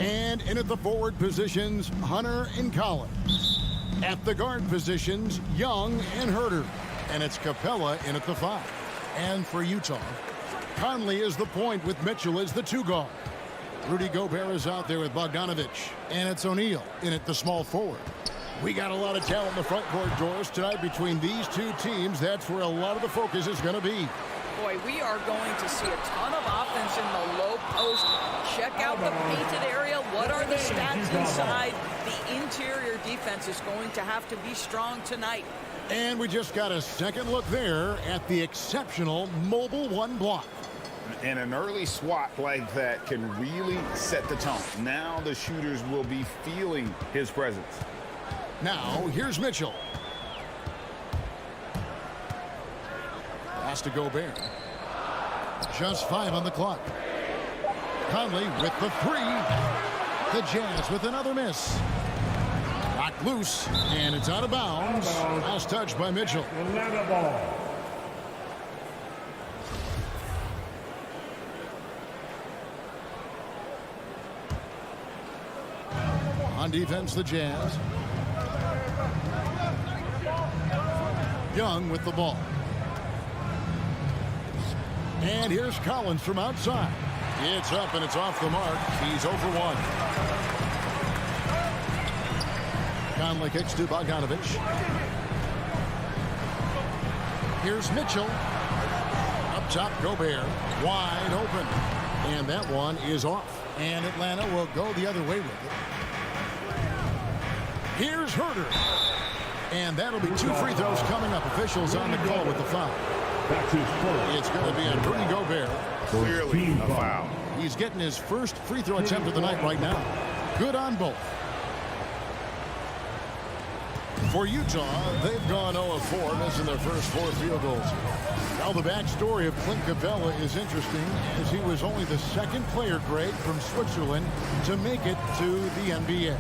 And in at the forward positions, Hunter and Collins. At the guard positions, Young and Herter. And it's Capella in at the 5. And for Utah, Conley is the point with Mitchell as the 2 guard. Rudy Gobert is out there with Bogdanovich. And it's O'Neal in at the small forward. We got a lot of talent in the front court, Doris, tonight between these two teams. That's where a lot of the focus is going to be. Boy, we are going to see a ton of offense in the low post. Check out the painted area. What are the stats inside? The interior defense is going to have to be strong tonight. And we just got a second look there at the exceptional mobile 1 block. And an early swat like that can really set the tone. Now the shooters will be feeling his presence. Now, here's Mitchell. Pass to Gobert. Just 5 on the clock. Conley with the 3. The Jazz with another miss. Knocked loose, and it's out of bounds. Last touch by Mitchell. On defense, the Jazz. Young with the ball. And here's Collins from outside. It's up and it's off the mark. He's over 1. Conley kicks to Bogdanovich. Here's Mitchell. Up top, Gobert. Wide open. And that one is off. And Atlanta will go the other way with it. Here's Herter. And that'll be 2 free throws coming up. Officials on the call with the foul. It's going to be on Rudy Gobert. Clearly a foul. He's getting his first free throw attempt of the night right now. Good on both. For Utah, they've gone 0-4, missing their first 4 field goals. Now the backstory of Clint Capella is interesting, as he was only the 2nd player, Greg, from Switzerland to make it to the NBA.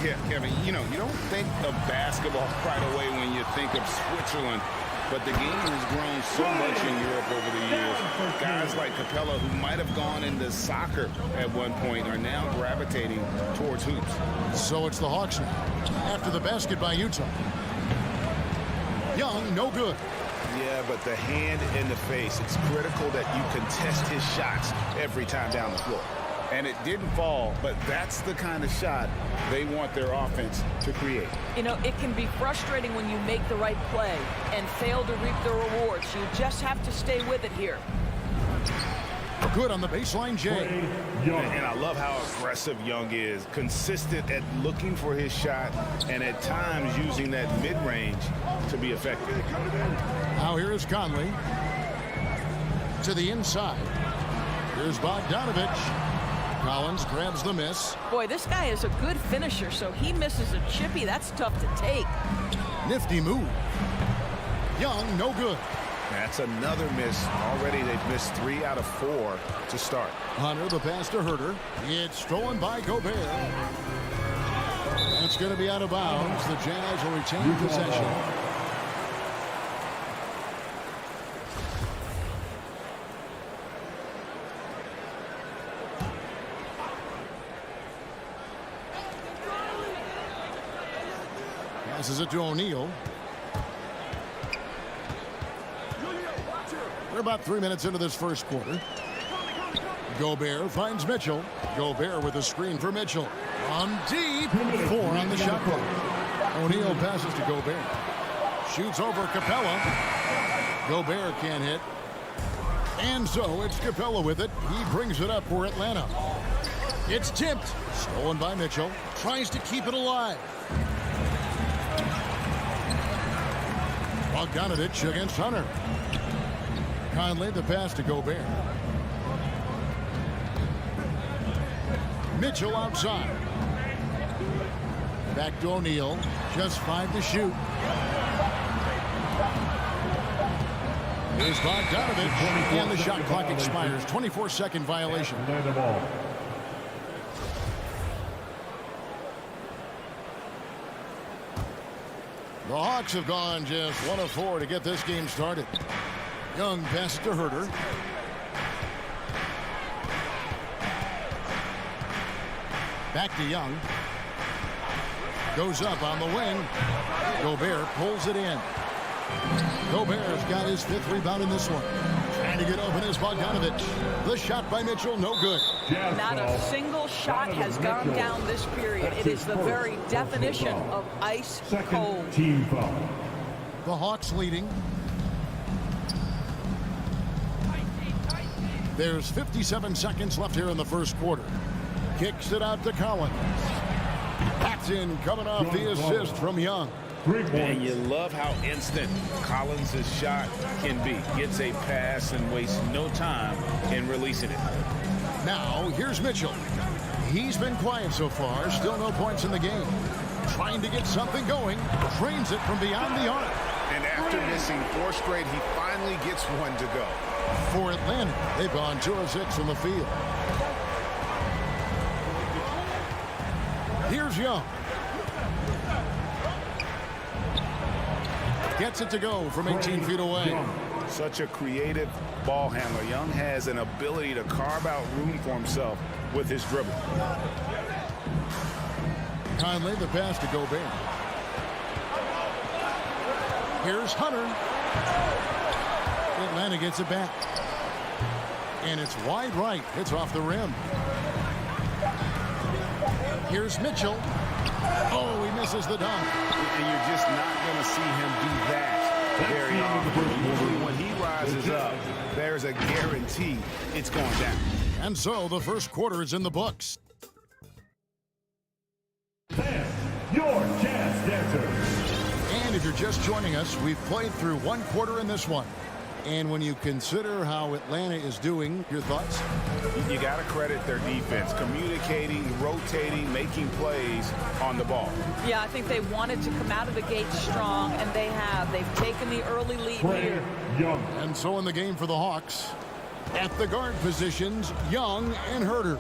Yeah, Kevin, you know, you don't think of basketball right away when you think of Switzerland, but the game has grown so much in Europe over the years. Guys like Capella, who might have gone into soccer at one point, are now gravitating towards hoops. So it's the Hawks now, after the basket by Utah. Young, no good. Yeah, but the hand in the face, it's critical that you contest his shots every time down the floor. And it didn't fall, but that's the kind of shot they want their offense to create. You know, it can be frustrating when you make the right play and fail to reap the rewards. You just have to stay with it here. Good on the baseline, Jay. And I love how aggressive Young is. Consistent at looking for his shot and at times using that mid-range to be effective. Now here is Conley. To the inside. Here's Bogdanovich. Collins grabs the miss. Boy, this guy is a good finisher, so he misses a chippy. That's tough to take. Nifty move. Young, no good. That's another miss. Already they've missed 3 out of 4 to start. Hunter, the pass to Herter. It's stolen by Gobert. It's going to be out of bounds. The Jazz will retain possession. Passes it to O'Neal. We're about 3 minutes into this first quarter. Gobert finds Mitchell. Gobert with a screen for Mitchell. On deep. 4 on the shot clock. O'Neal passes to Gobert. Shoots over Capella. Gobert can't hit. And so it's Capella with it. He brings it up for Atlanta. It's tipped. Stolen by Mitchell. Tries to keep it alive. Bogdanovich against Hunter. Conley, the pass to Gobert. Mitchell outside. Back to O'Neal. Just 5 to shoot. Here's Bogdanovich. And the shot clock expires. 24-second violation. The Hawks have gone just 1 of 4 to get this game started. Young passes to Herter. Back to Young. Goes up on the wing. Gobert pulls it in. Gobert's got his 5th rebound in this one. Trying to get open is Bogdanovich. The shot by Mitchell, no good. Not a single shot has gone down this period. It is the very definition of ice cold. Team foul. The Hawks leading. There's 57 seconds left here in the first quarter. Kicks it out to Collins. Paxson coming off the assist from Young. And you love how instant Collins' shot can be. Gets a pass and wastes no time in releasing it. Now, here's Mitchell. He's been quiet so far. Still no points in the game. Trying to get something going. Drains it from beyond the arc. And after missing 4 straight, he finally gets one to go. For Atlanta, they've gone 2 of 6 from the field. Here's Young. Gets it to go from 18 feet away. Such a creative ball handler. Young has an ability to carve out room for himself with his dribble. Conley, the pass to Gobert. Here's Hunter. Atlanta gets it back. And it's wide right. It's off the rim. Here's Mitchell. Oh, he misses the dunk. And you're just not going to see him do that very often. Usually when he rises up, there's a guarantee it's going down. And so the first quarter is in the books. Your chance dancers. And if you're just joining us, we've played through 1 quarter in this one. And when you consider how Atlanta is doing, your thoughts? You got to credit their defense. Communicating, rotating, making plays on the ball. Yeah, I think they wanted to come out of the gate strong, and they have. They've taken the early lead here. Young. And so in the game for the Hawks, at the guard positions, Young and Herter.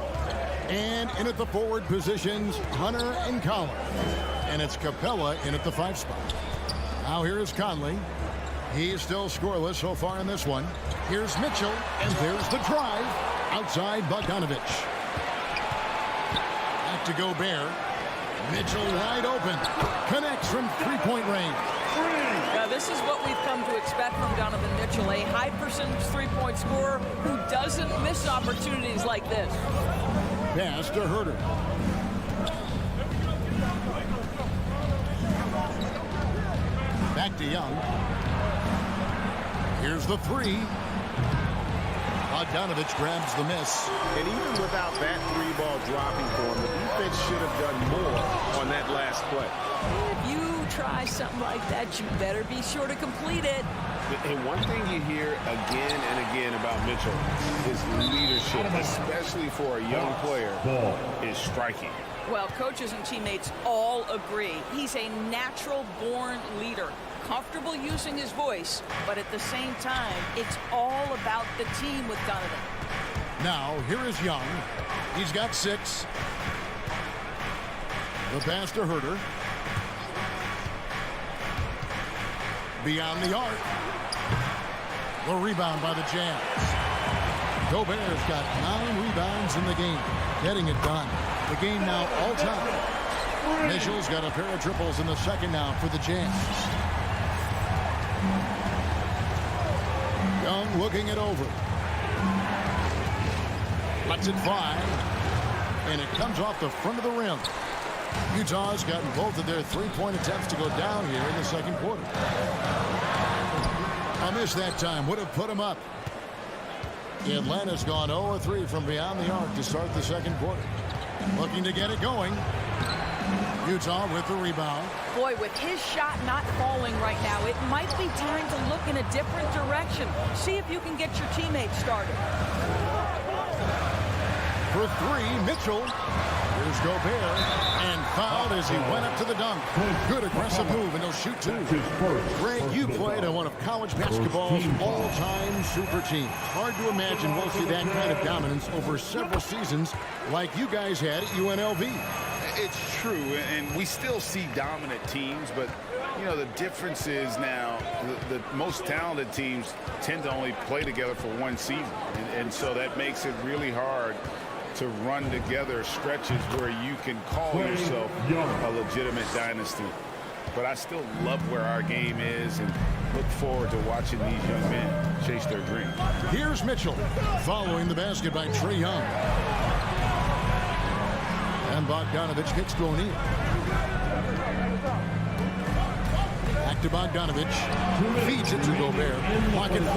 And in at the forward positions, Hunter and Collins. And it's Capella in at the 5 spot. Now here is Conley. He's still scoreless so far in this one. Here's Mitchell, and there's the drive. Outside Bogdanovich. Back to Gobert. Mitchell wide open. Connects from 3-point range. Now, this is what we've come to expect from Donovan Mitchell, a high percentage 3-point scorer who doesn't miss opportunities like this. Pass to Herter. Back to Young. Here's the 3. Bogdanovich grabs the miss. And even without that 3-ball dropping for him, the defense should have done more on that last play. If you try something like that, you better be sure to complete it. And one thing you hear again and again about Mitchell is leadership, especially for a young player, is striking. Well, coaches and teammates all agree. He's a natural-born leader, comfortable using his voice, but at the same time, it's all about the team with Donovan. Now, here is Young. He's got 6. The pass to Herter. Beyond the arc. The rebound by the Jazz. Gobert's got 9 rebounds in the game, getting it done. The game now all-time. Mitchell's got a pair of triples in the second now for the Jazz. Young looking it over. Lets it fly. And it comes off the front of the rim. Utah's gotten both of their 3-point attempts to go down here in the second quarter. A miss that time would have put him up. Atlanta's gone 0-3 from beyond the arc to start the second quarter. Looking to get it going. Utah with the rebound. Boy, with his shot not falling right now, it might be time to look in a different direction. See if you can get your teammates started. For 3, Mitchell. Here's Gobert. And fouled as he went up to the dunk. Good aggressive move, and he'll shoot 2. Greg, you played on one of college basketball's all-time super teams. Hard to imagine we'll see that kind of dominance over several seasons like you guys had at UNLV. It's true, and we still see dominant teams, but, you know, the difference is now the most talented teams tend to only play together for one season, and so that makes it really hard to run together stretches where you can call yourself a legitimate dynasty. But I still love where our game is and look forward to watching these young men chase their dreams. Here's Mitchell following the basket by Trae Young. And Bogdanovich kicks to O'Neal. Back to Bogdanovich. Feeds it to Gobert. Pocket 4.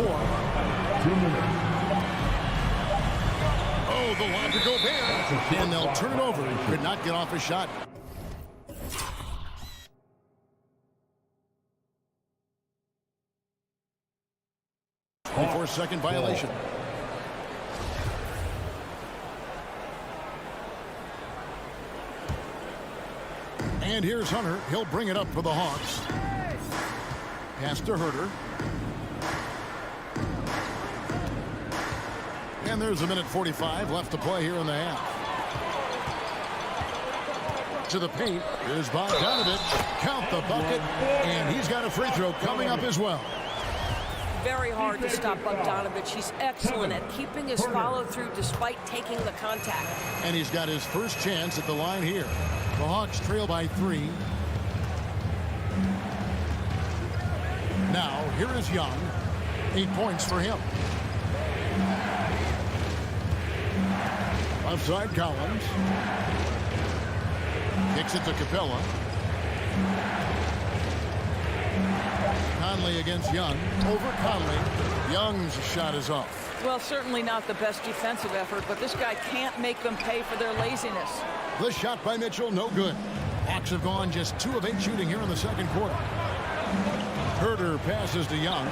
Oh, the lob to Gobert. And they'll turn it over. Could not get off a shot. For a second violation. And here's Hunter. He'll bring it up for the Hawks. Pass to Herter. And there's a minute 45 left to play here in the half. To the paint. Here's Bogdanovich. Count the bucket. And he's got a free throw coming up as well. Very hard to stop Bogdanovich. He's excellent at keeping his follow-through despite taking the contact. And he's got his first chance at the line here. The Hawks trail by 3. Now, here is Young. 8 points for him. Offside Collins. Kicks it to Capella. Conley against Young. Over Conley. Young's shot is off. Well, certainly not the best defensive effort, but this guy can't make them pay for their laziness. The shot by Mitchell, no good. Hawks have gone just 2 of 8 shooting here in the second quarter. Herter passes to Young.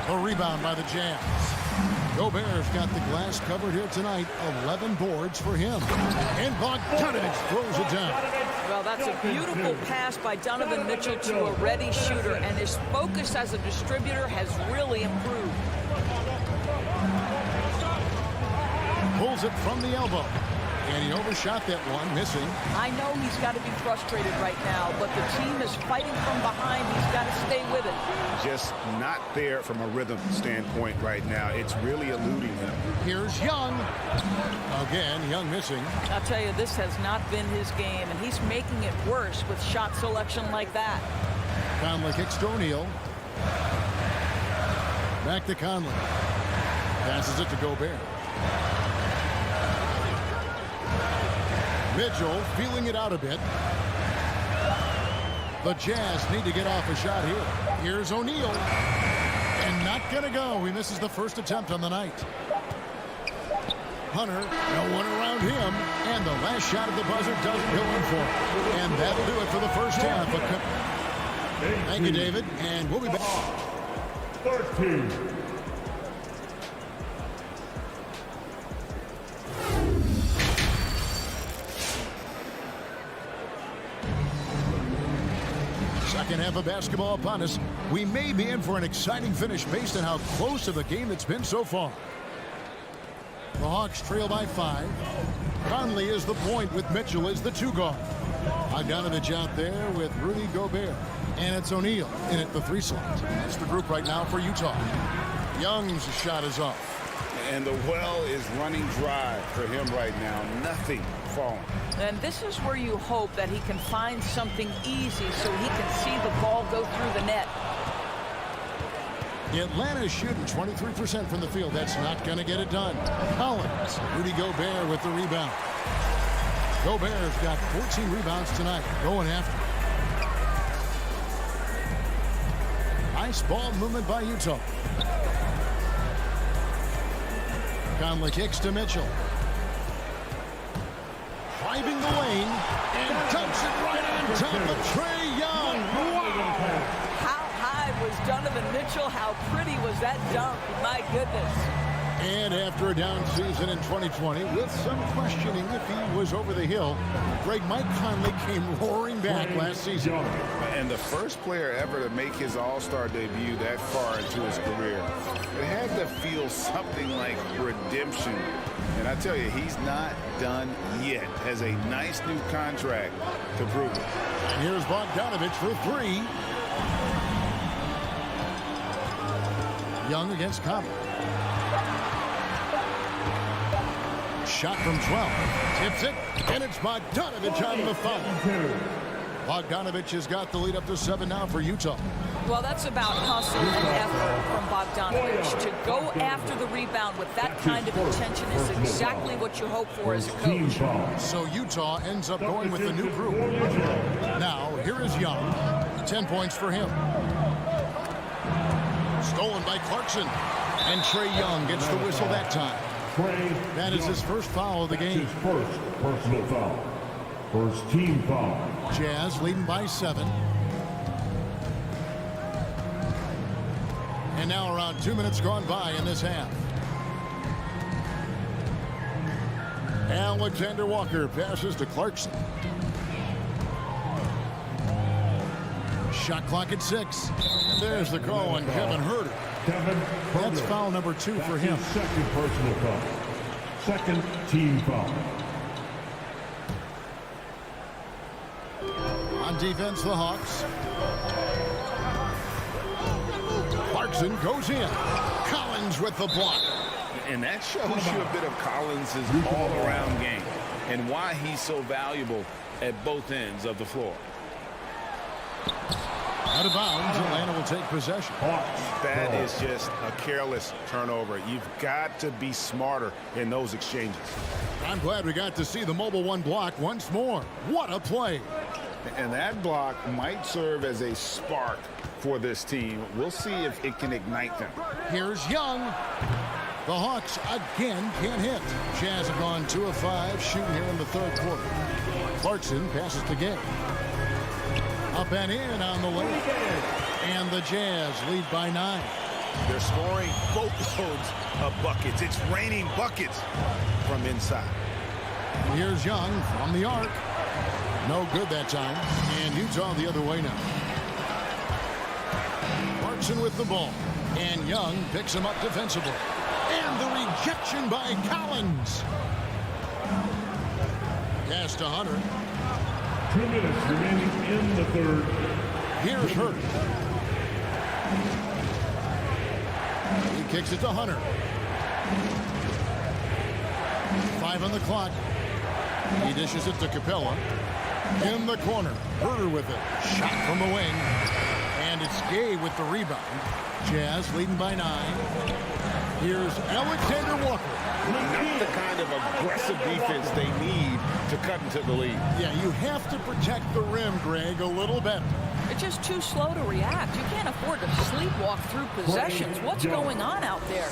A rebound by the Jazz. Gobert's got the glass covered here tonight. 11 boards for him. And Bogdanovich throws it down. Well, that's a beautiful pass by Donovan Mitchell to a ready shooter, and his focus as a distributor has really improved. Pulls it from the elbow. And he overshot that one, missing. I know he's got to be frustrated right now, but the team is fighting from behind. He's got to stay with it. Just not there from a rhythm standpoint right now. It's really eluding him. Here's Young. Again, Young missing. I'll tell you, this has not been his game, and he's making it worse with shot selection like that. Conley kicks to O'Neal. Back to Conley. Passes it to Gobert. Mitchell feeling it out a bit. The Jazz need to get off a shot here. Here's O'Neal. And not going to go. He misses the first attempt on the night. Hunter, no one around him. And the last shot of the buzzer doesn't go in for him. And that'll do it for the first half. Thank you, David. And we'll be back. 13. Second half of basketball upon us. We may be in for an exciting finish based on how close of a game it's been so far. The Hawks trail by 5. Conley is the point with Mitchell as the 2 guard. Bogdanovich out there with Rudy Gobert. And it's O'Neal in at the 3 slot. That's the group right now for Utah. Young's shot is off. And the well is running dry for him right now. Nothing falling. And this is where you hope that he can find something easy so he can see the ball go through the net. Atlanta's shooting 23% from the field. That's not going to get it done. Collins, Rudy Gobert with the rebound. Gobert's got 14 rebounds tonight. Going after it. Nice ball movement by Utah. Conley kicks to Mitchell. Driving the lane and dumps it right on top of Trae Young. Wow! How high was Donovan Mitchell? How pretty was that dunk? My goodness. And after a down season in 2020, with some questioning if he was over the hill, Mike Conley came roaring back last season. And the first player ever to make his All-Star debut that far into his career. It had to feel something like redemption. And I tell you, he's not done yet. Has a nice new contract to prove it. Here's Bogdanovich for 3. Young against Conley. Shot from 12. Tips it, and it's Bogdanovich on the foul. Bogdanovich has got the lead up to 7 now for Utah. Well, that's about hustle and effort from Bogdanovich. To go after the rebound with that kind of intention is exactly what you hope for as a coach. So Utah ends up going with the new group. Now, here is Young. 10 points for him. Stolen by Clarkson. And Trae Young gets the whistle that time. That is his first foul of the game. His first personal foul. First team foul. Jazz leading by 7. And now around 2 minutes gone by in this half. Alexander Walker passes to Clarkson. Shot clock at 6. And there's the call on Kevin Huerter. That's foul number 2 for him. Second personal foul. Second team foul. On defense, the Hawks. Clarkson goes in. Collins with the block. And that shows you a bit of Collins' all-around game and why he's so valuable at both ends of the floor. Out of bounds, Atlanta will take possession. That is just a careless turnover. You've got to be smarter in those exchanges. I'm glad we got to see the mobile 1 block once more. What a play. And that block might serve as a spark for this team. We'll see if it can ignite them. Here's Young. The Hawks again can't hit. Jazz have gone 2 of 5 shooting here in the third quarter. Clarkson passes to Gay. Up and in on the lane. And the Jazz lead by 9. They're scoring boatloads of buckets. It's raining buckets from inside. Here's Young from the arc. No good that time. And Utah the other way now. Clarkson with the ball. And Young picks him up defensively. And the rejection by Collins. Pass to Hunter. 2 minutes remaining in the third. Here's Huerter. He kicks it to Hunter. 5 on the clock. He dishes it to Capella. In the corner. Huerter with it. Shot from the wing. And it's Gay with the rebound. Jazz leading by 9. Here's Alexander Walker. Not the kind of aggressive defense they need to cut into the lead. Yeah, you have to protect the rim, Greg, a little better. It's just too slow to react. You can't afford to sleepwalk through possessions. What's going on out there?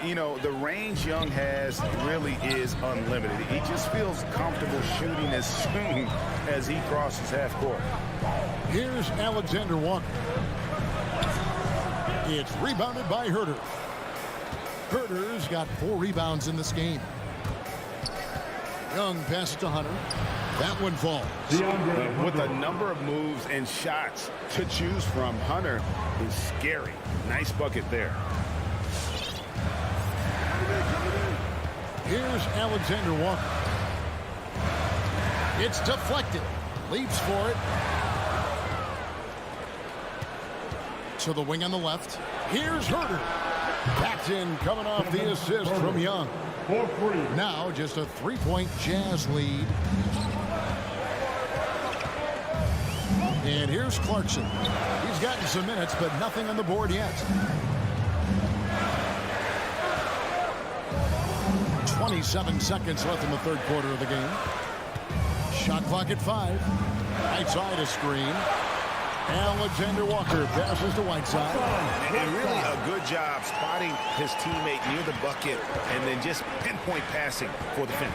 You know, the range Young has really is unlimited. He just feels comfortable shooting as soon as he crosses half court. Here's Alexander Walker. It's rebounded by Huerter. Huerter's got 4 rebounds in this game. Young passes to Hunter. That one falls. With a number of moves and shots to choose from, Hunter is scary. Nice bucket there. Here's Alexander Walker. It's deflected. Leaps for it. To the wing on the left. Here's Huerter. Backed in, coming off the assist from Young. Now just a 3-point Jazz lead. And here's Clarkson. He's gotten some minutes, but nothing on the board yet. 27 seconds left in the third quarter of the game. Shot clock at 5. Right side a screen. Alexander Walker passes to Whiteside. And really a good job spotting his teammate near the bucket and then just pinpoint passing for the finish.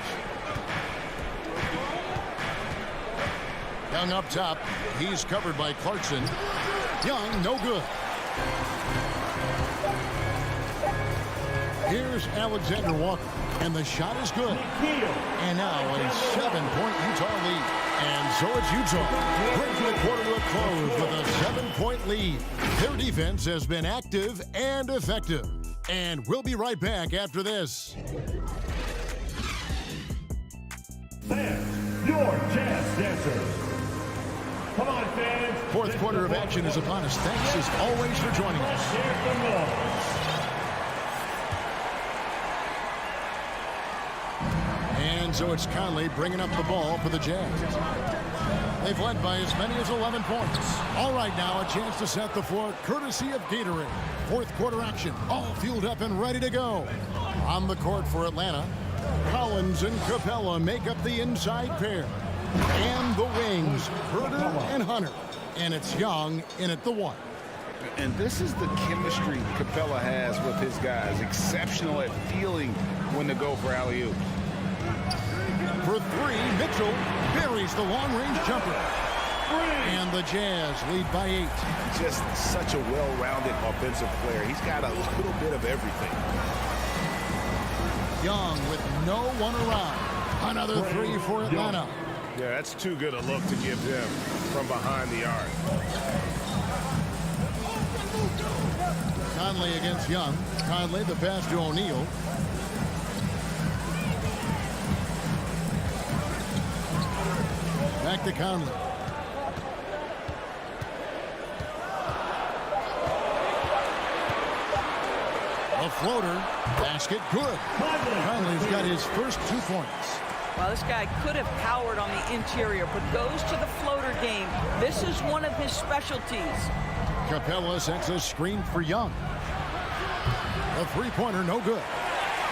Young up top. He's covered by Clarkson. Young, no good. Here's Alexander Walker. And the shot is good. And now a 7-point Utah lead. And so it's Utah bringing the quarter to a close with a 7-point lead. Their defense has been active and effective. And we'll be right back after this. Fans, your Jazz dancers. Come on, fans. Fourth quarter of action is upon us. Thanks as always for joining us. Here's the noise. And so it's Conley bringing up the ball for the Jazz. They've led by as many as 11 points. All right, now a chance to set the floor courtesy of Gatorade. Fourth quarter action, all fueled up and ready to go. On the court for Atlanta, Collins and Capella make up the inside pair. And the wings, Herter and Hunter. And it's Young in at the 1. And this is the chemistry Capella has with his guys. Exceptional at feeling when to go for alley-oop. For 3, Mitchell buries the long-range jumper. And the Jazz lead by 8. Just such a well-rounded offensive player. He's got a little bit of everything. Young with no one around. Another 3 for Atlanta. Yeah, that's too good a look to give him from behind the arc. Conley against Young. Conley the pass to O'Neal. Back to Conley. A floater. Basket good. Conley's got his first 2 points. Well, this guy could have powered on the interior, but goes to the floater game. This is one of his specialties. Capella sets a screen for Young. A three-pointer, no good.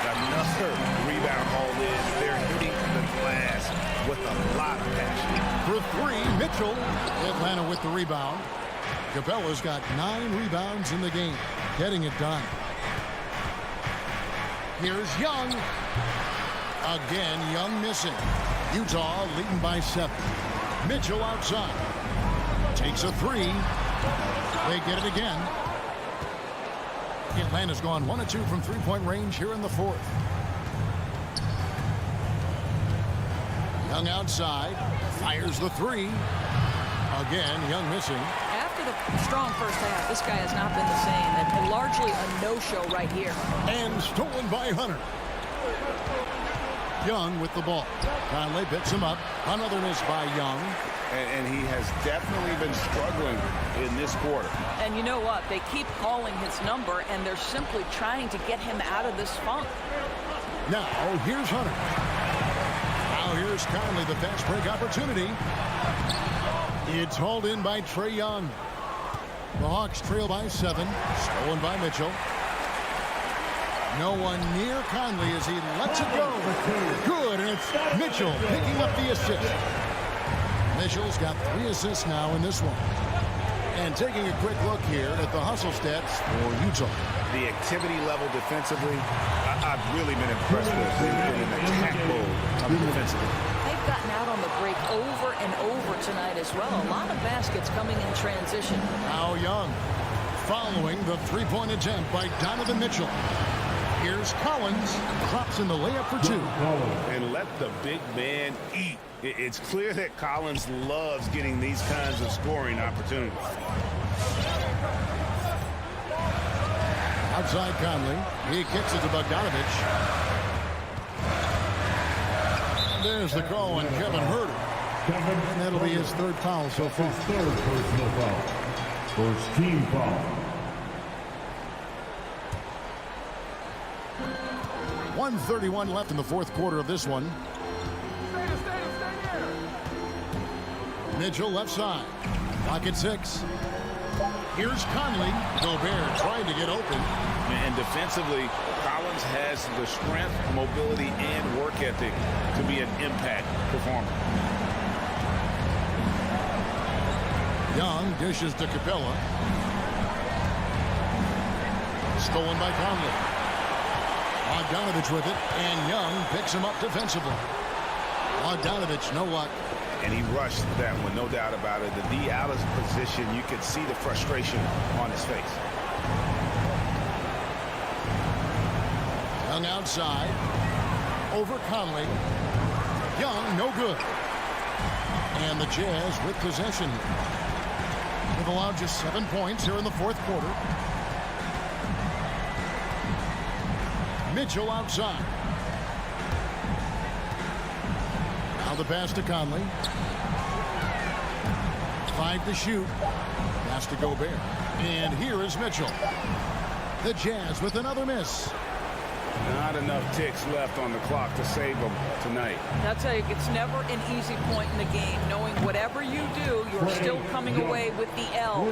Another rebound hauled in. They're hitting the glass with a lot of passion. For 3, Mitchell. Atlanta with the rebound. Capella's got 9 rebounds in the game. Getting it done. Here's Young. Again, Young missing. Utah leading by 7. Mitchell outside. Takes a 3. They get it again. Atlanta's gone 1 of 2 from three-point range here in the 4th. Young outside. Fires the 3. Again, Young missing. After the strong first half, this guy has not been the same. And largely a no-show right here. And stolen by Hunter. Young with the ball. Conley picks him up. Another miss by Young. And he has definitely been struggling in this quarter. And you know what? They keep calling his number, and they're simply trying to get him out of this funk. Now, here's Hunter. Now here's Conley, the fast break opportunity. It's hauled in by Trae Young. The Hawks trail by 7. Stolen by Mitchell. No one near Conley as he lets it go. Good, and it's Mitchell picking up the assist. Mitchell's got 3 assists now in this one. And taking a quick look here at the hustle stats for Utah. The activity level defensively, I've really been impressed with. They've been in attack mode defensively. They've gotten out on the break over and over tonight as well. A lot of baskets coming in transition. Now Young following the three-point attempt by Donovan Mitchell. Here's Collins, drops in the layup for 2. And let the big man eat. It's clear that Collins loves getting these kinds of scoring opportunities. Outside Conley, he kicks it to Bogdanovich. There's the call on Kevin Herter. And that'll be his 3rd foul so far. His 3rd personal foul. First team foul. 1:31 left in the 4th quarter of this one. Mitchell left side. Clock at 6. Here's Conley. Gobert trying to get open. And defensively, Collins has the strength, mobility, and work ethic to be an impact performer. Young dishes to Capella. Stolen by Conley. Bogdanovich with it, and Young picks him up defensively. Bogdanovich, no luck. And he rushed that one, no doubt about it. The D out of position, you could see the frustration on his face. Young outside. Over Conley. Young, no good. And the Jazz with possession. They've allowed just 7 points here in the 4th quarter. Mitchell outside. Now the pass to Conley. 5 to shoot. Pass to Gobert. And here is Mitchell. The Jazz with another miss. Not enough ticks left on the clock to save them tonight. I'll tell you, it's never an easy point in the game, knowing whatever you do, you're still coming away with the L.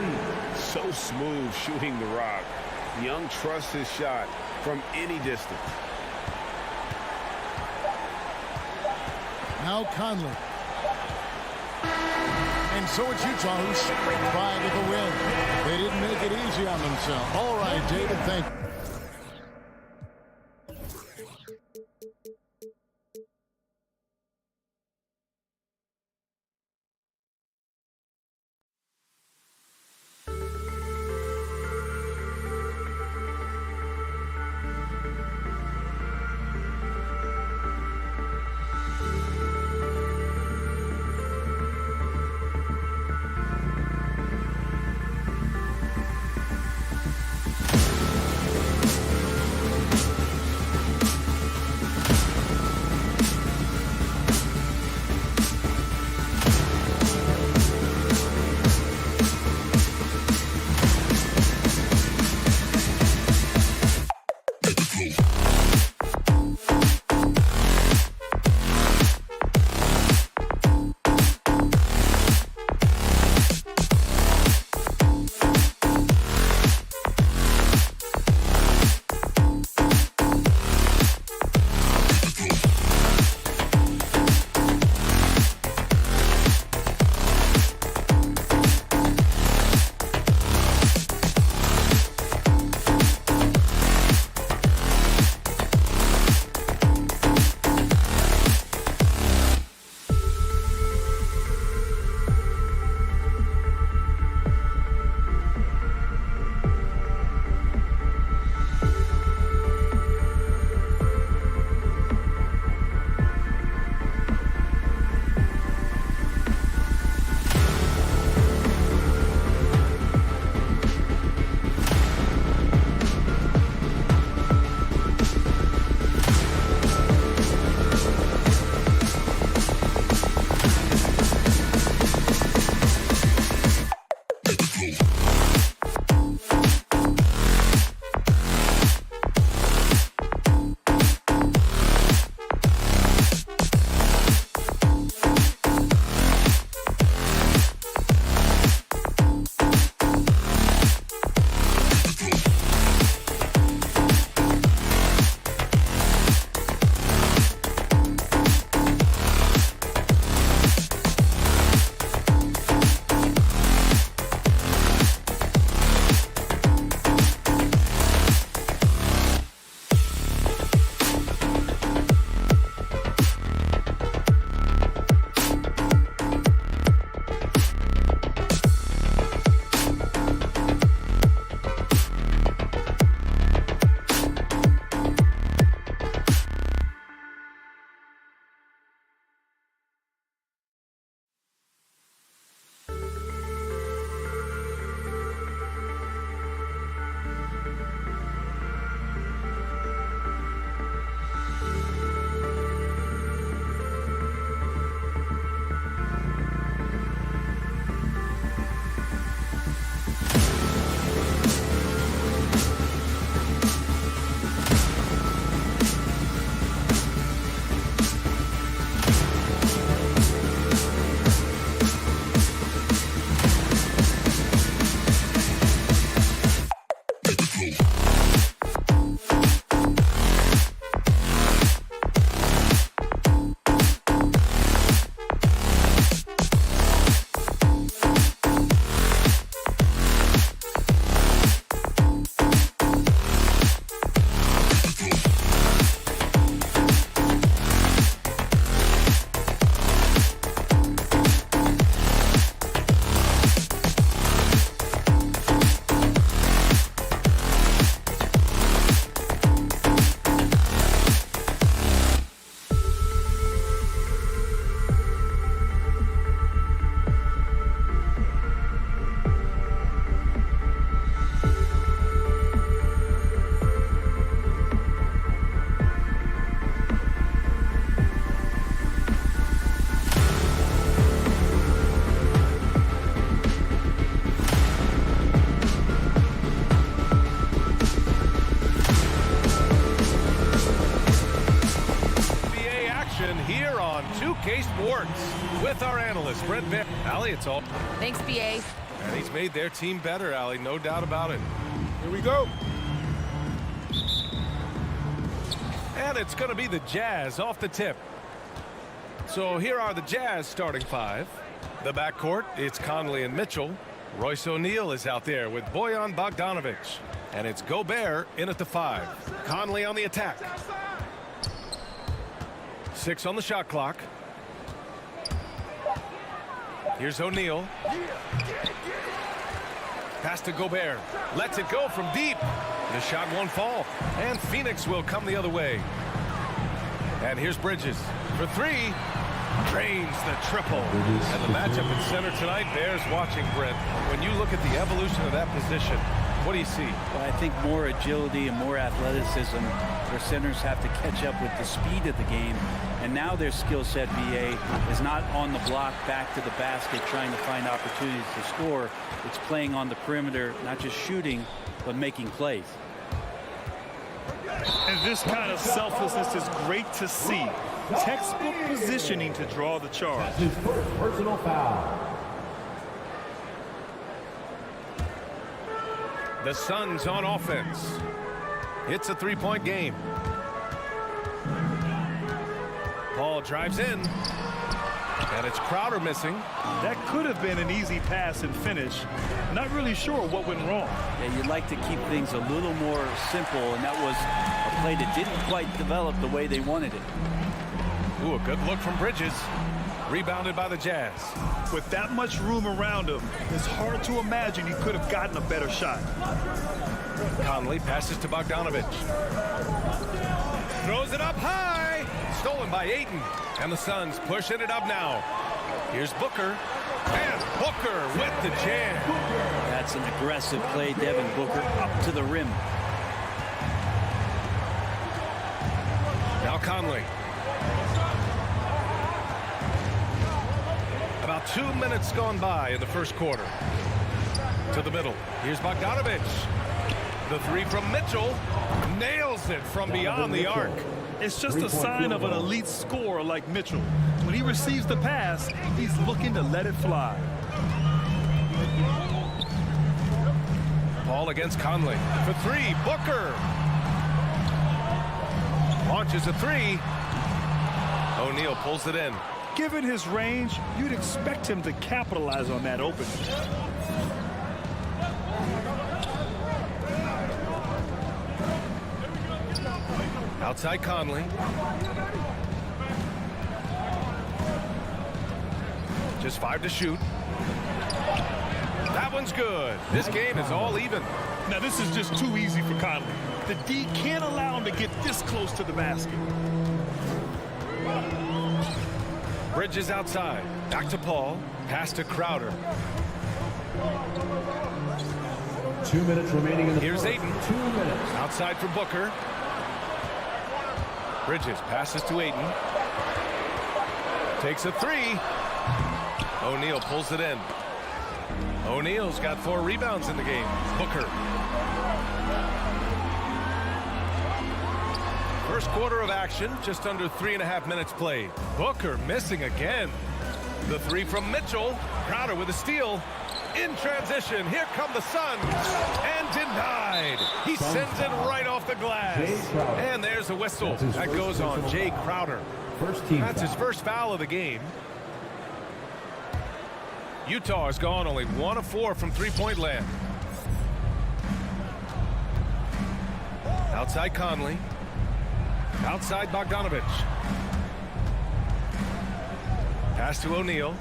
So smooth shooting the rock. Young trusts his shot from any distance. Now Conley. And so it's Utah who scraped by with the win. They didn't make it easy on themselves. All right, David, thank you. with our analyst, Brent Bear. Allie, it's all. Thanks, BA. And he's made their team better, Allie, no doubt about it. Here we go. And it's going to be the Jazz off the tip. So here are the Jazz starting five. The backcourt, it's Conley and Mitchell. Royce O'Neal is out there with Bojan Bogdanovic. And it's Gobert in at the 5. Conley on the attack. 6 on the shot clock. Here's O'Neal. Pass to Gobert. Lets it go from deep. The shot won't fall. And Phoenix will come the other way. And here's Bridges for 3. Drains the triple. And the matchup in center tonight bears watching, Brent. When you look at the evolution of that position, what do you see? Well, I think more agility and more athleticism. Their centers have to catch up with the speed of the game. And now their skill set, BA, is not on the block back to the basket trying to find opportunities to score. It's playing on the perimeter, not just shooting, but making plays. And this kind of selflessness is great to see. Textbook positioning to draw the charge. His first personal foul. The Suns on offense. It's a 3-point game. Paul drives in. And it's Crowder missing. That could have been an easy pass and finish. Not really sure what went wrong. Yeah, you'd like to keep things a little more simple, and that was a play that didn't quite develop the way they wanted it. Ooh, a good look from Bridges. Rebounded by the Jazz. With that much room around him, it's hard to imagine he could have gotten a better shot. Conley passes to Bogdanovic. Throws it up high. Stolen by Ayton. And the Suns pushing it up now. Here's Booker. And Booker with the jam. That's an aggressive play. Devin Booker up to the rim. Now Conley. About 2 minutes gone by in the first quarter. To the middle. Here's Bogdanovic. The 3 from Mitchell. Nails it from beyond the arc. It's just a sign of an elite scorer like Mitchell. When he receives the pass, he's looking to let it fly. Ball against Conley. For 3, Booker. Launches a 3. O'Neal pulls it in. Given his range, you'd expect him to capitalize on that opening. Outside Conley. Just 5 to shoot. That one's good. This game is all even. Now this is just too easy for Conley. The D can't allow him to get this close to the basket. Bridges outside. Back to Paul. Pass to Crowder. 2 minutes remaining in the Here's first. Ayton. 2 minutes. Outside for Booker. Bridges passes to Ayton. Takes a 3. O'Neal pulls it in. O'Neal's got 4 rebounds in the game. Booker. First quarter of action, just under 3.5 minutes played. Booker missing again. The 3 from Mitchell. Crowder with a steal. In transition, here come the Suns. And denied. He sends it right off the glass. And there's a whistle. That goes on Jay Crowder. First team That's his foul. first foul of the game. Utah has gone only 1 of 4 from 3-point land. Outside Conley. Outside Bogdanovic. Pass to O'Neal.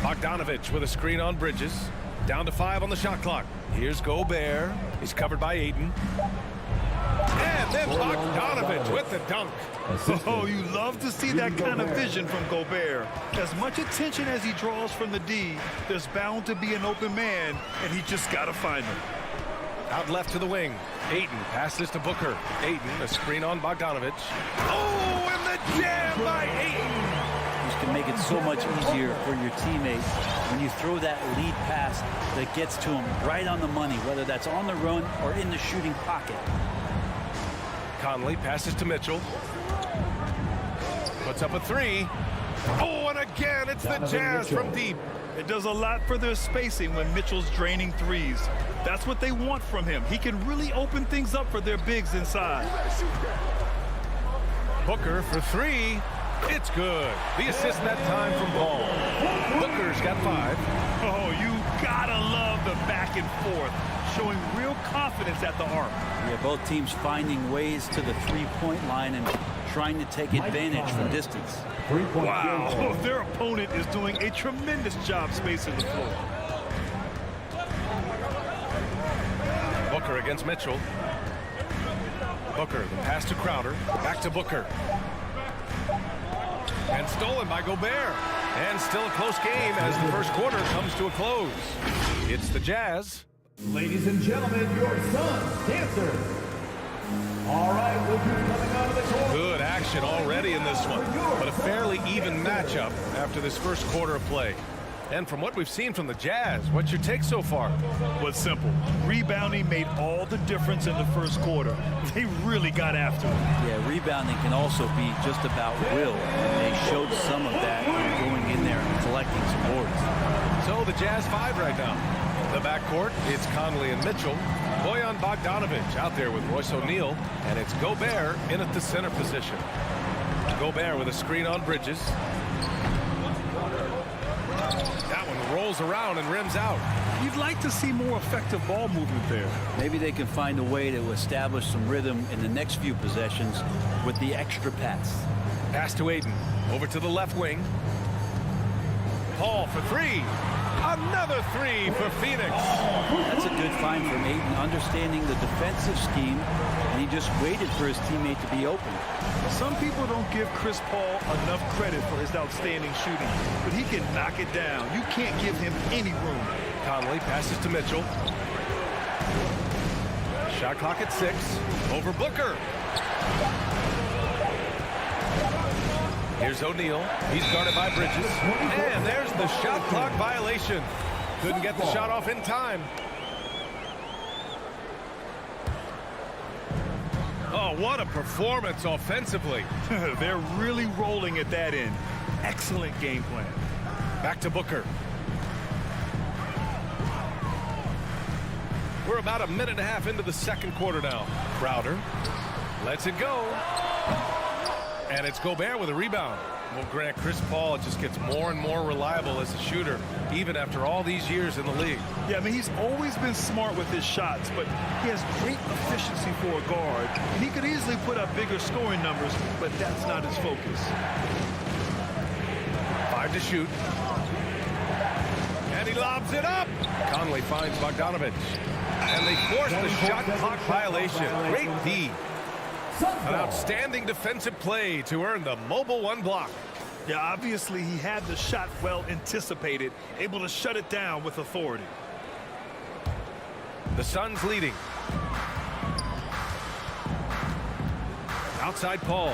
Bogdanovic with a screen on Bridges. Down to 5 on the shot clock. Here's Gobert. He's covered by Ayton. And then Bogdanovic with the dunk. Oh, you love to see that kind of vision from Gobert. As much attention as he draws from the D, there's bound to be an open man, and he just got to find him. Out left to the wing. Ayton passes to Booker. Ayton, a screen on Bogdanovic. Oh, and the jam by Ayton. You can make it so much easier for your teammate when you throw that lead pass that gets to him right on the money, whether that's on the run or in the shooting pocket. Conley passes to Mitchell. Puts puts up a three. Oh, and again, it's the Jazz from deep. It does a lot for their spacing when Mitchell's draining threes. That's what they want from him. He can really open things up for their bigs inside. Booker for three. It's good. The assist that time from Paul. Booker's got 5. Oh, you gotta love the back and forth, showing real confidence at the arc. Yeah, both teams finding ways to the three-point line and trying to take advantage from distance. Wow, their opponent is doing a tremendous job spacing the floor. Booker against Mitchell. Booker, the pass to Crowder. Back to Booker. And stolen by Gobert. And still a close game as the first quarter comes to a close. It's the Jazz. Ladies and gentlemen, your son's dancer. All right, we'll be coming out of the court. Good action already in this one, but a fairly even matchup after this first quarter of play. And from what we've seen from the Jazz, what's your take so far? Well, it's simple. Rebounding made all the difference in the first quarter. They really got after it. Yeah, rebounding can also be just about will, and they showed some of that going in there and collecting some boards. So the Jazz 5 right now. The backcourt, it's Conley and Mitchell. Bojan Bogdanovic out there with Royce O'Neal, and it's Gobert in at the center position. Gobert with a screen on Bridges. That one rolls around and rims out. You'd like to see more effective ball movement there. Maybe they can find a way to establish some rhythm in the next few possessions with the extra pass. Pass to Aiden. Over to the left wing. Paul for 3. Another 3 for Phoenix. That's a good find from Aiden, understanding the defensive scheme, and he just waited for his teammate to be open. Some people don't give Chris Paul enough credit for his outstanding shooting, but he can knock it down. You can't give him any room. Conley passes to Mitchell. Shot clock at 6. Over Booker. Here's O'Neal. He's guarded by Bridges. And there's the shot clock violation. Couldn't get the shot off in time. Oh, what a performance offensively. They're really rolling at that end. Excellent game plan. Back to Booker. We're about a minute and a half into the second quarter now. Crowder lets it go. And it's Gobert with a rebound. Well, Grant, Chris Paul just gets more and more reliable as a shooter, even after all these years in the league. Yeah, I mean, he's always been smart with his shots, but he has great efficiency for a guard. And he could easily put up bigger scoring numbers, but that's not his focus. 5 to shoot. And he lobs it up. Conley finds Bogdanovic. And they force the shot clock violation. Great D. An outstanding defensive play to earn the mobile 1 block. Yeah, obviously he had the shot well anticipated, able to shut it down with authority. The Suns leading. Outside Paul.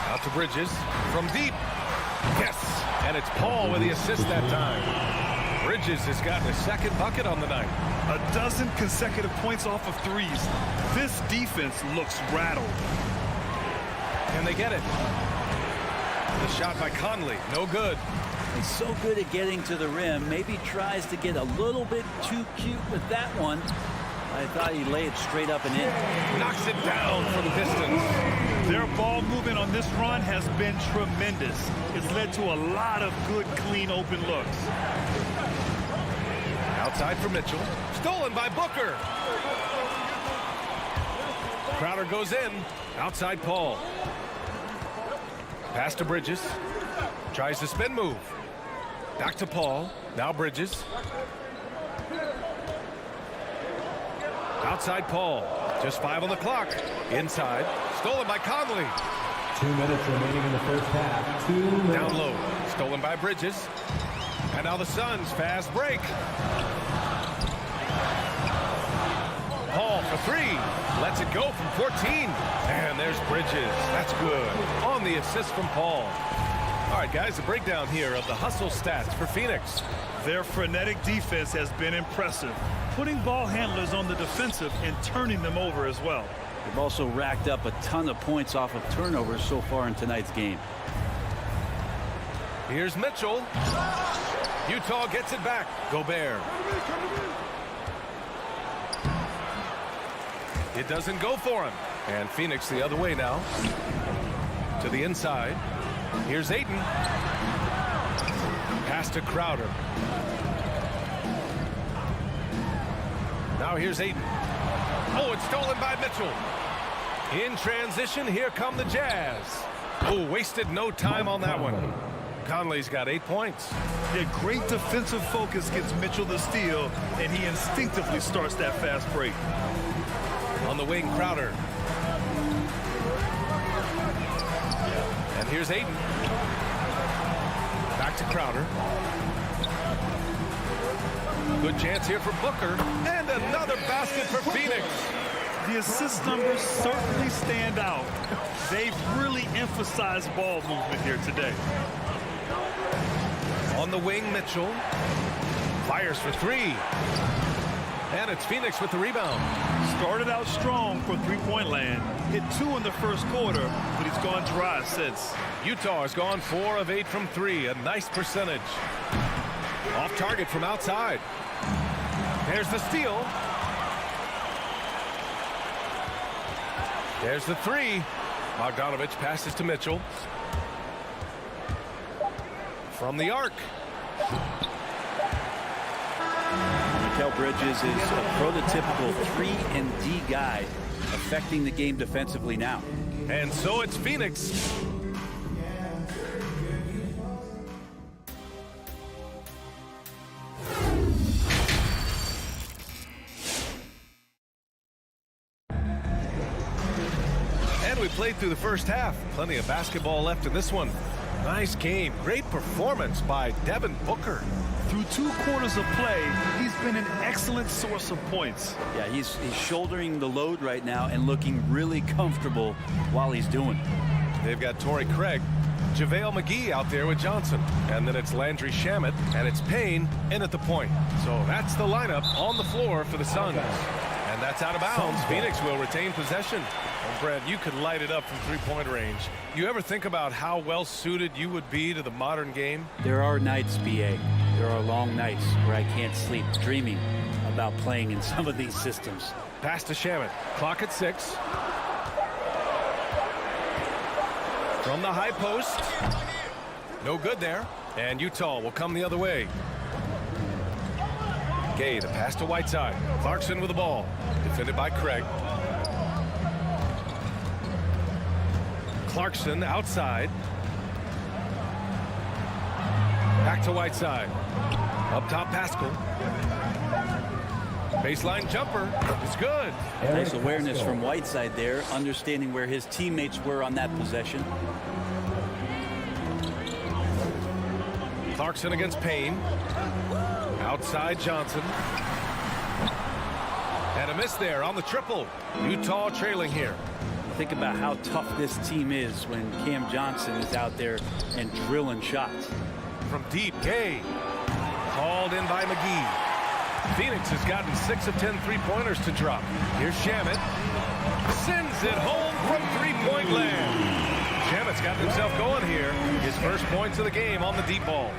Out to Bridges. From deep. Yes. And it's Paul with the assist that time. Bridges has gotten a second bucket on the night. 12 consecutive points off of threes. This defense looks rattled. Can they get it? The shot by Conley, no good. He's so good at getting to the rim. Maybe tries to get a little bit too cute with that one. I thought he'd lay it straight up and in. Knocks it down from distance. Their ball movement on this run has been tremendous. It's led to a lot of good, clean, open looks. Outside for Mitchell. Stolen by Booker. Crowder goes in. Outside Paul. Pass to Bridges. Tries the spin move. Back to Paul. Now Bridges. Outside Paul. Just 5 on the clock. Inside. Stolen by Conley. 2 minutes remaining in the first half. 2 minutes. Down low. Stolen by Bridges. And now the Suns fast break. Paul for 3. Lets it go from 14. And there's Bridges. That's good. On the assist from Paul. All right, guys, a breakdown here of the hustle stats for Phoenix. Their frenetic defense has been impressive, putting ball handlers on the defensive and turning them over as well. They've also racked up a ton of points off of turnovers so far in tonight's game. Here's Mitchell. Utah gets it back. Gobert. It doesn't go for him. And Phoenix the other way now. To the inside. Here's Ayton. Pass to Crowder. Now here's Ayton. Oh, it's stolen by Mitchell. In transition, here come the Jazz. Oh, wasted no time on that one. Conley's got 8 points. Yeah, great defensive focus gets Mitchell the steal, and he instinctively starts that fast break. On the wing, Crowder. And here's Ayton. Back to Crowder. Good chance here for Booker. And another basket for Phoenix. The assist numbers certainly stand out. They've really emphasized ball movement here today. On the wing, Mitchell. Fires for 3. And it's Phoenix with the rebound. Started out strong for three-point land. Hit 2 in the first quarter, but he's gone dry since. Utah has gone 4 of 8 from 3. A nice percentage. Off target from outside. There's the steal. There's the 3. Bogdanovich passes to Mitchell. From the arc. Mikal Bridges is a prototypical 3-and-D guy, affecting the game defensively now. And so it's Phoenix. And we played through the first half. Plenty of basketball left in this one. Nice game. Great performance by Devin Booker. Through 2 quarters of play, he's been an excellent source of points. Yeah, he's shouldering the load right now and looking really comfortable while he's doing it. They've got Torrey Craig, JaVale McGee out there with Johnson. And then it's Landry Shamet, and it's Payne in at the point. So that's the lineup on the floor for the Suns. And that's out of bounds. Phoenix will retain possession. And Brad, you could light it up from three-point range. You ever think about how well-suited you would be to the modern game? There are nights, BA. There are long nights where I can't sleep dreaming about playing in some of these systems. Pass to Shamet. Clock at 6. From the high post. No good there. And Utah will come the other way. Gay, the pass to Whiteside. Clarkson with the ball. Defended by Craig. Clarkson outside. Back to Whiteside. Up top, Pascal. Baseline jumper is good. Nice awareness from Whiteside there, understanding where his teammates were on that possession. Clarkson against Payne. Outside Johnson. And a miss there on the triple. Utah trailing here. Think about how tough this team is when Cam Johnson is out there and drilling shots. From deep, Gay. Called in by McGee. Phoenix has gotten 6 of 10 three-pointers to drop. Here's Shamet. Sends it home from three-point land. Shamet's got himself going here. His first points of the game on the deep ball.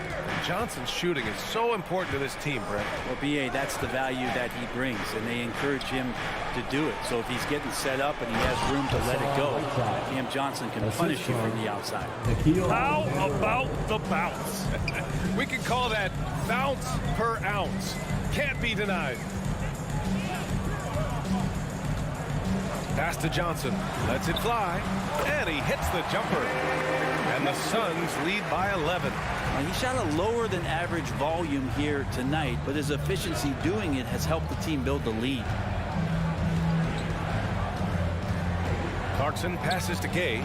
Johnson's shooting is so important to this team, Brett. Well, BA, that's the value that he brings, and they encourage him to do it. So if he's getting set up and he has room to let it go, Cam Johnson can punish you from the outside. How about the bounce? We can call that bounce per ounce. Can't be denied. Pass to Johnson. Lets it fly. And he hits the jumper. And the Suns lead by 11. He shot a lower than average volume here tonight, but his efficiency doing it has helped the team build the lead. Clarkson passes to Gay.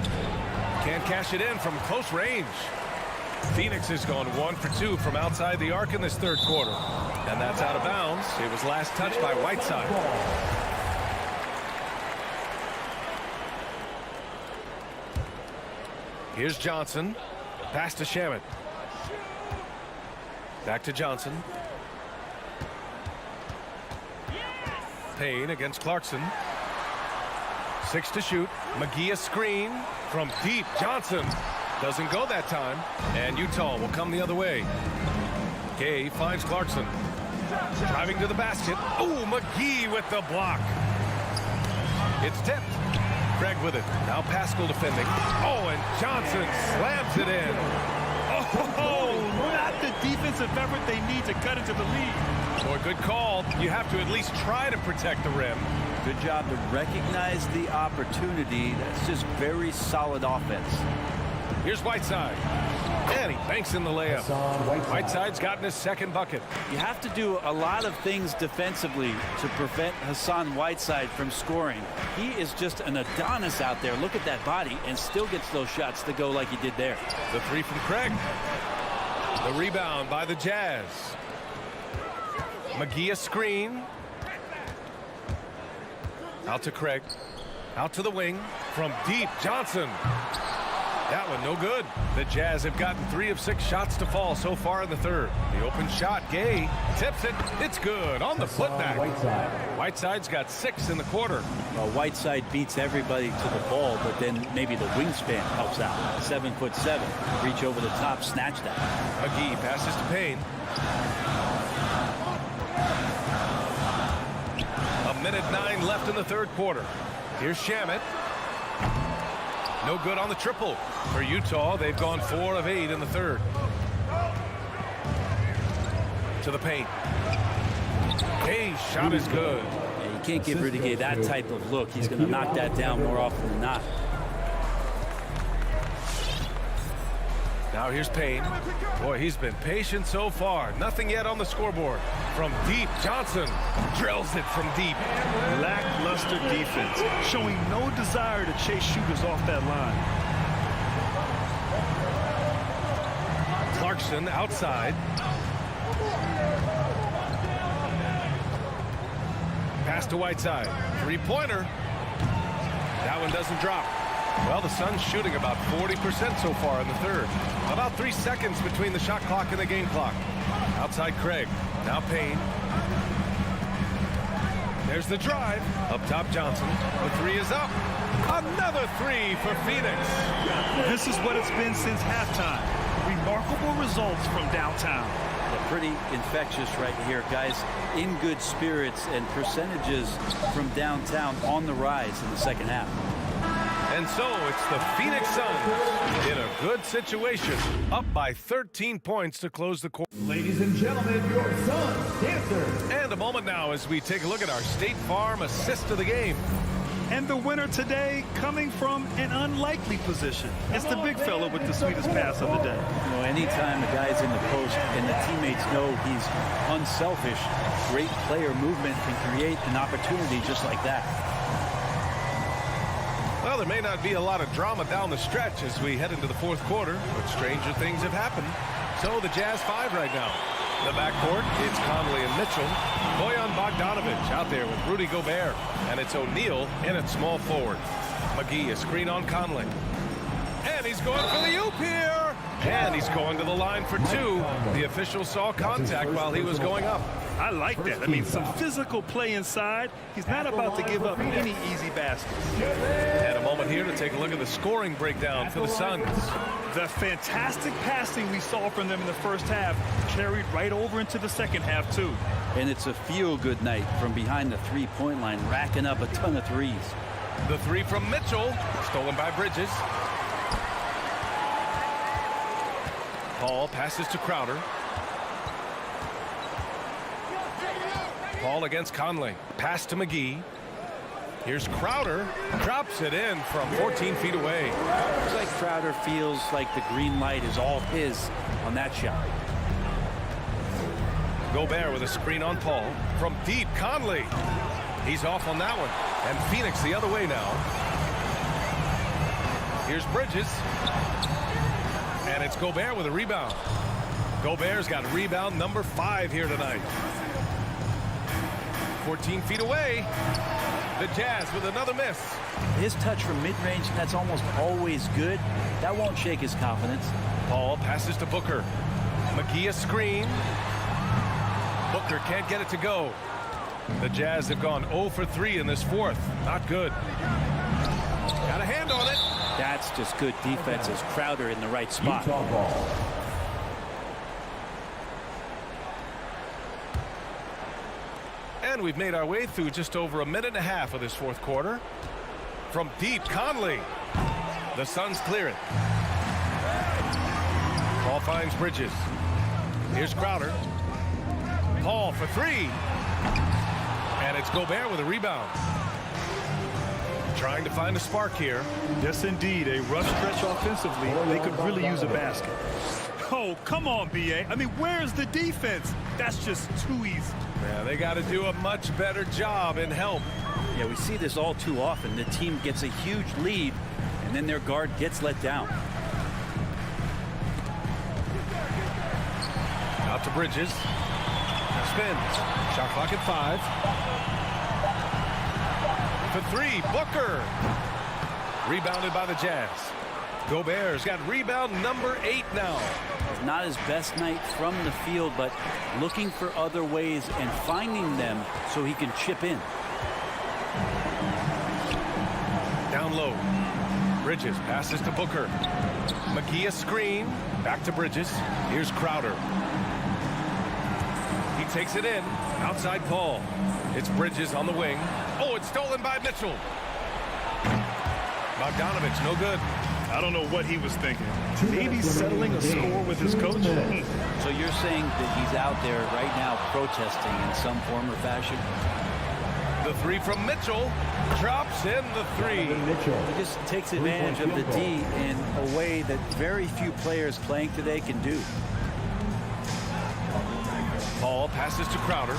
Can't cash it in from close range. Phoenix has gone 1 for 2 from outside the arc in this third quarter. And that's out of bounds. It was last touched by Whiteside. Here's Johnson. Pass to Shamet. Back to Johnson. Payne against Clarkson. 6 to shoot. McGee a screen from deep. Johnson Doesn't go that time. And Utah will come the other way. Gay finds Clarkson. Driving to the basket. Oh, McGee with the block. It's tipped. Craig with it. Now Pascal defending. Oh, and Johnson slams it in. Oh, not the defensive effort they need to cut into the lead. Boy, good call. You have to at least try to protect the rim. Good job to recognize the opportunity. That's just very solid offense. Here's Whiteside. And he banks in the layup. Whiteside's gotten his second bucket. You have to do a lot of things defensively to prevent Hassan Whiteside from scoring. He is just an Adonis out there. Look at that body, and still gets those shots to go like he did there. The three from Craig. The rebound by the Jazz. McGee a screen. Out to Craig. Out to the wing. From deep, Johnson. That one no good. The Jazz have gotten 3 of 6 shots to fall so far in the third. The open shot, Gay tips it. It's good on the putback. Whiteside's got 6 in the quarter. Well, Whiteside beats everybody to the ball, but then maybe the wingspan helps out. 7'7". Reach over the top, snatch that. McGee passes to Payne. A minute 9 left in the third quarter. Here's Shamet. No good on the triple. For Utah, they've gone 4 of 8 in the third. To the paint. Hayes' shot is good. Yeah, you can't give Rudy Gay that type of look. He's going to knock that down more often than not. Now here's Payne. Boy, he's been patient so far. Nothing yet on the scoreboard. From deep, Johnson drills it from deep. Lackluster defense, showing no desire to chase shooters off that line. Clarkson outside. Pass to Whiteside. Three-pointer. That one doesn't drop. Well, the Suns shooting about 40% so far in the third. About 3 seconds between the shot clock and the game clock. Outside Craig. Now Payne. There's the drive. Up top Johnson. The 3 is up. Another 3 for Phoenix. This is what it's been since halftime. Remarkable results from downtown. Pretty infectious right here, guys. In good spirits, and percentages from downtown on the rise in the second half. And so it's the Phoenix Suns in a good situation, up by 13 points to close the quarter. Ladies and gentlemen, your Suns dancers. And a moment now as we take a look at our State Farm assist of the game. And the winner today coming from an unlikely position. It's the big fella with the sweetest pass of the day. You know, anytime a guy's in the post and the teammates know he's unselfish, great player movement can create an opportunity just like that. Well, there may not be a lot of drama down the stretch as we head into the fourth quarter, but stranger things have happened. So the Jazz 5 right now. In the backcourt, it's Conley and Mitchell. Bojan Bogdanovic out there with Rudy Gobert. And it's O'Neal in at small forward. McGee a screen on Conley. And he's going for the oop here. And he's going to the line for 2. The official saw contact while he was going up. I like that. I mean, some physical play inside. He's not about to give up any easy baskets. And a moment here to take a look at the scoring breakdown for the Suns. The fantastic passing we saw from them in the first half carried right over into the second half, too. And it's a feel-good night from behind the three-point line, racking up a ton of threes. The 3 from Mitchell, stolen by Bridges. Paul passes to Crowder. Paul against Conley. Pass to McGee. Here's Crowder. Drops it in from 14 feet away. Looks like Crowder feels like the green light is all his on that shot. Gobert with a screen on Paul. From deep, Conley. He's off on that one. And Phoenix the other way now. Here's Bridges. And it's Gobert with a rebound. Gobert's got rebound number 5 here tonight. 14 feet away. The Jazz with another miss. His touch from mid-range, that's almost always good. That won't shake his confidence. Paul passes to Booker. McGee a screen. Booker can't get it to go. The Jazz have gone 0 for 3 in this fourth. Not good. Got a hand on it. That's just good defense as Crowder in the right spot. Utah ball. And we've made our way through just over a minute and a half of this fourth quarter. From deep, Conley. The Suns clear it. Paul finds Bridges. Here's Crowder. Paul for three. And it's Gobert with a rebound. Trying to find a spark here. Yes, indeed. A rough stretch offensively. They could really use a basket. Oh, come on, B.A. I mean, where's the defense? That's just too easy. Yeah, they got to do a much better job in help. Yeah, we see this all too often. The team gets a huge lead, and then their guard gets let down. Out to Bridges. Spins. Shot clock at 5. For three, Booker. Rebounded by the Jazz. Gobert's got rebound number 8 now. Not his best night from the field, but looking for other ways and finding them so he can chip in. Down low. Bridges passes to Booker. McGee a screen. Back to Bridges. Here's Crowder. He takes it in. Outside Paul. It's Bridges on the wing. Oh, it's stolen by Mitchell. Bogdanovich, no good. I don't know what he was thinking. Maybe settling a score with his coach. So you're saying that he's out there right now protesting in some form or fashion? The three from Mitchell. Drops in the three. He just takes advantage of the D in a way that very few players playing today can do. Paul passes to Crowder.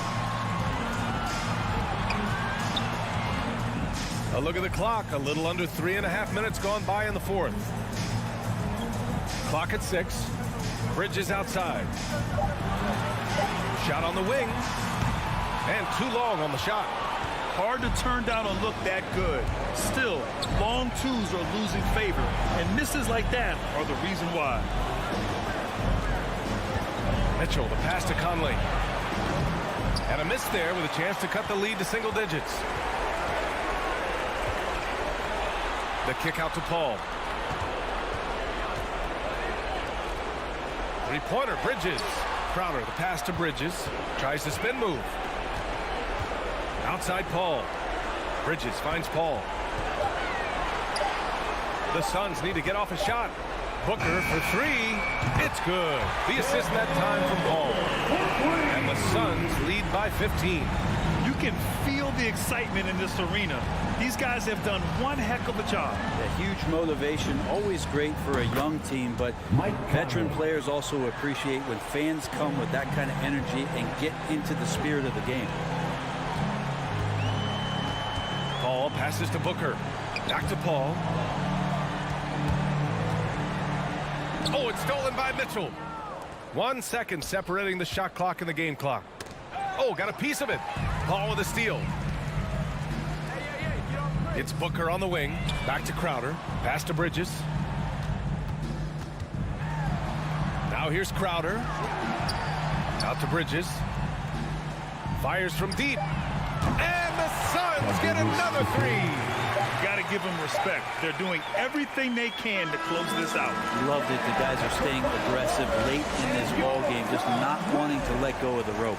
A look at the clock. A little under 3.5 minutes gone by in the fourth. Clock at 6. Bridges outside. Shot on the wing. And too long on the shot. Hard to turn down a look that good. Still, long twos are losing favor, and misses like that are the reason why. Mitchell, the pass to Conley. And a miss there with a chance to cut the lead to single digits. The kick out to Paul. Three-pointer, Bridges. Crowder, the pass to Bridges. Tries the spin move. Outside Paul. Bridges finds Paul. The Suns need to get off a shot. Booker for three. It's good. The assist that time from Paul. And the Suns lead by 15. You can feel the excitement in this arena. These guys have done one heck of a job. A huge motivation, always great for a young team, but veteran players also appreciate when fans come with that kind of energy and get into the spirit of the game. Paul passes to Booker. Back to Paul. Oh, it's stolen by Mitchell. 1 second separating the shot clock and the game clock. Oh, got a piece of it. Paul with a steal. It's Booker on the wing. Back to Crowder. Pass to Bridges. Now here's Crowder. Out to Bridges. Fires from deep. And the Suns get another three. Got to give them respect. They're doing everything they can to close this out. Loved it. The guys are staying aggressive late in this ball game, just not wanting to let go of the rope.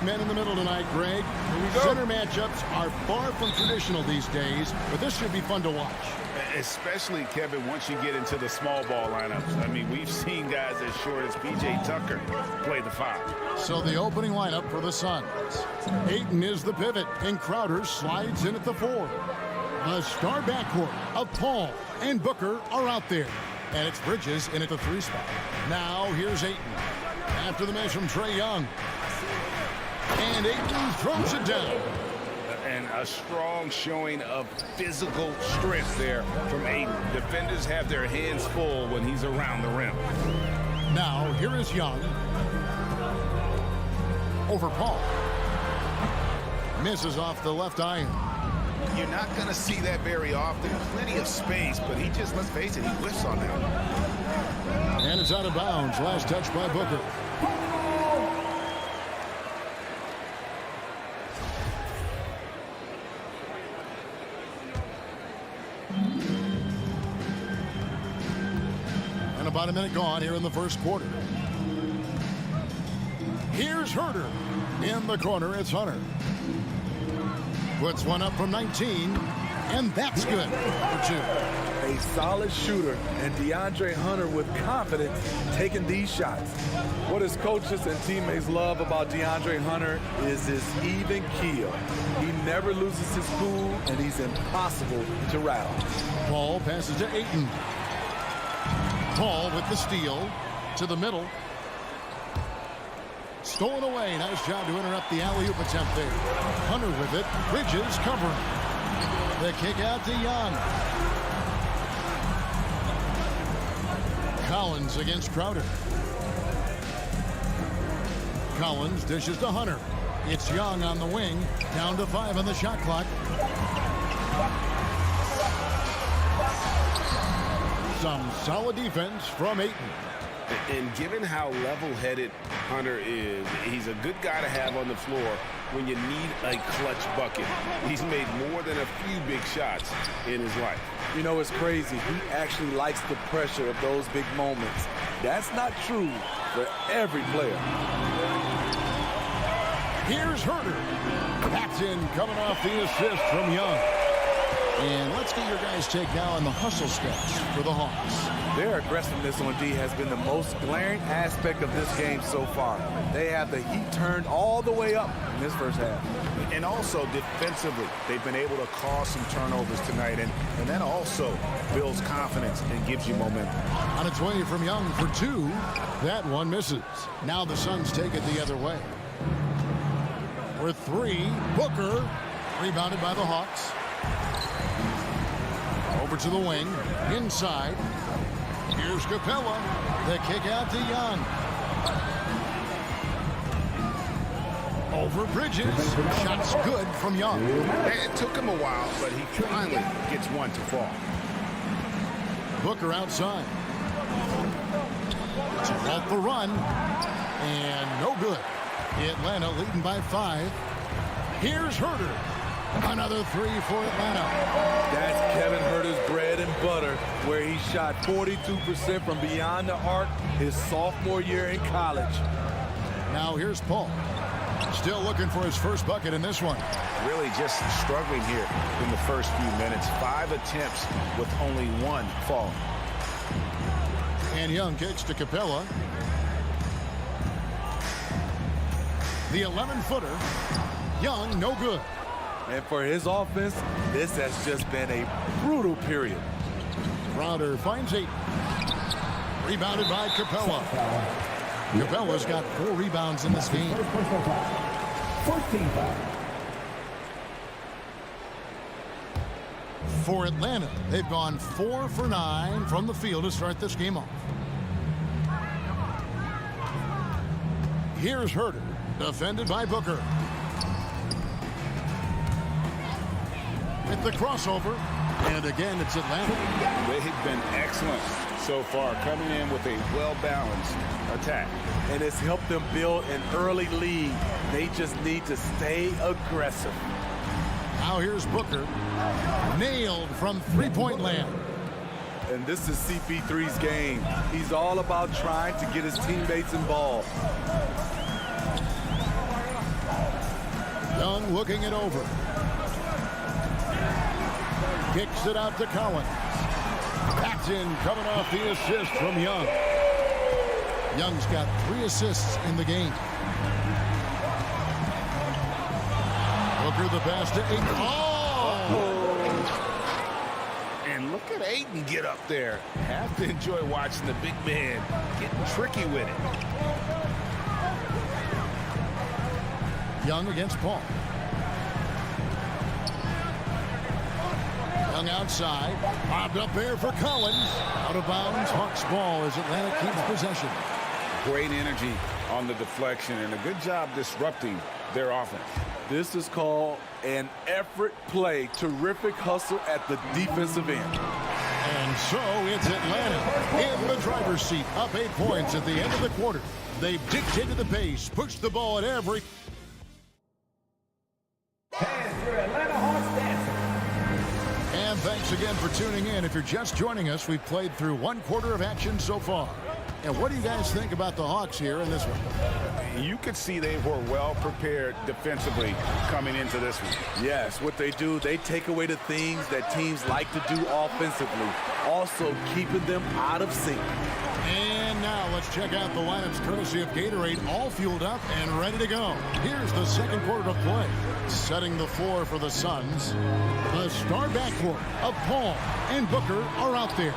men in the middle tonight, Greg. Center matchups are far from traditional these days, but this should be fun to watch. Especially, Kevin, once you get into the small ball lineups. I mean, we've seen guys as short as P.J. Tucker play the 5. So the opening lineup for the Suns. Ayton is the pivot, and Crowder slides in at the 4. The star backcourt of Paul and Booker are out there. And it's Bridges in at the 3 spot. Now here's Ayton. After the miss from Trae Young. And Ayton throws it down. And a strong showing of physical strength there from Ayton. Defenders have their hands full when he's around the rim. Now here is Young. Over Paul. Misses off the left iron. You're not going to see that very often. Plenty of space, but he just, let's face it, he whiffs on that. And it's out of bounds. Last touch by Booker. And about a minute gone here in the first quarter. Here's Herter. In the corner, it's Hunter. Puts one up from 19, and that's good for 2. A solid shooter, and DeAndre Hunter with confidence taking these shots. What his coaches and teammates love about DeAndre Hunter is his even keel. He never loses his cool, and he's impossible to rattle. Paul passes to Ayton. Paul with the steal to the middle. Stolen away. Nice job to interrupt the alley-oop attempt there. Hunter with it. Bridges covering. The kick out to Young. Collins against Crowder. Collins dishes to Hunter. It's Young on the wing. Down to 5 on the shot clock. Some solid defense from Ayton. And given how level-headed Hunter is, he's a good guy to have on the floor when you need a clutch bucket. He's made more than a few big shots in his life. You know, it's crazy. He actually likes the pressure of those big moments. That's not true for every player. Here's Herter. That's in, coming off the assist from Young. And let's get your guys' take now on the hustle steps for the Hawks. Their aggressiveness on D has been the most glaring aspect of this game so far. They have the heat turned all the way up in this first half. And also defensively, they've been able to cause some turnovers tonight, and that also builds confidence and gives you momentum. On its way from Young for 2. That one misses. Now the Suns take it the other way. For 3, Booker, rebounded by the Hawks. Over to the wing, inside. Here's Capella. The kick out to Young. Over Bridges. Shots good from Young. It took him a while, but he finally gets one to fall. Booker outside. It's off the run. And no good. Atlanta leading by 5. Here's Herter. Another 3 for Atlanta. That's Kevin Herter's bread and butter, where he shot 42% from beyond the arc his sophomore year in college. Now here's Paul. Still looking for his first bucket in this one. Really just struggling here in the first few minutes. 5 attempts with only 1 fall. And Young kicks to Capella. The 11-footer. Young, no good. And for his offense, this has just been a brutal period. Crowder finds 8. Rebounded by Capella. Capella's got 4 rebounds in this game. For Atlanta, they've gone 4 for 9 from the field to start this game off. Here's Herter, defended by Booker. With the crossover, and again it's Atlanta. They've been excellent so far, coming in with a well-balanced attack. And it's helped them build an early lead. They just need to stay aggressive. Now here's Booker, nailed from three-point land. And this is CP3's game. He's all about trying to get his teammates involved. looking it over. Kicks it out to Collins. That's in, coming off the assist from Young. Young's got 3 assists in the game. Booker the pass to Ayton. Oh! And look at Ayton get up there. Have to enjoy watching the big man getting tricky with it. Young against Paul. Young outside. Bobbed up there for Collins. Out of bounds. Hawks ball as Atlanta keeps possession. Great energy on the deflection and a good job disrupting their offense. This is called an effort play. Terrific hustle at the defensive end. And so it's Atlanta in the driver's seat, up 8 points at the end of the quarter. They've dictated the pace, pushed the ball at every... And your Atlanta Hawks dancer. And thanks again for tuning in. If you're just joining us, we've played through 1 quarter of action so far. And what do you guys think about the Hawks here in this one? You could see they were well prepared defensively coming into this one. Yes, what they do, they take away the things that teams like to do offensively, also keeping them out of sync. And now let's check out the lineups courtesy of Gatorade, all fueled up and ready to go. Here's the second quarter of play. Setting the floor for the Suns. The star backcourt of Paul and Booker are out there.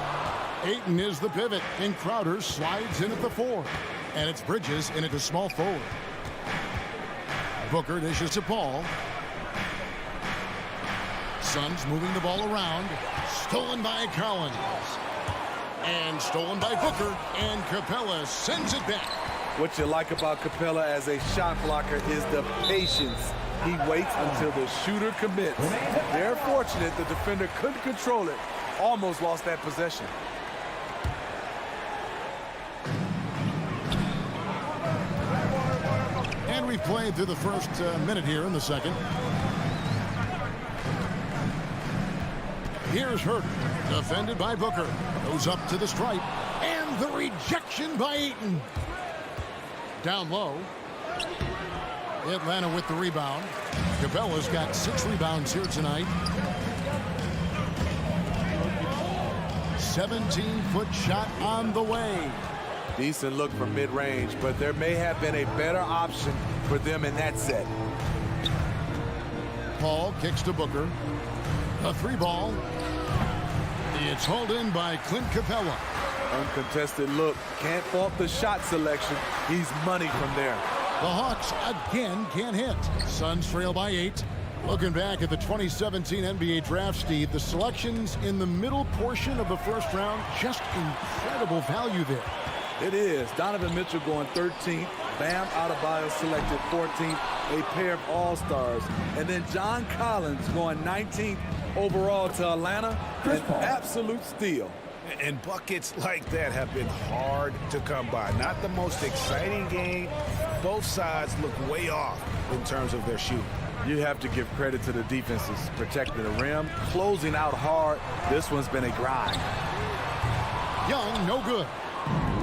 Ayton is the pivot, and Crowder slides in at the 4. And it's Bridges in at the small forward. Booker dishes to Paul. Suns moving the ball around. Stolen by Collins. And stolen by Booker, and Capella sends it back. What you like about Capella as a shot blocker is the patience. He waits until the shooter commits. They're fortunate the defender couldn't control it. Almost lost that possession. And we've played through the first minute here in the second. Here's Herter, defended by Booker. Goes up to the stripe, and the rejection by Ayton. Down low. Atlanta with the rebound. Capella's got 6 rebounds here tonight. 17-foot shot on the way. Decent look from mid-range, but there may have been a better option for them in that set. Paul kicks to Booker. A 3-ball. It's hauled in by Clint Capella. Uncontested look. Can't fault the shot selection. He's money from there. The Hawks again can't hit. Suns trail by 8. Looking back at the 2017 NBA draft, Steve, the selections in the middle portion of the first round, just incredible value there. It is. Donovan Mitchell going 13th. Bam Adebayo selected 14th. A pair of all-stars. And then John Collins going 19th overall to Atlanta. An absolute steal. And buckets like that have been hard to come by. Not the most exciting game. Both sides look way off in terms of their shooting. You have to give credit to the defenses. Protecting the rim, closing out hard. This one's been a grind. Young, no good.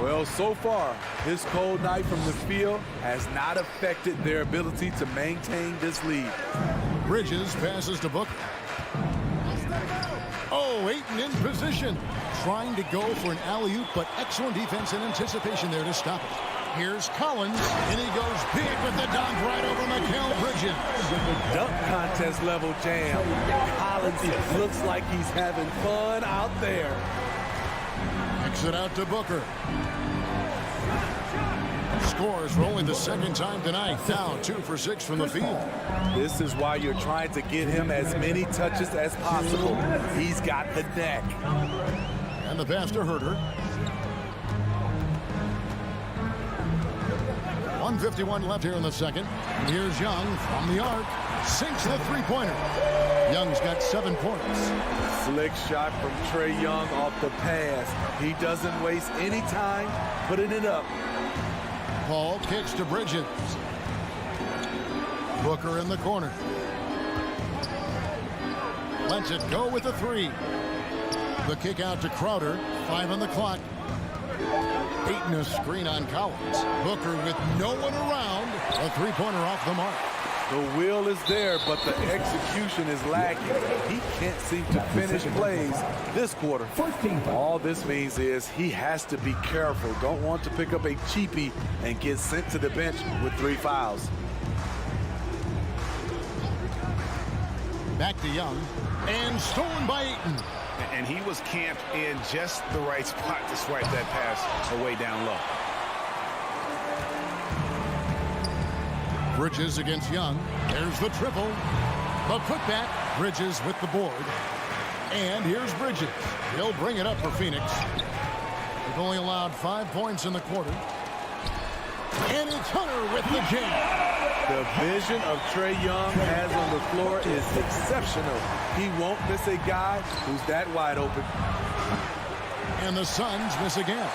Well, so far, this cold night from the field has not affected their ability to maintain this lead. Bridges passes to Booker. Oh, Ayton in position. Trying to go for an alley-oop, but excellent defense and anticipation there to stop it. Here's Collins, and he goes big with the dunk right over Mikal Bridges. Dunk contest level jam. Collins looks like he's having fun out there. Kicks it out to Booker. Scores for only the second time tonight. Now 2 for 6 from the field. This is why you're trying to get him as many touches as possible. He's got the neck. And the pass to Herter. 1:51 left here in the second. And here's Young from the arc. Sinks the three-pointer. Young's got 7 points. Slick shot from Trae Young off the pass. He doesn't waste any time putting it up. Paul kicks to Bridges. Booker in the corner. Lets it go with the 3. The kick out to Crowder. 5 on the clock. Ayton a screen on Collins. Booker with no one around. A 3-pointer off the mark. The will is there, but the execution is lacking. He can't seem to finish plays this quarter. All this means is he has to be careful. Don't want to pick up a cheapie and get sent to the bench with 3 fouls. Back to Young, and stolen by Ayton. And he was camped in just the right spot to swipe that pass away down low. Bridges against Young. There's the triple. The putback. Bridges with the board. And here's Bridges. He'll bring it up for Phoenix. They've only allowed 5 points in the quarter. And it's Hunter with the jam. The vision of Trae Young has on the floor is exceptional. He won't miss a guy who's that wide open. And the Suns miss again.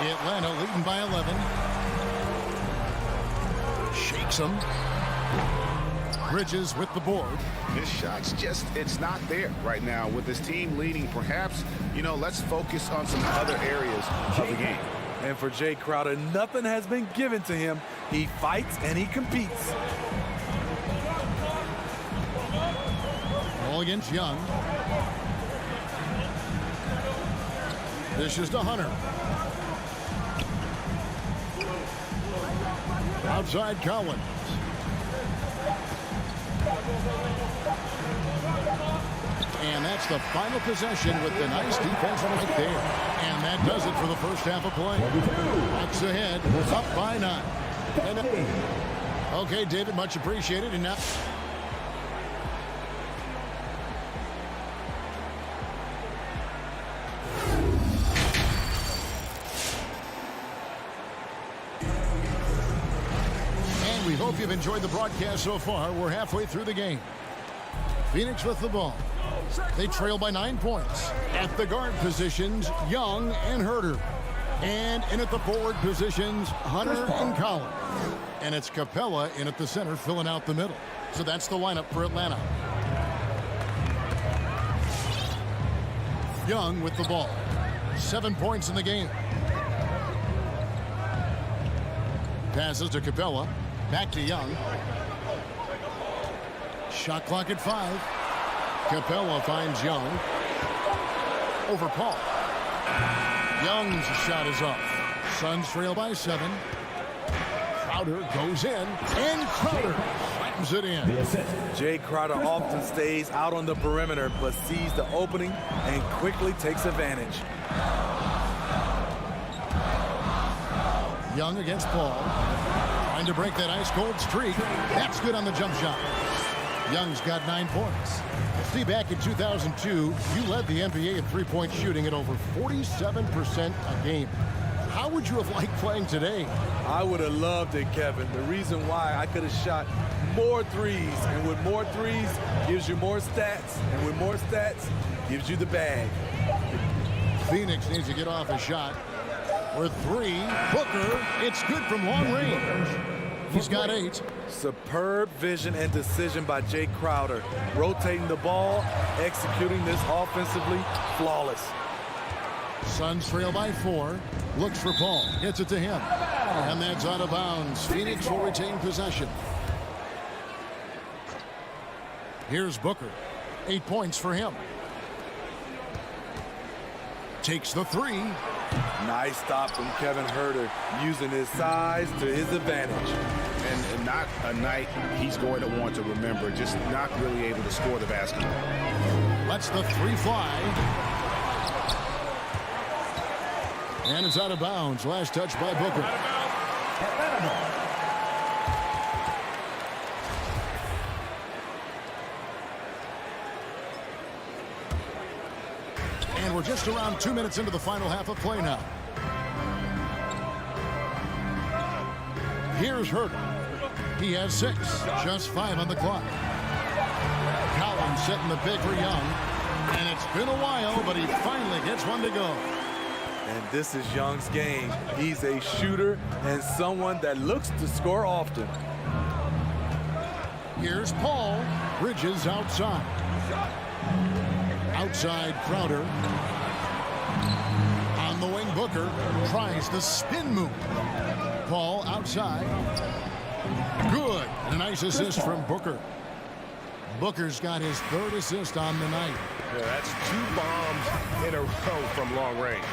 Atlanta leading by 11. Shakes him. Bridges with the board. His shot's just, it's not there right now. With his team leading, perhaps, let's focus on some other areas of the game. And for Jay Crowder, nothing has been given to him. He fights and he competes. Ball against Young. Dishes to Hunter. Outside Collins. And that's the final possession with the nice defense right there. And that does it for the first half of play. Bucks ahead, up by 9. Okay, David, much appreciated. And now... We hope you've enjoyed the broadcast so far. We're halfway through the game. Phoenix with the ball. They trail by 9 points. At the guard positions, Young and Herter. And in at the forward positions, Hunter and Collins. And it's Capella in at the center, filling out the middle. So that's the lineup for Atlanta. Young with the ball. 7 points in the game. Passes to Capella. Back to Young. Shot clock at 5. Capella finds Young. Over Paul. Young's shot is off. Suns trail by 7. Crowder goes in. And Crowder slams it in. Jay Crowder often stays out on the perimeter, but sees the opening and quickly takes advantage. Young against Paul. Trying to break that ice-cold streak. That's good on the jump shot. Young's got 9 points. See, back in 2002, you led the NBA in three-point shooting at over 47% a game. How would you have liked playing today? I would have loved it, Kevin. The reason why I could have shot more threes, and with more threes gives you more stats, and with more stats gives you the bag. Phoenix needs to get off a shot. For 3, Booker, it's good from long range. He's got 8. Superb vision and decision by Jay Crowder. Rotating the ball, executing this offensively, flawless. Suns trail by 4. Looks for Paul. Gets it to him. And that's out of bounds. Phoenix will retain possession. Here's Booker. 8 points for him. Takes the 3. Nice stop from Kevin Herter, using his size to his advantage. And not a night he's going to want to remember, just not really able to score the basketball. Lets the 3 fly. And it's out of bounds. Last touch by Booker. And we're just around 2 minutes into the final half of play now. Here's Herter. He has 6. Just 5 on the clock. Collins setting the pick for Young. And it's been a while, but he finally gets one to go. And this is Young's game. He's a shooter and someone that looks to score often. Here's Paul. Bridges outside. Outside Crowder. On the wing, Booker tries the spin move. Paul outside. Good. And a nice assist from Booker. Booker's got his 3rd assist on the night. Yeah, that's 2 bombs in a row from long range.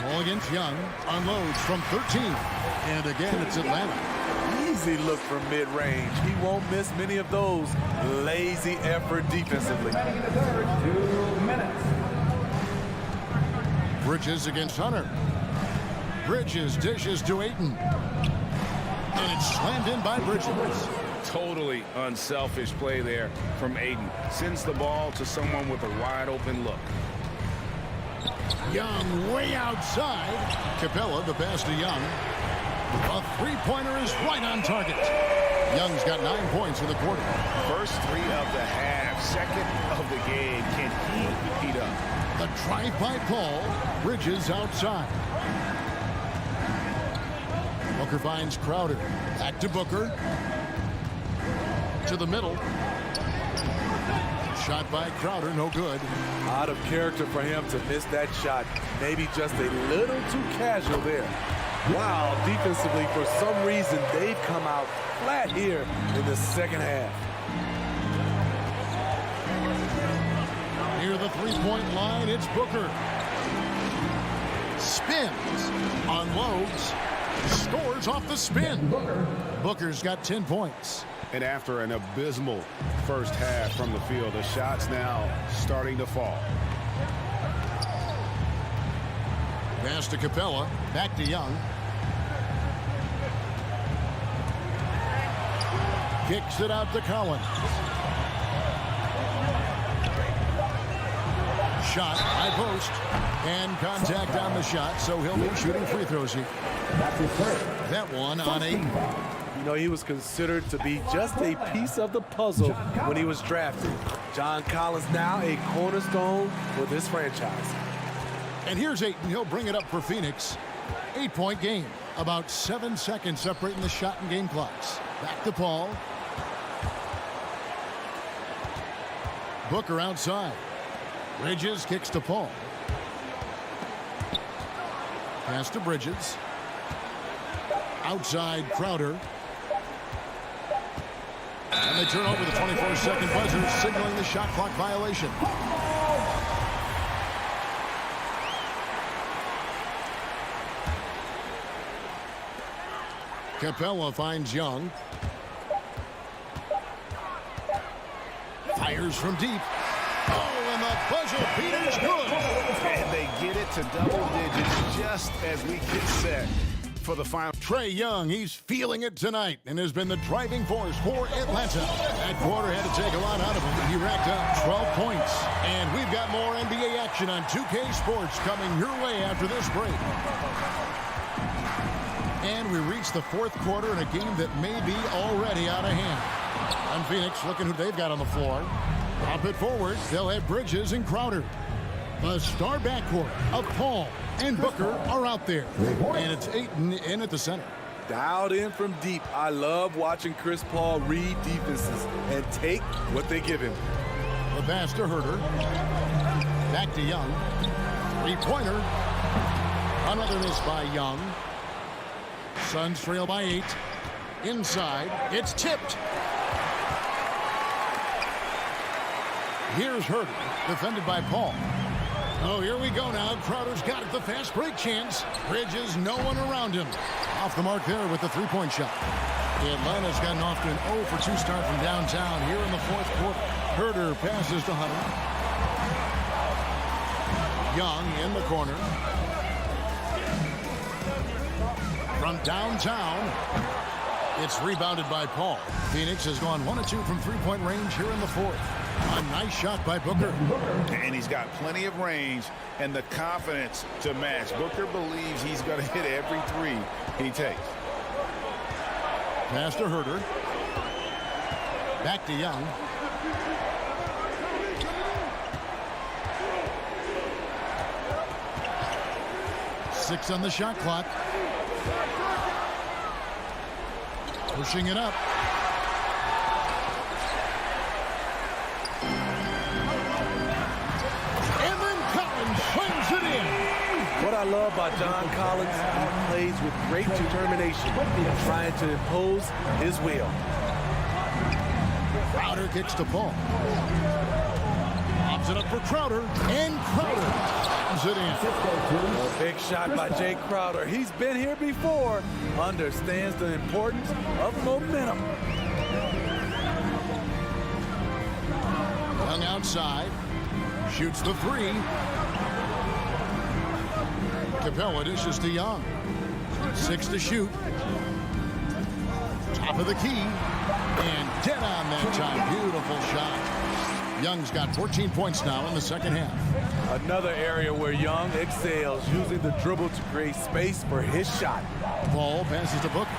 Mulligan's Young unloads from 13. And again, it's Atlanta. Easy look from mid-range. He won't miss many of those. Lazy effort defensively. 2 minutes. Bridges against Hunter. Bridges dishes to Ayton. And it's slammed in by Bridges. Totally unselfish play there from Ayton. Sends the ball to someone with a wide open look. Young way outside. Capella, the pass to Young. A three-pointer is right on target. Young's got 9 points in the quarter. First 3 of the half, 2nd of the game. Can he heat up? The drive by Paul. Bridges outside. Booker finds Crowder. Back to Booker. To the middle. Shot by Crowder, no good. Out of character for him to miss that shot. Maybe just a little too casual there. Wow, defensively, for some reason, they've come out flat here in the 2nd half. Near the three-point line, it's Booker. Spins, unloads, scores off the spin. Booker's got 10 points. And after an abysmal first half from the field, the shots now starting to fall. Pass to Capella, back to Young. Kicks it out to Collins. Shot, high post, and contact on the shot, so he'll be shooting free throws here. That one on 8. You know, he was considered to be just a piece of the puzzle when he was drafted. John Collins now a cornerstone for this franchise. And here's Ayton. He'll bring it up for Phoenix. 8-point game. About 7 seconds separating the shot and game clocks. Back to Paul. Booker outside. Bridges kicks to Paul. Pass to Bridges. Outside Crowder. And they turn over the 24-second buzzer, signaling the shot clock violation. Capella finds Young. Fires from deep. Oh, and the buzzer beater's good. And they get it to double digits just as we get set for the final. Trae Young, he's feeling it tonight and has been the driving force for Atlanta. That quarter had to take a lot out of him. He racked up 12 points. And we've got more NBA action on 2K Sports coming your way after this break. And we reach the 4th quarter in a game that may be already out of hand. And Phoenix looking who they've got on the floor. Pop it forward. They'll have Bridges and Crowder. The star backcourt of Paul and Booker are out there. And it's Ayton in at the center. Dialed in from deep. I love watching Chris Paul read defenses and take what they give him. The pass to Herter. Back to Young. Three-pointer. Another miss by Young. Suns trail by 8. Inside. It's tipped. Here's Herter. Defended by Paul. Oh, here we go now. Crowder's got it. The fast break chance. Bridges, no one around him. Off the mark there with the three-point shot. Atlanta's gotten off to an 0 for 2 start from downtown here in the 4th quarter. Herter passes to Hunter. Young in the corner. From downtown, it's rebounded by Paul. Phoenix has gone 1 of 2 from three-point range here in the 4th. A nice shot by Booker. And he's got plenty of range and the confidence to match. Booker believes he's going to hit every 3 he takes. Pass to Herter. Back to Young. Six on the shot clock. Pushing it up. I love about John Collins, he plays with great determination, trying to impose his will. Crowder kicks to Paul. Pops it up for Crowder, and Crowder slams it in. A big shot by Jay Crowder. He's been here before, understands the importance of momentum. Young outside, shoots the three. Capella dishes to Young. 6 to shoot. Top of the key. And dead on that time. Beautiful shot. Young's got 14 points now in the second half. Another area where Young excels, using the dribble to create space for his shot. Ball passes to Booker.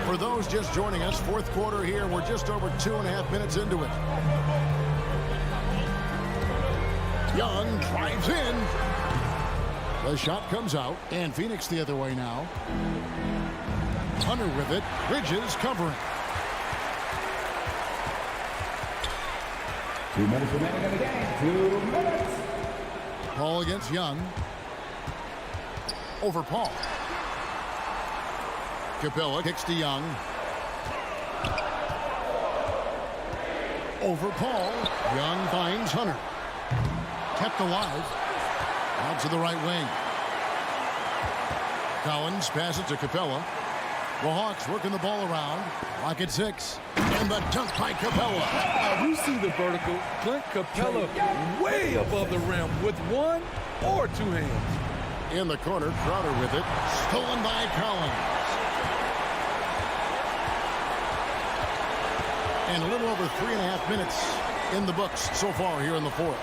For those just joining us, fourth quarter here. We're just over 2.5 minutes into it. Young drives in. The shot comes out, and Phoenix the other way now. Hunter with it. Bridges covering. 2 minutes remaining in the game. 2 minutes. Paul against Young. Over Paul. Capella kicks to Young. Over Paul. Young finds Hunter. Kept alive. Out to the right wing. Collins passes to Capella. The Hawks working the ball around. Lock at 6. And the dunk by Capella. You see the vertical. Clint Capella way above the rim with one or two hands. In the corner, Crowder with it. Stolen by Collins. And a little over 3.5 minutes in the books so far here in the fourth.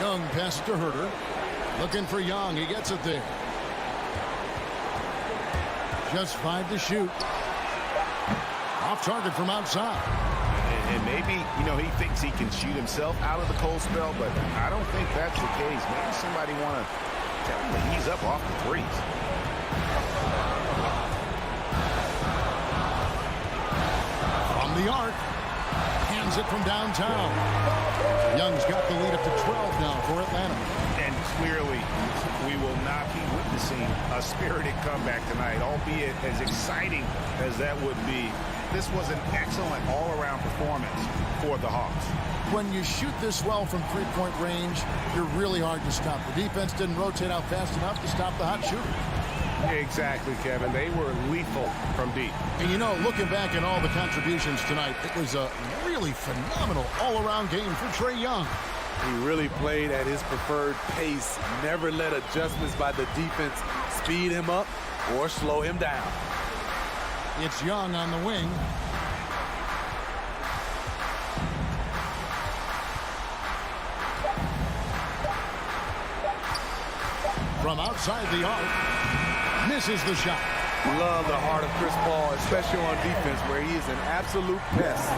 Young passes to Herter. Looking for Young. He gets it there. Just 5 to shoot. Off target from outside. And maybe, he thinks he can shoot himself out of the cold spell, but I don't think that's the case. Maybe somebody want to tell him that he's up off the threes. From the arc. Hands it from downtown. Young's got the lead up to 12 now for Atlanta. And clearly, we will not be witnessing a spirited comeback tonight, albeit as exciting as that would be. This was an excellent all-around performance for the Hawks. When you shoot this well from three-point range, you're really hard to stop. The defense didn't rotate out fast enough to stop the hot shooter. Exactly, Kevin. They were lethal from deep. And looking back at all the contributions tonight, it was a really phenomenal all-around game for Trae Young. He really played at his preferred pace, never let adjustments by the defense speed him up or slow him down. It's Young on the wing. From outside the arc, misses the shot. Love the heart of Chris Paul, especially on defense, where he is an absolute pest.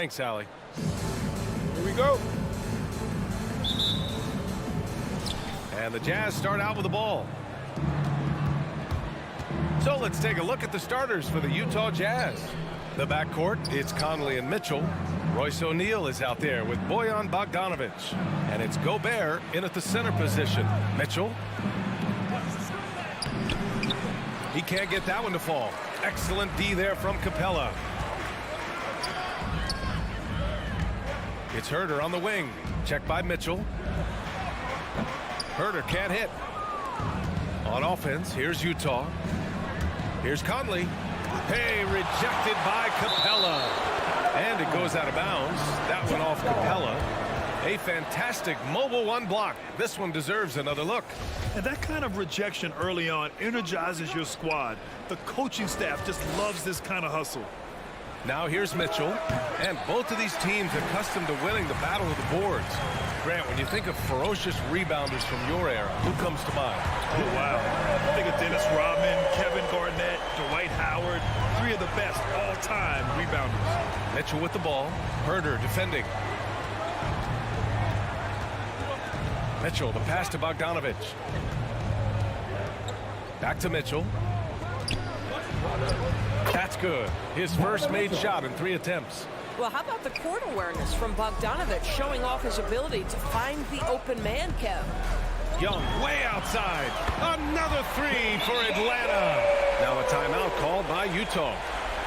Thanks, Allie. Here we go. And the Jazz start out with the ball. So let's take a look at the starters for the Utah Jazz. The backcourt, it's Conley and Mitchell. Royce O'Neal is out there with Bojan Bogdanovic. And it's Gobert in at the center position. Mitchell. He can't get that one to fall. Excellent D there from Capella. It's Herter on the wing. Check by Mitchell. Herter can't hit. On offense, here's Utah. Here's Conley. Hey, rejected by Capella. And it goes out of bounds. That one off Capella. A fantastic mobile one block. This one deserves another look. And that kind of rejection early on energizes your squad. The coaching staff just loves this kind of hustle. Now here's Mitchell. And both of these teams accustomed to winning the battle of the boards. Grant, when you think of ferocious rebounders from your era, who comes to mind? Oh, wow. I think of Dennis Rodman, Kevin Garnett, Dwight Howard, three of the best all-time rebounders. Mitchell with the ball. Herter defending. Mitchell, the pass to Bogdanovic. Back to Mitchell. That's good. His first made shot in 3 attempts. Well, how about the court awareness from Bogdanovic, showing off his ability to find the open man, Kev? Young way outside. Another 3 for Atlanta. Now a timeout called by Utah.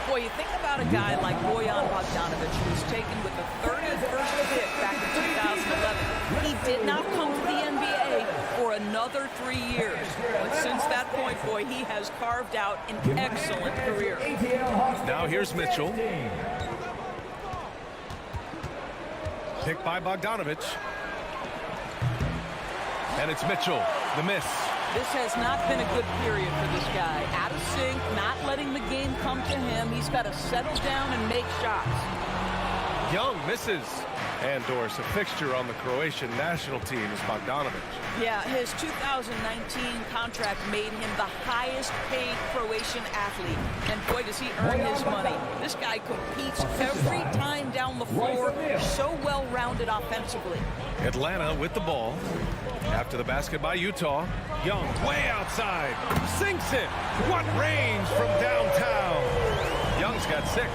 Boy, you think about a guy like Bojan Bogdanovic, who was taken with the 31st pick back in 2011. He did not come to the NBA for another 3 years. But since that point, boy, he has carved out an excellent career. Now here's Mitchell. Picked by Bogdanovic. And it's Mitchell, the miss. This has not been a good period for this guy. Out of sync, not letting the game come to him. He's got to settle down and make shots. Young misses. And Doris, a fixture on the Croatian national team is Bogdanovic. Yeah, his 2019 contract made him the highest paid Croatian athlete. And boy, does he earn his money. This guy competes every time down the floor, so well-rounded offensively. Atlanta with the ball. After the basket by Utah. Young way outside. Sinks it. What range from downtown. Young's got 6.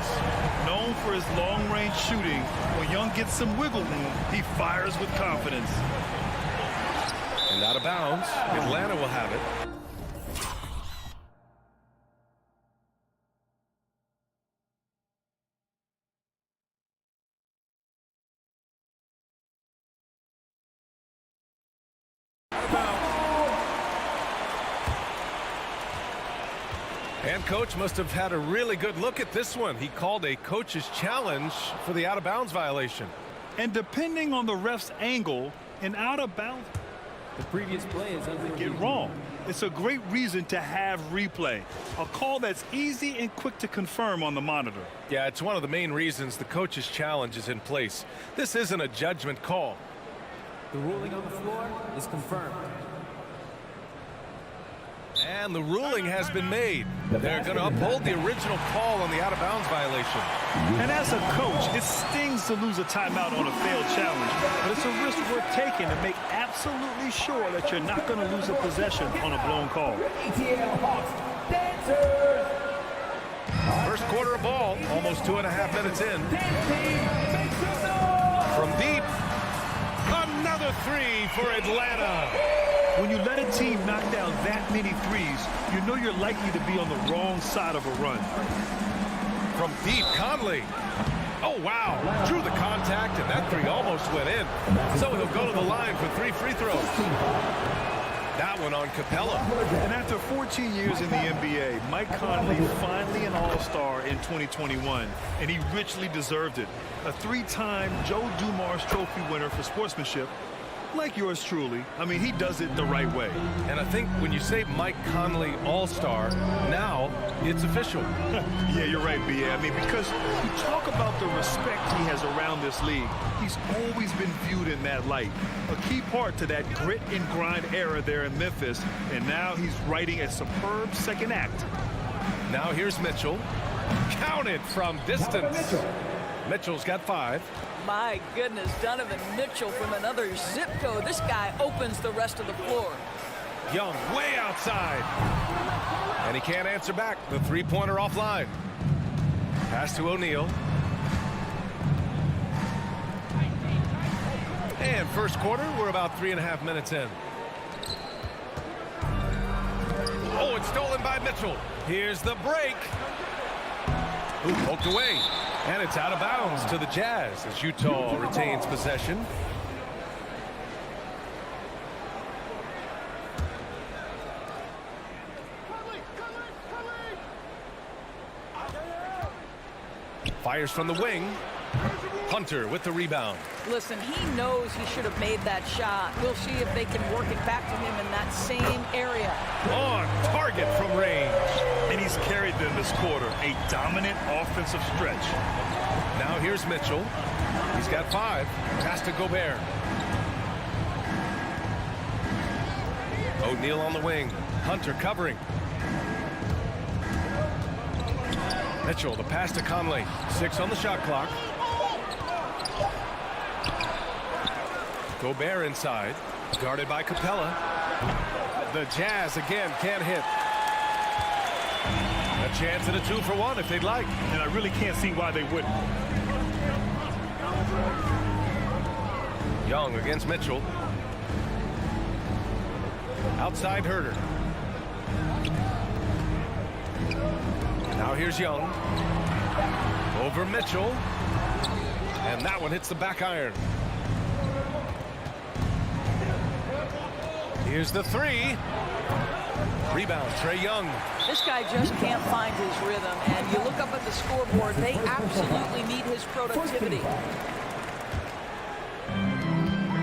Known for his long-range shooting, when Young gets some wiggle room, he fires with confidence. And out of bounds. Atlanta will have it. And coach must have had a really good look at this one. He called a coach's challenge for the out-of-bounds violation. And depending on the ref's angle, an out-of-bounds the previous play is under get wrong. It's a great reason to have replay. A call that's easy and quick to confirm on the monitor. Yeah, it's one of the main reasons the coach's challenge is in place. This isn't a judgment call. The ruling on the floor is confirmed. And the ruling has been made. They're going to uphold the original call on the out-of-bounds violation. And as a coach, it stings to lose a timeout on a failed challenge, but it's a risk worth taking to make absolutely sure that you're not going to lose a possession on a blown call. First quarter of ball, almost 2.5 minutes in. From deep, another 3 for Atlanta. When you let a team knock down that many threes, you know you're likely to be on the wrong side of a run. From deep, Conley. Oh, wow. Drew the contact, and that 3 almost went in. So he'll go to the line for 3 free throws. That one on Capella. And after 14 years in the NBA, Mike Conley finally an all-star in 2021, and he richly deserved it. A 3-time Joe Dumars Trophy winner for sportsmanship, like yours truly. I mean, he does it the right way. And I think when you say Mike Conley All-Star, now it's official. Yeah, you're right, B.A. I mean, because you talk about the respect he has around this league. He's always been viewed in that light. A key part to that grit and grind era there in Memphis. And now he's writing a superb second act. Now here's Mitchell. Counted from distance. Mitchell's got 5. My goodness, Donovan Mitchell from another zip code. This guy opens the rest of the floor. Young way outside. And he can't answer back. The three-pointer offline. Pass to O'Neal. And first quarter, we're about 3.5 minutes in. Oh, it's stolen by Mitchell. Here's the break. Ooh, poked away. And it's out of bounds to the Jazz as Utah retains possession. Fires from the wing. Hunter with the rebound. Listen, he knows he should have made that shot. We'll see if they can work it back to him in that same area. On target from range. And he's carried them this quarter. A dominant offensive stretch. Now here's Mitchell. He's got 5. Pass to Gobert. O'Neal on the wing. Hunter covering. Mitchell, the pass to Conley. 6 on the shot clock. Gobert inside. Guarded by Capella. The Jazz again can't hit. A chance at a 2-for-1 if they'd like. And I really can't see why they wouldn't. Young against Mitchell. Outside Herter. Now here's Young. Over Mitchell. And that one hits the back iron. Here's the 3. Rebound, Trae Young. This guy just can't find his rhythm, and you look up at the scoreboard, they absolutely need his productivity.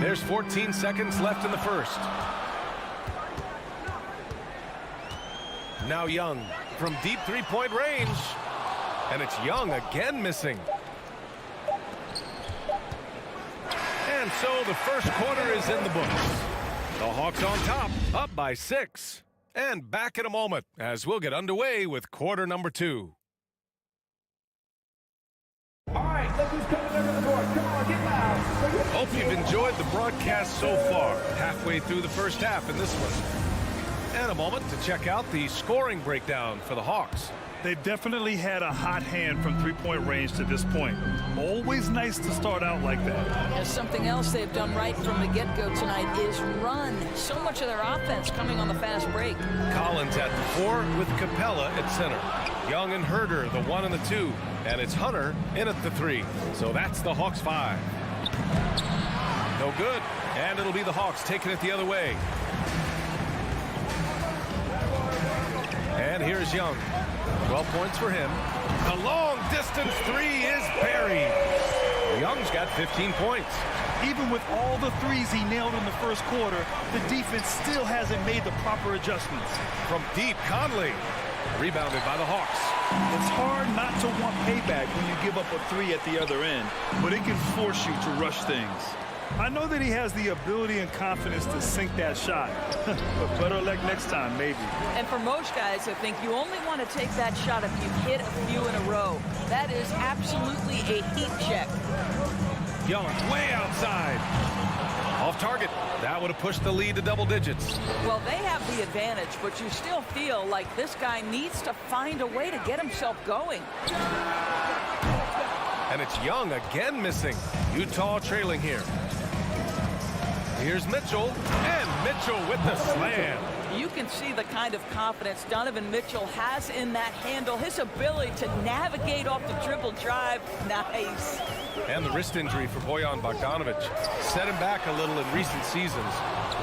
There's 14 seconds left in the first. Now Young from deep three-point range. And it's Young again missing. And so the first quarter is in the books. The Hawks on top, up by 6. And back in a moment as we'll get underway with quarter number 2. All right, look who's coming under the court. Come on, get loud. Hope you've enjoyed the broadcast so far. Halfway through the first half in this one. And a moment to check out the scoring breakdown for the Hawks. They've definitely had a hot hand from three-point range to this point. Always nice to start out like that. And something else they've done right from the get-go tonight is run. So much of their offense coming on the fast break. Collins at the 4 with Capella at center. Young and Herter, the 1 and the 2. And it's Hunter in at the 3. So that's the Hawks 5. No good. And it'll be the Hawks taking it the other way. And here's Young. 12 points for him. The long distance 3 is buried. Young's got 15 points. Even with all the threes he nailed in the first quarter, the defense still hasn't made the proper adjustments. From deep, Conley. Rebounded by the Hawks. It's hard not to want payback when you give up a 3 at the other end, but it can force you to rush things. I know that he has the ability and confidence to sink that shot, but better luck next time, maybe. And for most guys, I think you only want to take that shot if you've hit a few in a row. That is absolutely a heat check. Young way outside. Off target. That would have pushed the lead to double digits. Well, they have the advantage, but you still feel like this guy needs to find a way to get himself going. And it's Young again missing. Utah trailing here. Here's Mitchell, and Mitchell with the slam. You can see the kind of confidence Donovan Mitchell has in that handle. His ability to navigate off the dribble drive. Nice. And the wrist injury for Bojan Bogdanovic set him back a little in recent seasons.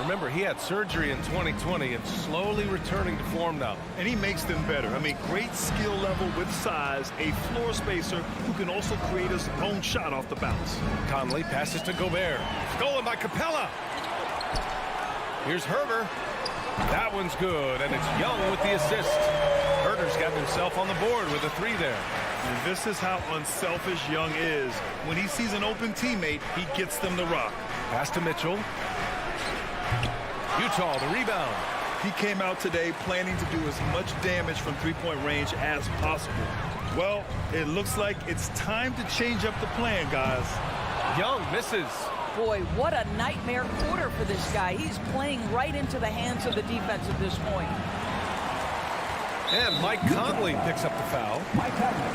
Remember, he had surgery in 2020 and slowly returning to form now. And he makes them better. I mean, great skill level with size, a floor spacer who can also create his own shot off the bounce. Conley passes to Gobert. Stolen by Capella. Here's Herter. That one's good, and it's Young with the assist. Herter's got himself on the board with a 3 there. And this is how unselfish Young is. When he sees an open teammate, he gets them to rock. Pass to Mitchell. Utah, the rebound. He came out today planning to do as much damage from three-point range as possible. Well, it looks like it's time to change up the plan, guys. Young misses. Boy, what a nightmare quarter for this guy. He's playing right into the hands of the defense at this point. And Mike Conley picks up the foul.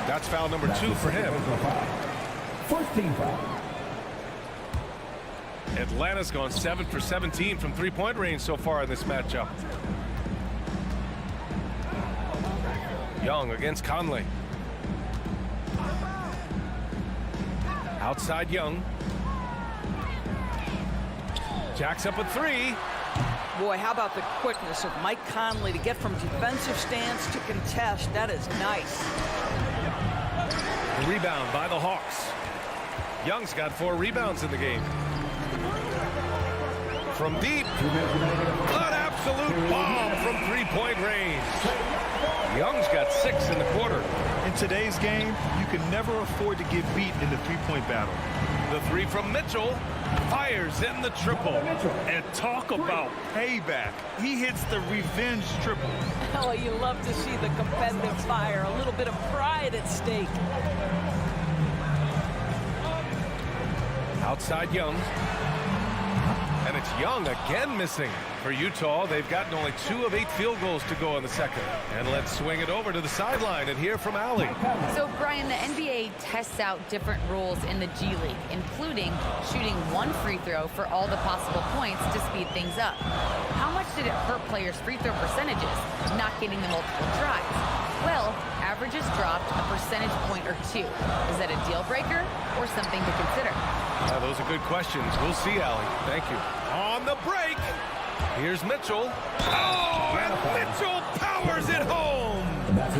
That's foul number 2 for him. First team foul. Atlanta's gone 7 for 17 from three-point range so far in this matchup. Young against Conley. Outside Young. Jacks up a 3. Boy, how about the quickness of Mike Conley to get from defensive stance to contest. That is nice. The rebound by the Hawks. Young's got 4 rebounds in the game. From deep, an absolute bomb from three-point range. Young's got 6 in the quarter. In today's game, you can never afford to get beat in the three-point battle. The 3 from Mitchell fires in the triple. And talk about payback. He hits the revenge triple. Oh, you love to see the competitive fire. A little bit of pride at stake. Outside Young. And it's Young again missing. For Utah, they've gotten only 2 of 8 field goals to go in the second. And let's swing it over to the sideline and hear from Allie. So, Brian, the NBA tests out different rules in the G League, including shooting 1 free throw for all the possible points to speed things up. How much did it hurt players' free throw percentages, not getting the multiple tries? Well, averages dropped a percentage point or 2. Is that a deal breaker or something to consider? Those are good questions. We'll see, Allie. Thank you. On the break, here's Mitchell. Oh, and Mitchell powers it home.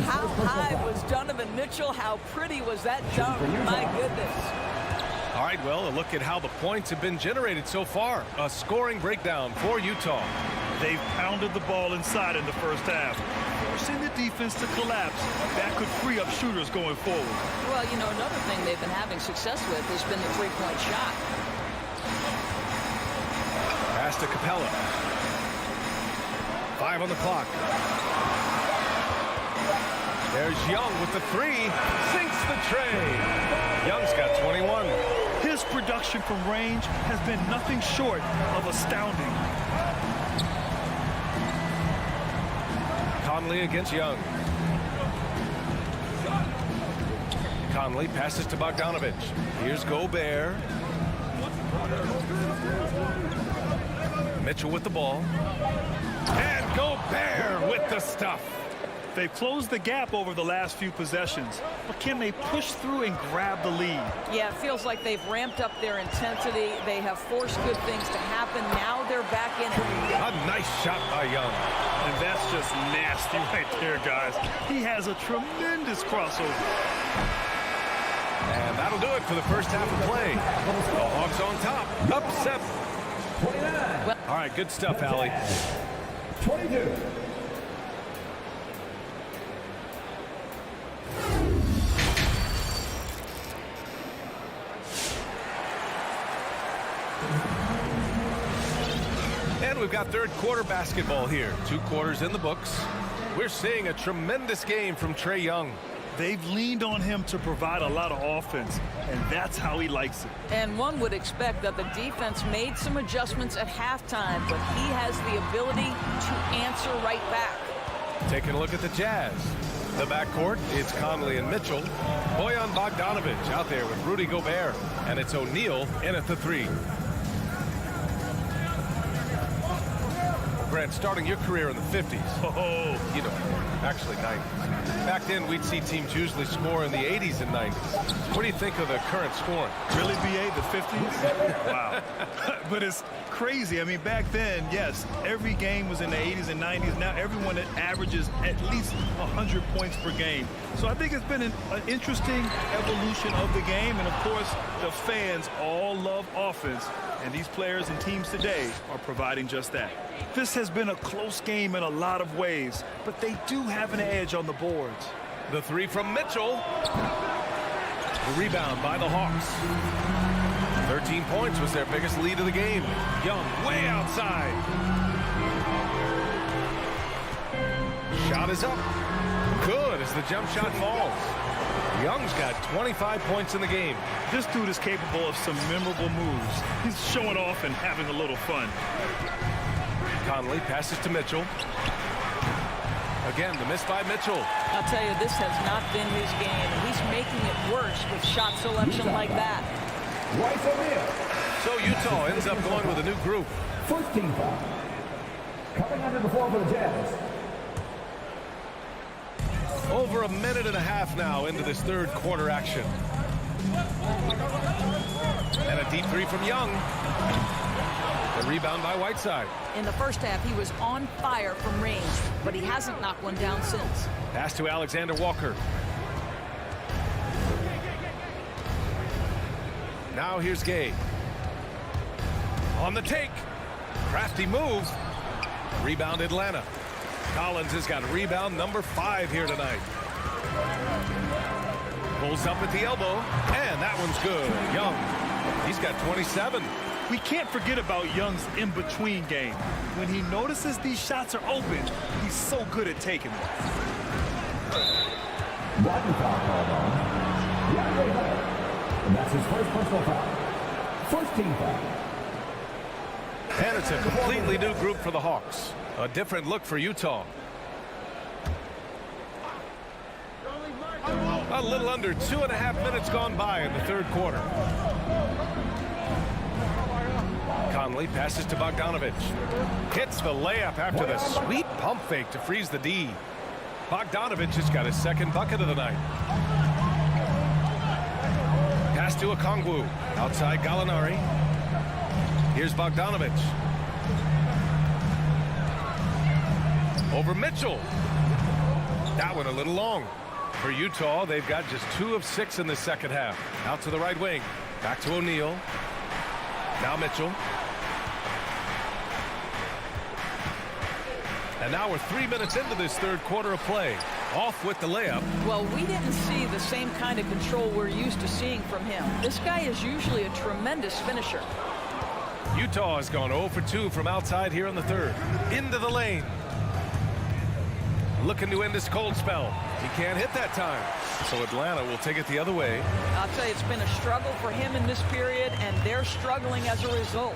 How high was Donovan Mitchell? How pretty was that dunk? My goodness. All right, well, a look at how the points have been generated so far. A scoring breakdown for Utah. They've pounded the ball inside in the first half, forcing the defense to collapse. That could free up shooters going forward. Well, you know, another thing they've been having success with has been the three-point shot. Pass to Capella. 5 on the clock. There's Young with the 3. Sinks the tray. Young's got 21. His production from range has been nothing short of astounding. Conley against Young. Conley passes to Bogdanovich. Here's Gobert. Mitchell with the ball. And Gobert with the stuff. They've closed the gap over the last few possessions, but can they push through and grab the lead? Yeah, it feels like they've ramped up their intensity. They have forced good things to happen. Now they're back in it. A nice shot by Young. And that's just nasty right there, guys. He has a tremendous crossover. And that'll do it for the first half of play. The Hawks on top. Up 7. All right, good stuff, Allie. 22. And we've got third quarter basketball here. 2 quarters in the books. We're seeing a tremendous game from Trae Young. They've leaned on him to provide a lot of offense, and that's how he likes it. And one would expect that the defense made some adjustments at halftime, but he has the ability to answer right back. Taking a look at the Jazz. The backcourt, it's Conley and Mitchell. Bojan Bogdanovich out there with Rudy Gobert. And it's O'Neal in at the 3. Grant, starting your career in the 50s. Oh, You know, actually 90s. Back then, we'd see teams usually score in the 80s and 90s. What do you think of the current scoring? really, BA, the 50s? Wow. But it's crazy. I mean, back then, yes, every game was in the 80s and 90s. Now everyone averages at least 100 points per game. So I think it's been an interesting evolution of the game. And, of course, the fans all love offense. And these players and teams today are providing just that. This has been a close game in a lot of ways, but they do have an edge on the boards. The 3 from Mitchell. The rebound by the Hawks. 13 points was their biggest lead of the game. Young way outside. Shot is up. Good as the jump shot falls. Young's got 25 points in the game. This dude is capable of some memorable moves. He's showing off and having a little fun. Conley passes to Mitchell. Again, the miss by Mitchell. I'll tell you, this has not been his game. He's making it worse with shot selection like that. So Utah ends up going with a new group. First team foul. Coming under the floor for the Jazz. Over a minute and a half now into this third quarter action. And a deep three from Young. The rebound by Whiteside. In the first half, he was on fire from range, but he hasn't knocked one down since. Pass to Alexander Walker. Now here's Gay. On the take. Crafty move. Rebound Atlanta. Collins has got rebound number 5 here tonight. Pulls up at the elbow, and that one's good. Young, he's got 27. We can't forget about Young's in-between game. When he notices these shots are open, he's so good at taking them. And that's his first personal foul. First team foul. And it's a completely new group for the Hawks. A different look for Utah. A little under 2.5 minutes gone by in the third quarter. Conley passes to Bogdanovich. Hits the layup after the sweet pump fake to freeze the D. Bogdanovich has got his second bucket of the night. Pass to Okongwu. Outside Gallinari. Here's Bogdanovich. Over Mitchell. That one a little long. For Utah, they've got just 2 of 6 in the second half. Out to the right wing. Back to O'Neal. Now Mitchell. And now we're 3 minutes into this third quarter of play. Off with the layup. Well, we didn't see the same kind of control we're used to seeing from him. This guy is usually a tremendous finisher. Utah has gone 0 for 2 from outside here in the third. Into the lane. Looking to end this cold spell. He can't hit that time. So Atlanta will take it the other way. I'll tell you, it's been a struggle for him in this period, and they're struggling as a result.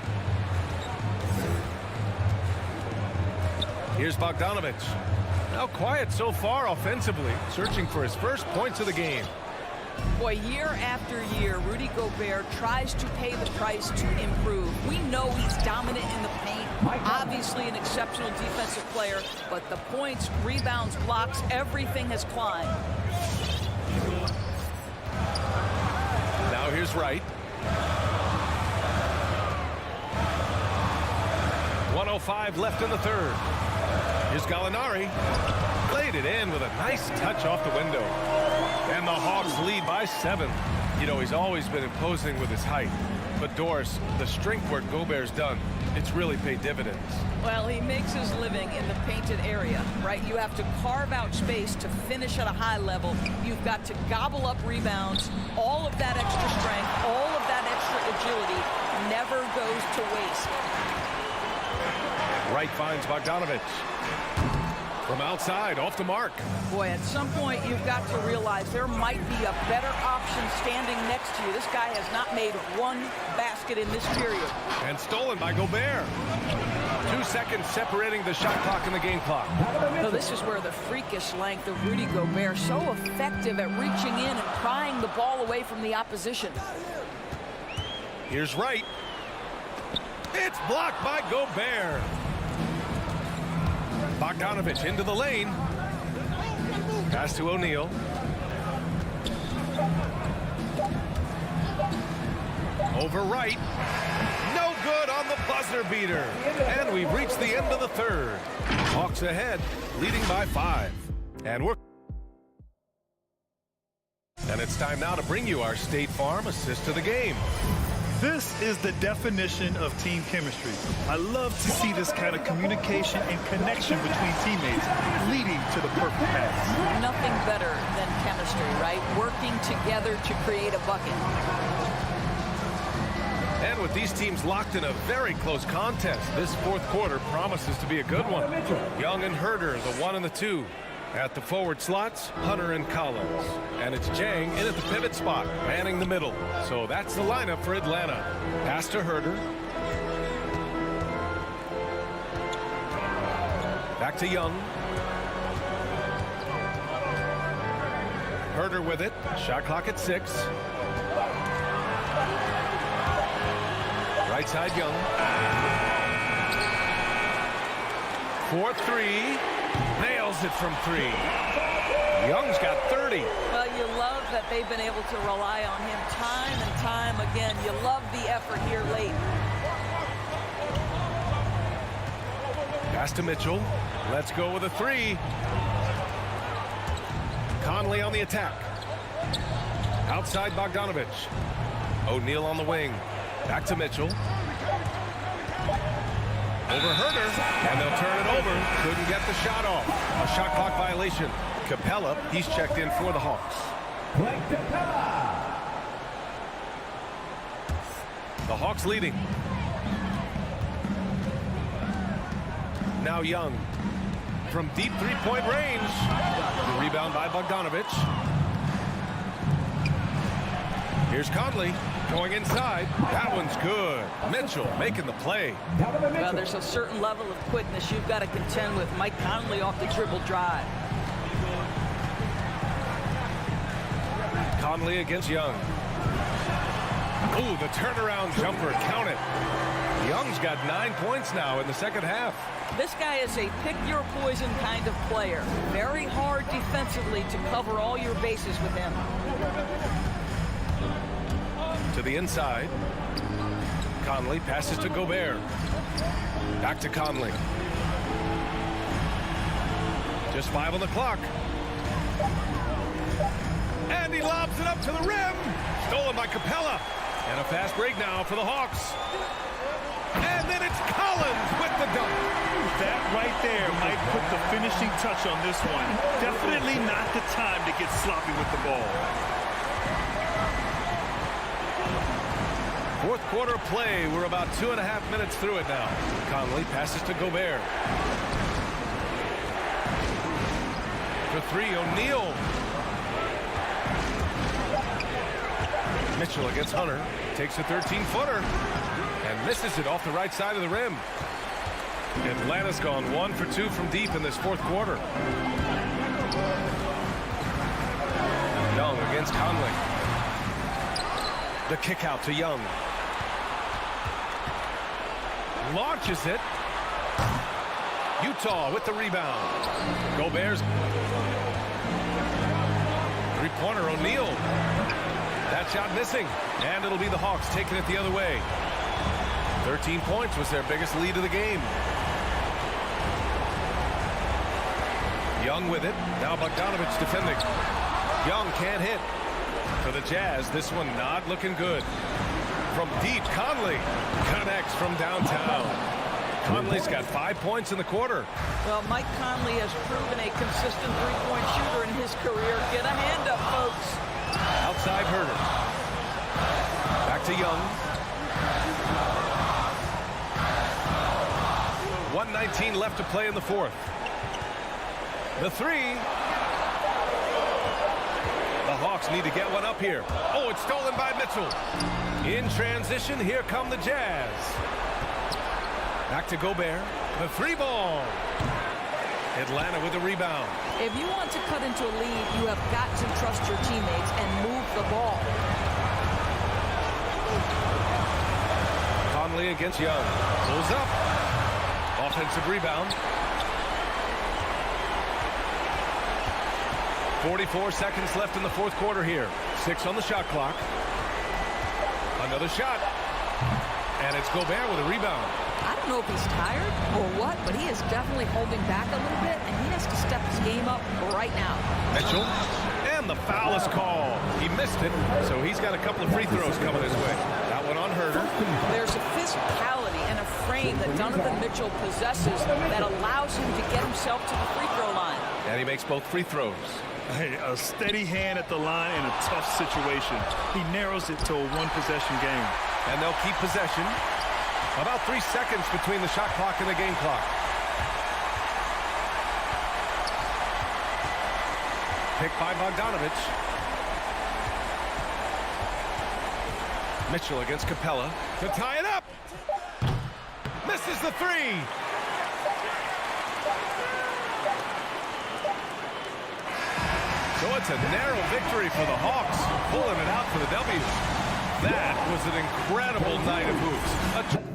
Here's Bogdanovich. Now quiet so far offensively, searching for his first points of the game. Boy, year after year, Rudy Gobert tries to pay the price to improve. We know he's dominant in the paint, obviously an exceptional defensive player, but the points, rebounds, blocks, everything has climbed. Now here's Wright. 1:05 left in the third. Here's Gallinari. Laid it in with a nice touch off the window. And the Hawks lead by 7. You know, he's always been imposing with his height. But Doris, the strength work Gobert's done, it's really paid dividends. Well, he makes his living in the painted area, right? You have to carve out space to finish at a high level. You've got to gobble up rebounds. All of that extra strength, all of that extra agility never goes to waste. Wright finds Bogdanovich. From outside, off the mark. Boy, at some point, you've got to realize there might be a better option standing next to you. This guy has not made one basket in this period. And stolen by Gobert. 2 seconds separating the shot clock and the game clock. So this is where the freakish length of Rudy Gobert, so effective at reaching in and prying the ball away from the opposition. Here's Wright. It's blocked by Gobert. Bogdanovich into the lane. Pass to O'Neal. Over Wright. No good on the buzzer beater. And we've reached the end of the third. Hawks ahead, leading by 5. And it's time now to bring you our State Farm assist to the game. This is the definition of team chemistry. I love to see this kind of communication and connection between teammates leading to the perfect pass. Nothing better than chemistry, right? Working together to create a bucket. And with these teams locked in a very close contest, this fourth quarter promises to be a good one. Young and Herder, the 1 and the 2. At the forward slots, Hunter and Collins. And it's Jang in at the pivot spot, manning the middle. So that's the lineup for Atlanta. Pass to Herder. Back to Young. Herder with it. Shot clock at 6. Right side Young. 4-3. Nails it from 3. Young's got 30. Well, you love that they've been able to rely on him time and time again. You love the effort here late. Pass to Mitchell. Let's go with a 3. Conley on the attack. Outside Bogdanovich. O'Neal on the wing. Back to Mitchell. Over Herder, and they'll turn it over. Couldn't get the shot off. A shot clock violation. Capella, he's checked in for the Hawks. The Hawks leading. Now Young. From deep three-point range. The rebound by Bogdanovich. Here's Conley going inside. That one's good. Mitchell making the play. Well, there's a certain level of quickness you've got to contend with. Mike Conley off the dribble drive. Conley against Young. Ooh, the turnaround jumper. Count it. Young's got 9 points now in the second half. This guy is a pick-your-poison kind of player. Very hard defensively to cover all your bases with him. To the inside. Conley passes to Gobert. Back to Conley. Just 5 on the clock. And he lobs it up to the rim. Stolen by Capella. And a fast break now for the Hawks. And then it's Collins with the dunk. That right there might put the finishing touch on this one. Definitely not the time to get sloppy with the ball. Fourth quarter play. We're about 2.5 minutes through it now. Conley passes to Gobert. For 3, O'Neal. Mitchell against Hunter. Takes a 13-footer. And misses it off the right side of the rim. Atlanta's gone 1 for 2 from deep in this fourth quarter. Young against Conley. The kick out to Young. Launches it. Utah with the rebound. Gobert's three-pointer, O'Neal. That shot missing. And it'll be the Hawks taking it the other way. 13 points was their biggest lead of the game. Young with it. Now Bogdanovich defending. Young can't hit. For the Jazz, this one not looking good. From deep, Conley connects from downtown. Conley's got 5 points in the quarter. Well, Mike Conley has proven a consistent three-point shooter in his career. Get a hand up, folks. Outside Herder. Back to Young. 1:19 left to play in the fourth. The 3. The Hawks need to get one up here. Oh, it's stolen by Mitchell. In transition, here come the Jazz. Back to Gobert. The 3 ball. Atlanta with the rebound. If you want to cut into a lead, you have got to trust your teammates and move the ball. Conley against Young. Pulls up. Offensive rebound. 44 seconds left in the fourth quarter here. 6 on the shot clock. Another shot. And it's Gobert with a rebound. I don't know if he's tired or what, but he is definitely holding back a little bit, and he has to step his game up right now. Mitchell. And the foul is called. He missed it, so he's got a couple of free throws coming his way. That one on Herder. There's a physicality and a frame that Donovan Mitchell possesses that allows him to get himself to the free throw line. And he makes both free throws. Hey, a steady hand at the line in a tough situation. He narrows it to a one-possession game. And they'll keep possession. About 3 seconds between the shot clock and the game clock. pick by Bogdanovich. Mitchell against Capella to tie it up. Misses the three. So it's a narrow victory for the Hawks, pulling it out for the W. That was an incredible night of hoops.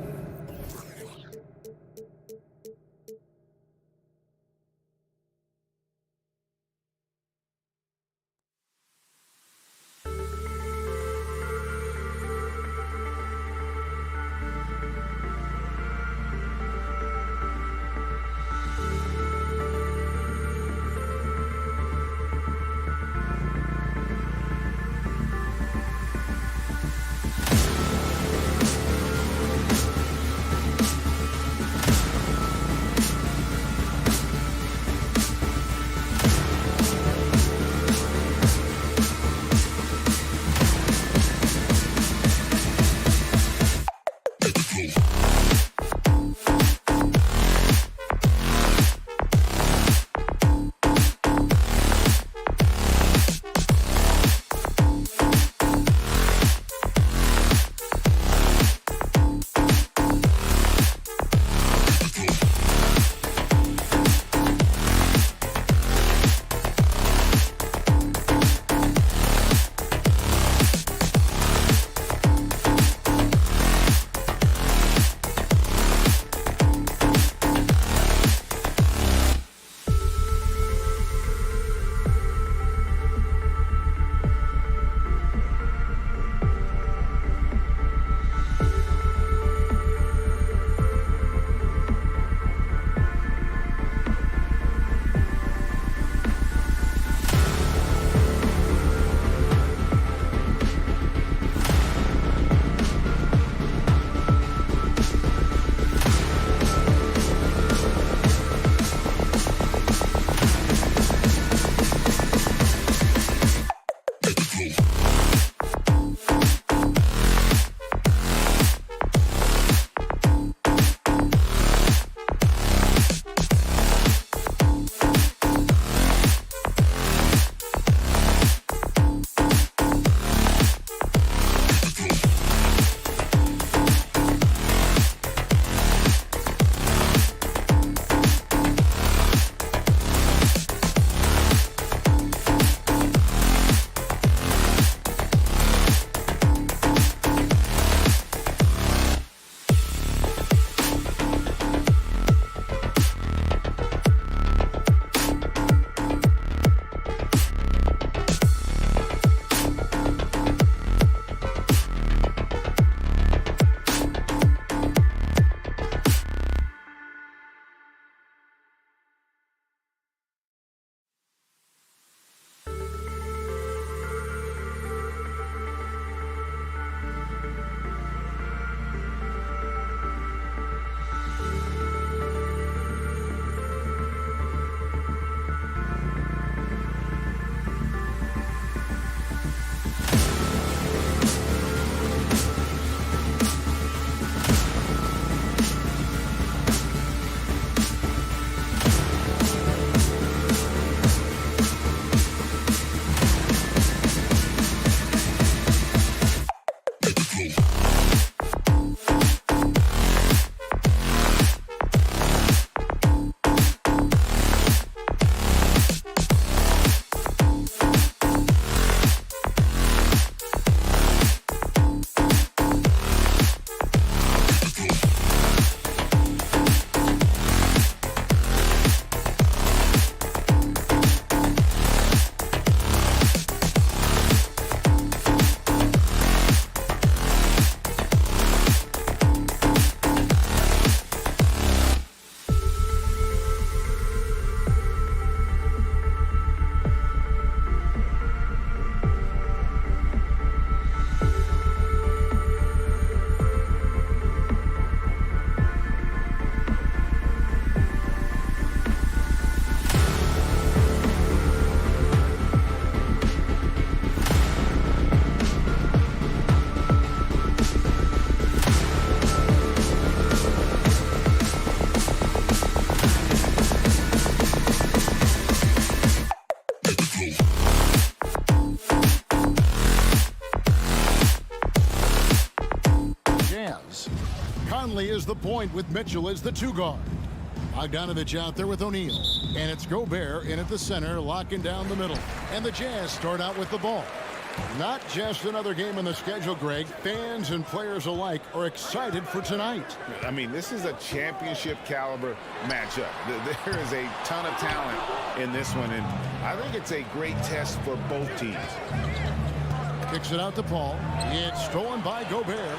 pushes the point with Mitchell as the 2 guard. Bogdanovich out there with O'Neal. And it's Gobert in at the center, locking down the middle. And the Jazz start out with the ball. Not just another game on the schedule, Greg. Fans and players alike are excited for tonight. I mean, this is a championship caliber matchup. There is a ton of talent in this one, and I think it's a great test for both teams. Kicks it out to Paul. It's stolen by Gobert.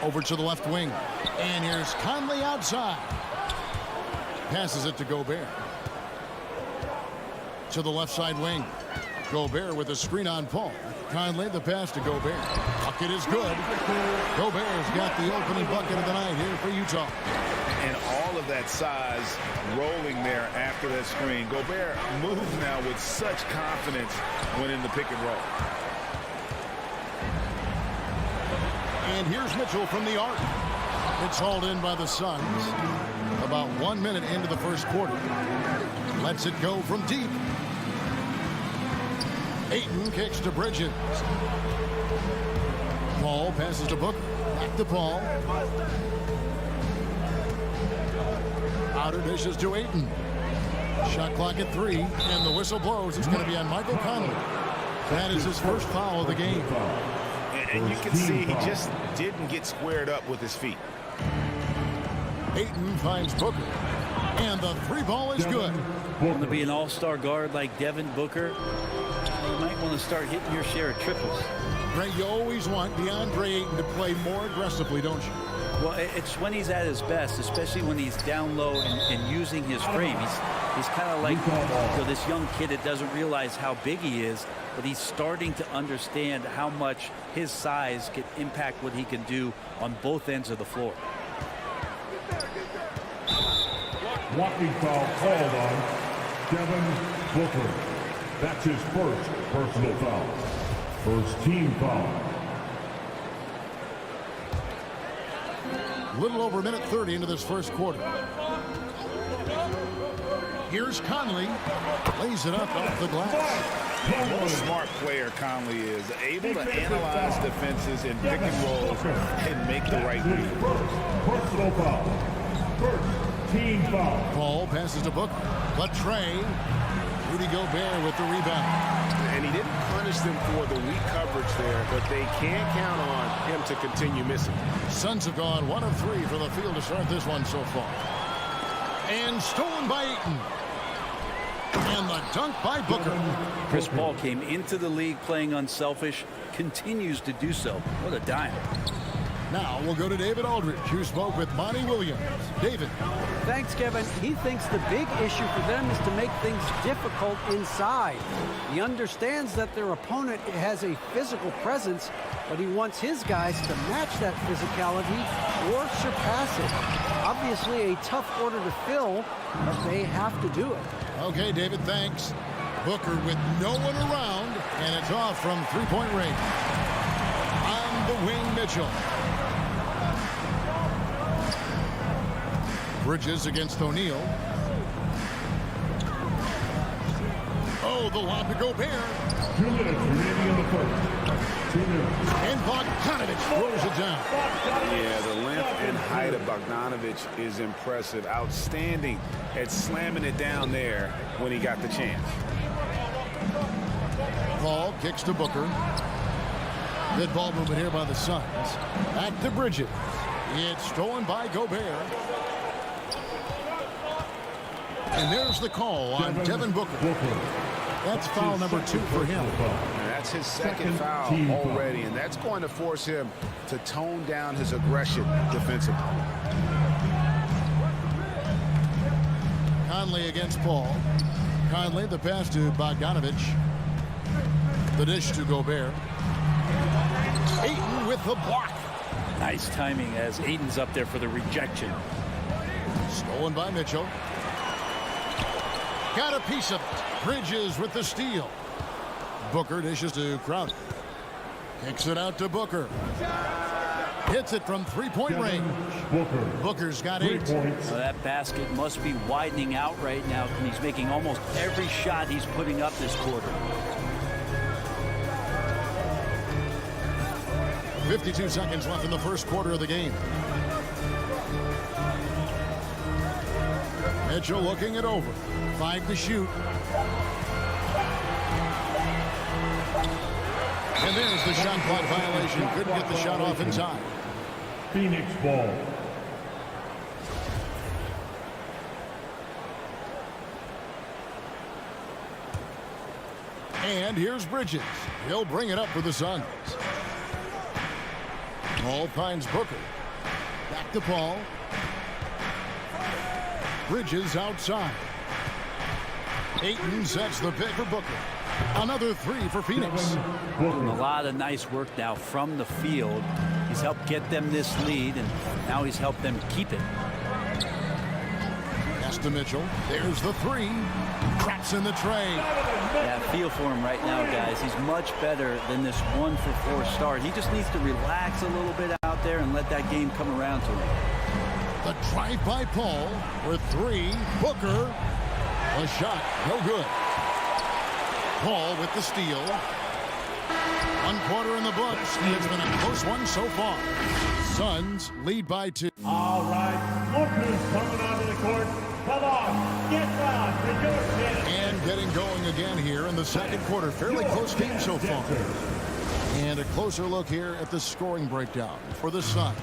Over to the left wing. And here's Conley outside. Passes it to Gobert. To the left side wing. Gobert with a screen on Paul. Conley the pass to Gobert. Bucket is good. Gobert's got the opening bucket of the night here for Utah. And all of that size rolling there after that screen. Gobert moves now with such confidence when in the pick and roll. And here's Mitchell from the arc. It's hauled in by the Suns. About 1 minute into the first quarter. Lets it go from deep. Ayton kicks to Bridges. Paul passes to Booker. Back to Paul. Outer dishes to Ayton. Shot clock at 3. And the whistle blows. It's going to be on Michael Conley. That is his first foul of the game. And you can see he just didn't get squared up with his feet. Ayton finds Booker. And the 3 ball is good. Want to be an all-star guard like Devin Booker? You might want to start hitting your share of triples. Greg, you always want DeAndre Ayton to play more aggressively, don't you? Well, it's when he's at his best, especially when he's down low and using his frame. He's kind of like this young kid that doesn't realize how big he is, but he's starting to understand how much his size can impact what he can do on both ends of the floor. Walking foul called on Devin Booker. That's his first personal foul. First team foul. A little over a minute 30 into this first quarter. Here's Conley. Lays it up off the glass. What a smart player Conley is. Able to analyze defenses and pick and rolls and make the right read. Personal foul. First team foul. Paul passes to Booker. But Trey. Rudy Gobert with the rebound. And he didn't punish them for the weak coverage there, but they can't count on him to continue missing. Suns have gone 1 of 3 from the field to start this one so far. And stolen by Ayton. And the dunk by Booker. Chris Paul came into the league playing unselfish, continues to do so. What a dime. Now we'll go to David Aldridge, who spoke with Monty Williams. David. Thanks, Kevin. He thinks the big issue for them is to make things difficult inside. He understands that their opponent has a physical presence, but he wants his guys to match that physicality or surpass it. Obviously a tough order to fill, but they have to do it. Okay, David, thanks. Booker with no one around, and it's off from three-point range. On the wing, Mitchell. Bridges against O'Neal. Oh, the lob to Gobert. 2 minutes remaining in the first. 2 minutes. And Bogdanovich throws it down. Yeah, the length and height of Bogdanovich is impressive. Outstanding at slamming it down there when he got the chance. Paul kicks to Booker. Good ball movement here by the Suns. Back to Bridges. It's stolen by Gobert. And there's the call on Devin Booker. That's foul number 2 for him. And that's his second foul already, and that's going to force him to tone down his aggression defensively. Conley against Paul. Conley the pass to Bogdanovich. The dish to Gobert. Ayton with the block. Nice timing as Ayton's up there for the rejection. Stolen by Mitchell. Got a piece of it. Bridges with the steal. Booker dishes to Crowder. Kicks it out to Booker. Hits it from three-point range. Booker's got 8. Well, that basket must be widening out right now. He's making almost every shot he's putting up this quarter. 52 seconds left in the first quarter of the game. Mitchell looking it over. 5 to shoot. And there's the shot clock violation. Couldn't get the shot off in time. Phoenix ball. And here's Bridges. He'll bring it up for the Suns. Paul finds Booker. Back to Paul. Bridges outside. Ayton sets the pick for Booker. Another 3 for Phoenix. A lot of nice work now from the field. He's helped get them this lead, and now he's helped them keep it. Pass to Mitchell. There's the 3. Traps in the tray. Yeah, feel for him right now, guys. He's much better than this 1-for-4 start. He just needs to relax a little bit out there and let that game come around to him. The drive by Paul for 3. Booker. A shot. No good. Paul with the steal. 1 quarter in the books. It's been a close one so far. Suns lead by 2. All right, Booker's coming onto the court. Come on, get down to your chance. And getting going again here in the second quarter. Fairly close game so far. And a closer look here at the scoring breakdown for the Suns.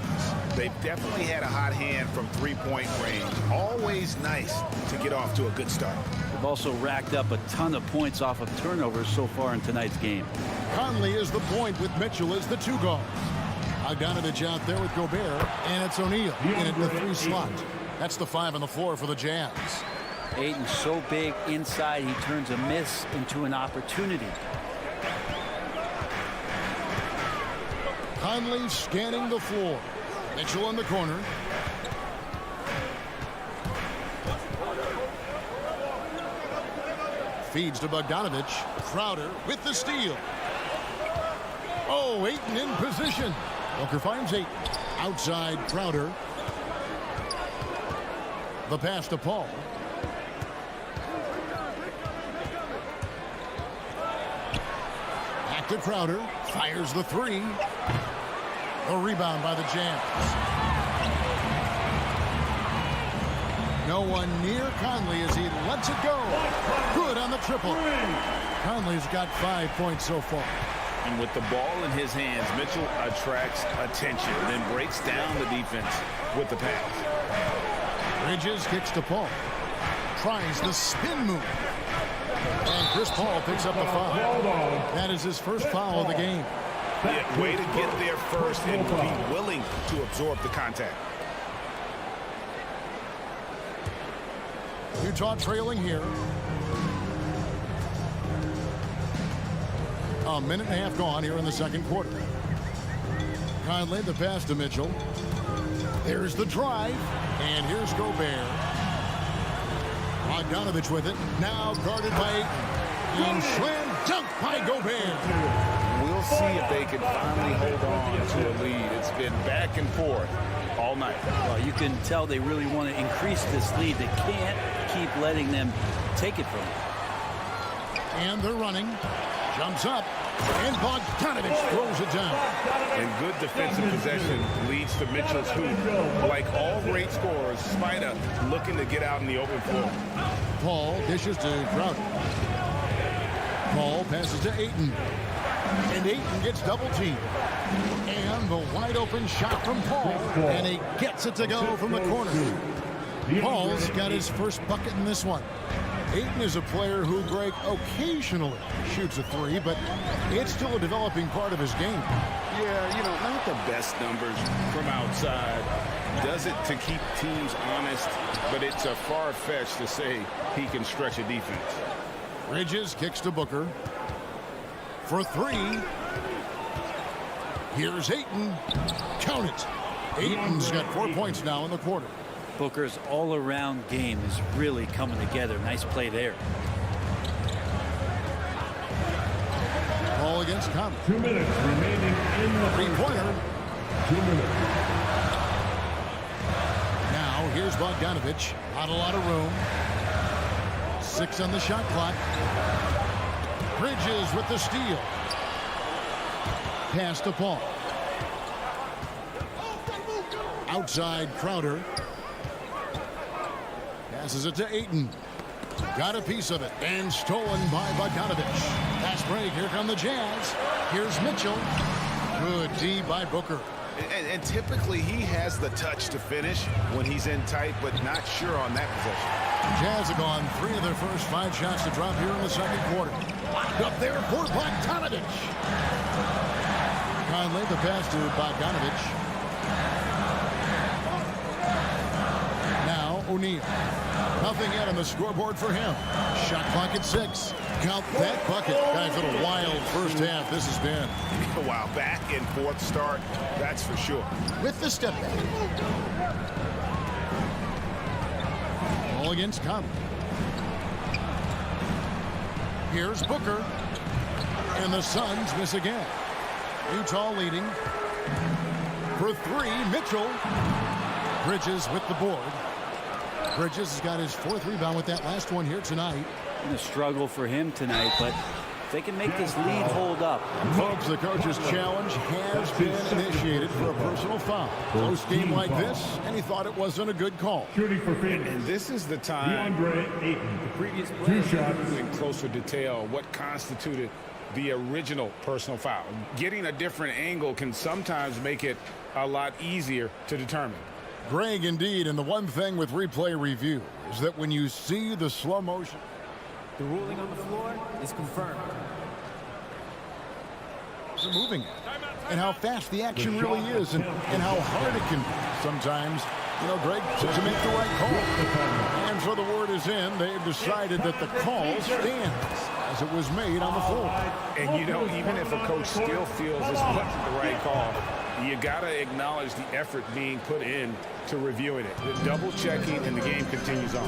They've definitely had a hot hand from three-point range. Always nice to get off to a good start. They've also racked up a ton of points off of turnovers so far in tonight's game. Conley is the point with Mitchell as the 2 guards. Bogdanovich out there with Gobert, and it's O'Neal in at the 3 slot. That's the 5 on the floor for the Jazz. Ayton's so big inside, he turns a miss into an opportunity. Conley scanning the floor. Mitchell in the corner. Feeds to Bogdanovich. Crowder with the steal. Oh, Ayton in position. Booker finds Ayton. Outside Crowder. The pass to Paul. Back to Crowder. Fires the 3. A rebound by the Jazz. No one near Conley as he lets it go. Good on the triple. Conley's got 5 points so far. And with the ball in his hands, Mitchell attracts attention, then breaks down the defense with the pass. Bridges kicks to Paul. Tries the spin move. And Chris Paul picks up the foul. That is his first foul of the game. Yeah, way to get there first and be willing to absorb the contact. Utah trailing here. A minute and a half gone here in the second quarter. Conley, the pass to Mitchell. There's the drive. And here's Gobert. Bogdanovich with it. Now guarded by Ayton. And slam dunk by Gobert. We'll see if they can finally hold on to a lead. It's been back and forth all night. Well, you can tell they really want to increase this lead. They can't keep letting them take it from them. And they're running. Jumps up. And Bogdanovich throws it down. And good defensive possession leads to Mitchell's hoop. Like all great scorers, Spida looking to get out in the open floor. Paul dishes to Crowder. Paul passes to Ayton. And Ayton gets double teamed. And the wide open shot from Paul. And he gets it to go from the corner. Paul's got his first bucket in this one. Ayton is a player who, Greg, occasionally shoots a 3, but it's still a developing part of his game. Yeah, you know, not the best numbers from outside. Does it to keep teams honest, but it's a far-fetched to say he can stretch a defense. Bridges kicks to Booker. For 3. Here's Ayton. Count it. Ayton's got 4 points now in the quarter. Booker's all-around game is really coming together. Nice play there. Ball against Conley. 2 minutes remaining in the three-pointer. 2 minutes. Now here's Bogdanovich. Not a lot of room. 6 on the shot clock. Bridges with the steal. Pass to Paul. Outside Crowder. Passes it to Ayton. Got a piece of it and stolen by Bogdanovich. Pass break. Here come the Jazz. Here's Mitchell. Good D by Booker. And typically he has the touch to finish when he's in tight, but not sure on that possession. Jazz have gone 3 of their first 5 shots to drop here in the second quarter. Up there for Bogdanovich. Conley, the pass to Bogdanovich. Now O'Neal. Nothing yet on the scoreboard for him. Shot clock at 6. Count that bucket. Guys, what a wild first half this has been. Wow, back and forth start, that's for sure. With the step back. Ball against Conley. Here's Booker. And the Suns miss again. Utah leading. For 3, Mitchell. Bridges with the board. Bridges has got his 4th rebound with that last one here tonight. A struggle for him tonight, but if they can make this lead hold up. Folks, the coach's challenge has been initiated for a personal foul. Close game like this, and he thought it wasn't a good call. Shooting for Phoenix. And this is the time DeAndre Ayton. The previous 2 play. shots. in closer detail what constituted the original personal foul. Getting a different angle can sometimes make it a lot easier to determine. Greg, indeed, and the one thing with replay review is that when you see the slow motion, The ruling on the floor is confirmed. they're moving it, and how fast the action really is, and how hard it can be sometimes. You know, Greg, to make the right call. And so the word is in. They've decided that the call stands as it was made on the floor. And, you know, even if a coach still feels this wasn't the right call, you got to acknowledge the effort being put in to reviewing it. The double checking, and the game continues on.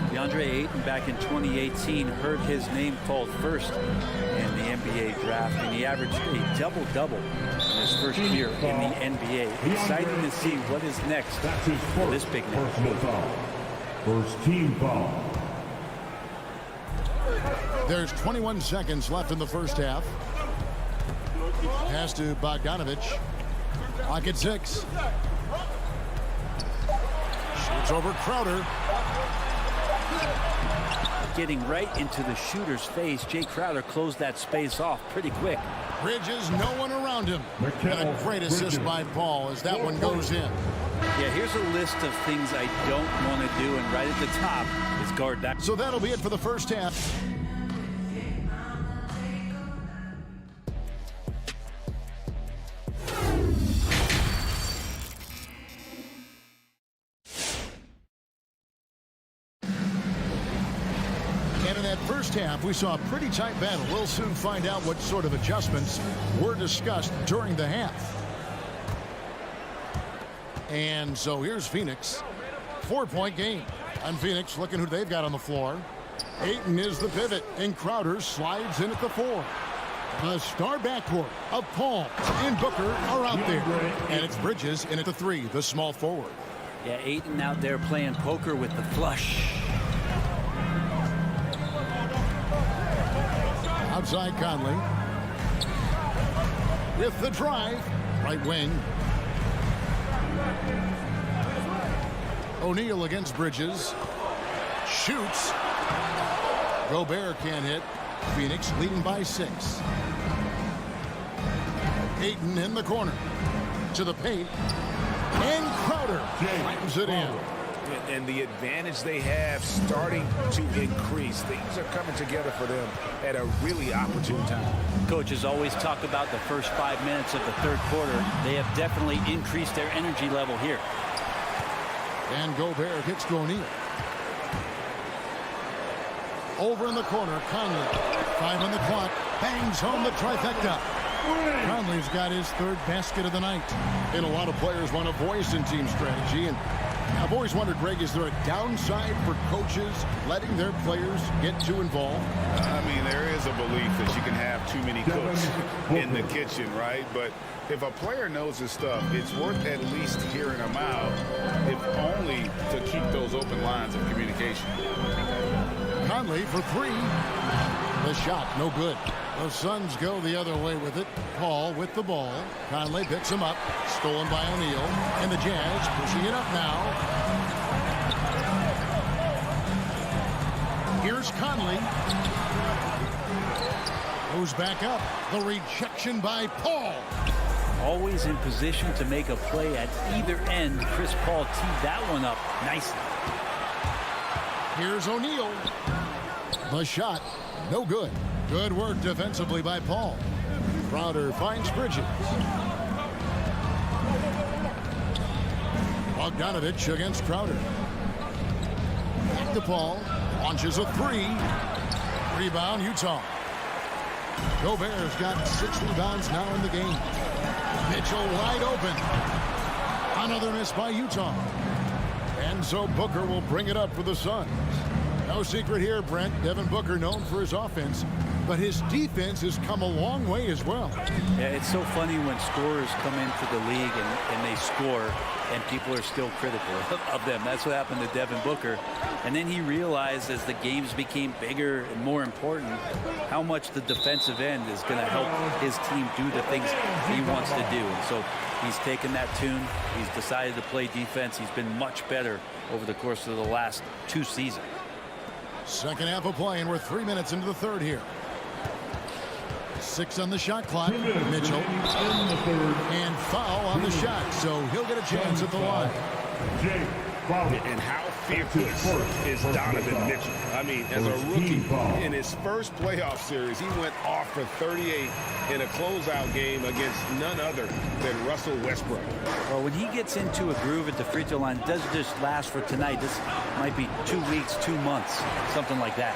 DeAndre Ayton back in 2018 heard his name called first in the NBA draft, and he averaged a double-double in his first year in the NBA. Exciting to see what is next for this big man. Personal foul. First team foul. There's 21 seconds left in the first half. Pass to Bogdanovich. Clock at 6. Shoots over Crowder. Getting right into the shooter's face. Jay Crowder closed that space off pretty quick. Bridges, no one around him. And a great assist by Paul as that one goes in. Yeah, here's a list of things I don't want to do, and right at the top is guard that. So that'll be it for the first half. First half, we saw a pretty tight battle. We'll soon find out what sort of adjustments were discussed during the half. And so here's Phoenix. 4-point game. And Phoenix looking who they've got on the floor. Ayton is the pivot, and Crowder slides in at the 4. The star backcourt of Paul and Booker are out there. And it's Bridges in at the 3, the small forward. Yeah, Ayton out there playing poker with the flush. Outside Conley. With the drive. Right wing. O'Neal against Bridges. Shoots. Gobert can't hit. Phoenix leading by 6. Ayton in the corner. To the paint. And Crowder slams it in. And the advantage they have starting to increase. Things are coming together for them at a really opportune time. Coaches always talk about the first 5 minutes of the third quarter. They have definitely increased their energy level here. And Gobert gets to O'Neal. Over in the corner, Conley. 5 on the clock. Bangs home the trifecta. Conley's got his 3rd basket of the night. And a lot of players want a voice in team strategy. And I've always wondered, Greg, is there a downside for coaches letting their players get too involved? I mean, there is a belief that you can have too many cooks in the kitchen, right? But if a player knows his stuff, it's worth at least hearing him out, if only to keep those open lines of communication. Conley for 3. The shot, no good. The Suns go the other way with it. Paul with the ball. Conley picks him up. Stolen by O'Neal. And the Jazz pushing it up now. Here's Conley. Goes back up. The rejection by Paul. Always in position to make a play at either end. Chris Paul teed that one up nicely. Here's O'Neal. The shot, no good. Good work defensively by Paul. Crowder finds Bridges. Bogdanovich against Crowder. Back to Paul. Launches a three. Rebound, Utah. Gobert's got 6 rebounds now in the game. Mitchell wide open. Another miss by Utah. And so Booker will bring it up for the Suns. No secret here, Brent. Devin Booker known for his offense, but his defense has come a long way as well. Yeah, it's so funny when scorers come into the league and they score and people are still critical of them. That's what happened to Devin Booker. And then he realized as the games became bigger and more important how much the defensive end is going to help his team do the things he wants to do. And so he's taken that tune. He's decided to play defense. He's been much better over the course of the last 2 seasons. Second half of play, and we're 3 minutes into the third here. 6 on the shot clock. Mitchell. And foul on the shot, so he'll get a chance at the line. And how fearless is Donovan Mitchell? I mean, as a rookie, in his first playoff series, he went off for 38 in a closeout game against none other than Russell Westbrook. Well, when he gets into a groove at the free throw line, it doesn't just last for tonight. This might be 2 weeks, 2 months, something like that.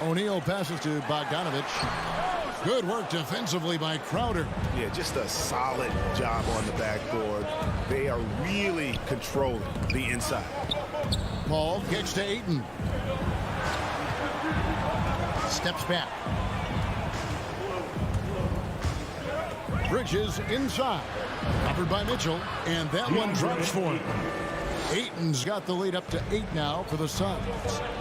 O'Neal passes to Bogdanovich. Good work defensively by Crowder. Yeah, just a solid job on the backboard. They are really controlling the inside. Paul kicks to Ayton. Steps back. Bridges inside. Covered by Mitchell. And that one drops for him. Ayton's got the lead up to 8 now for the Suns.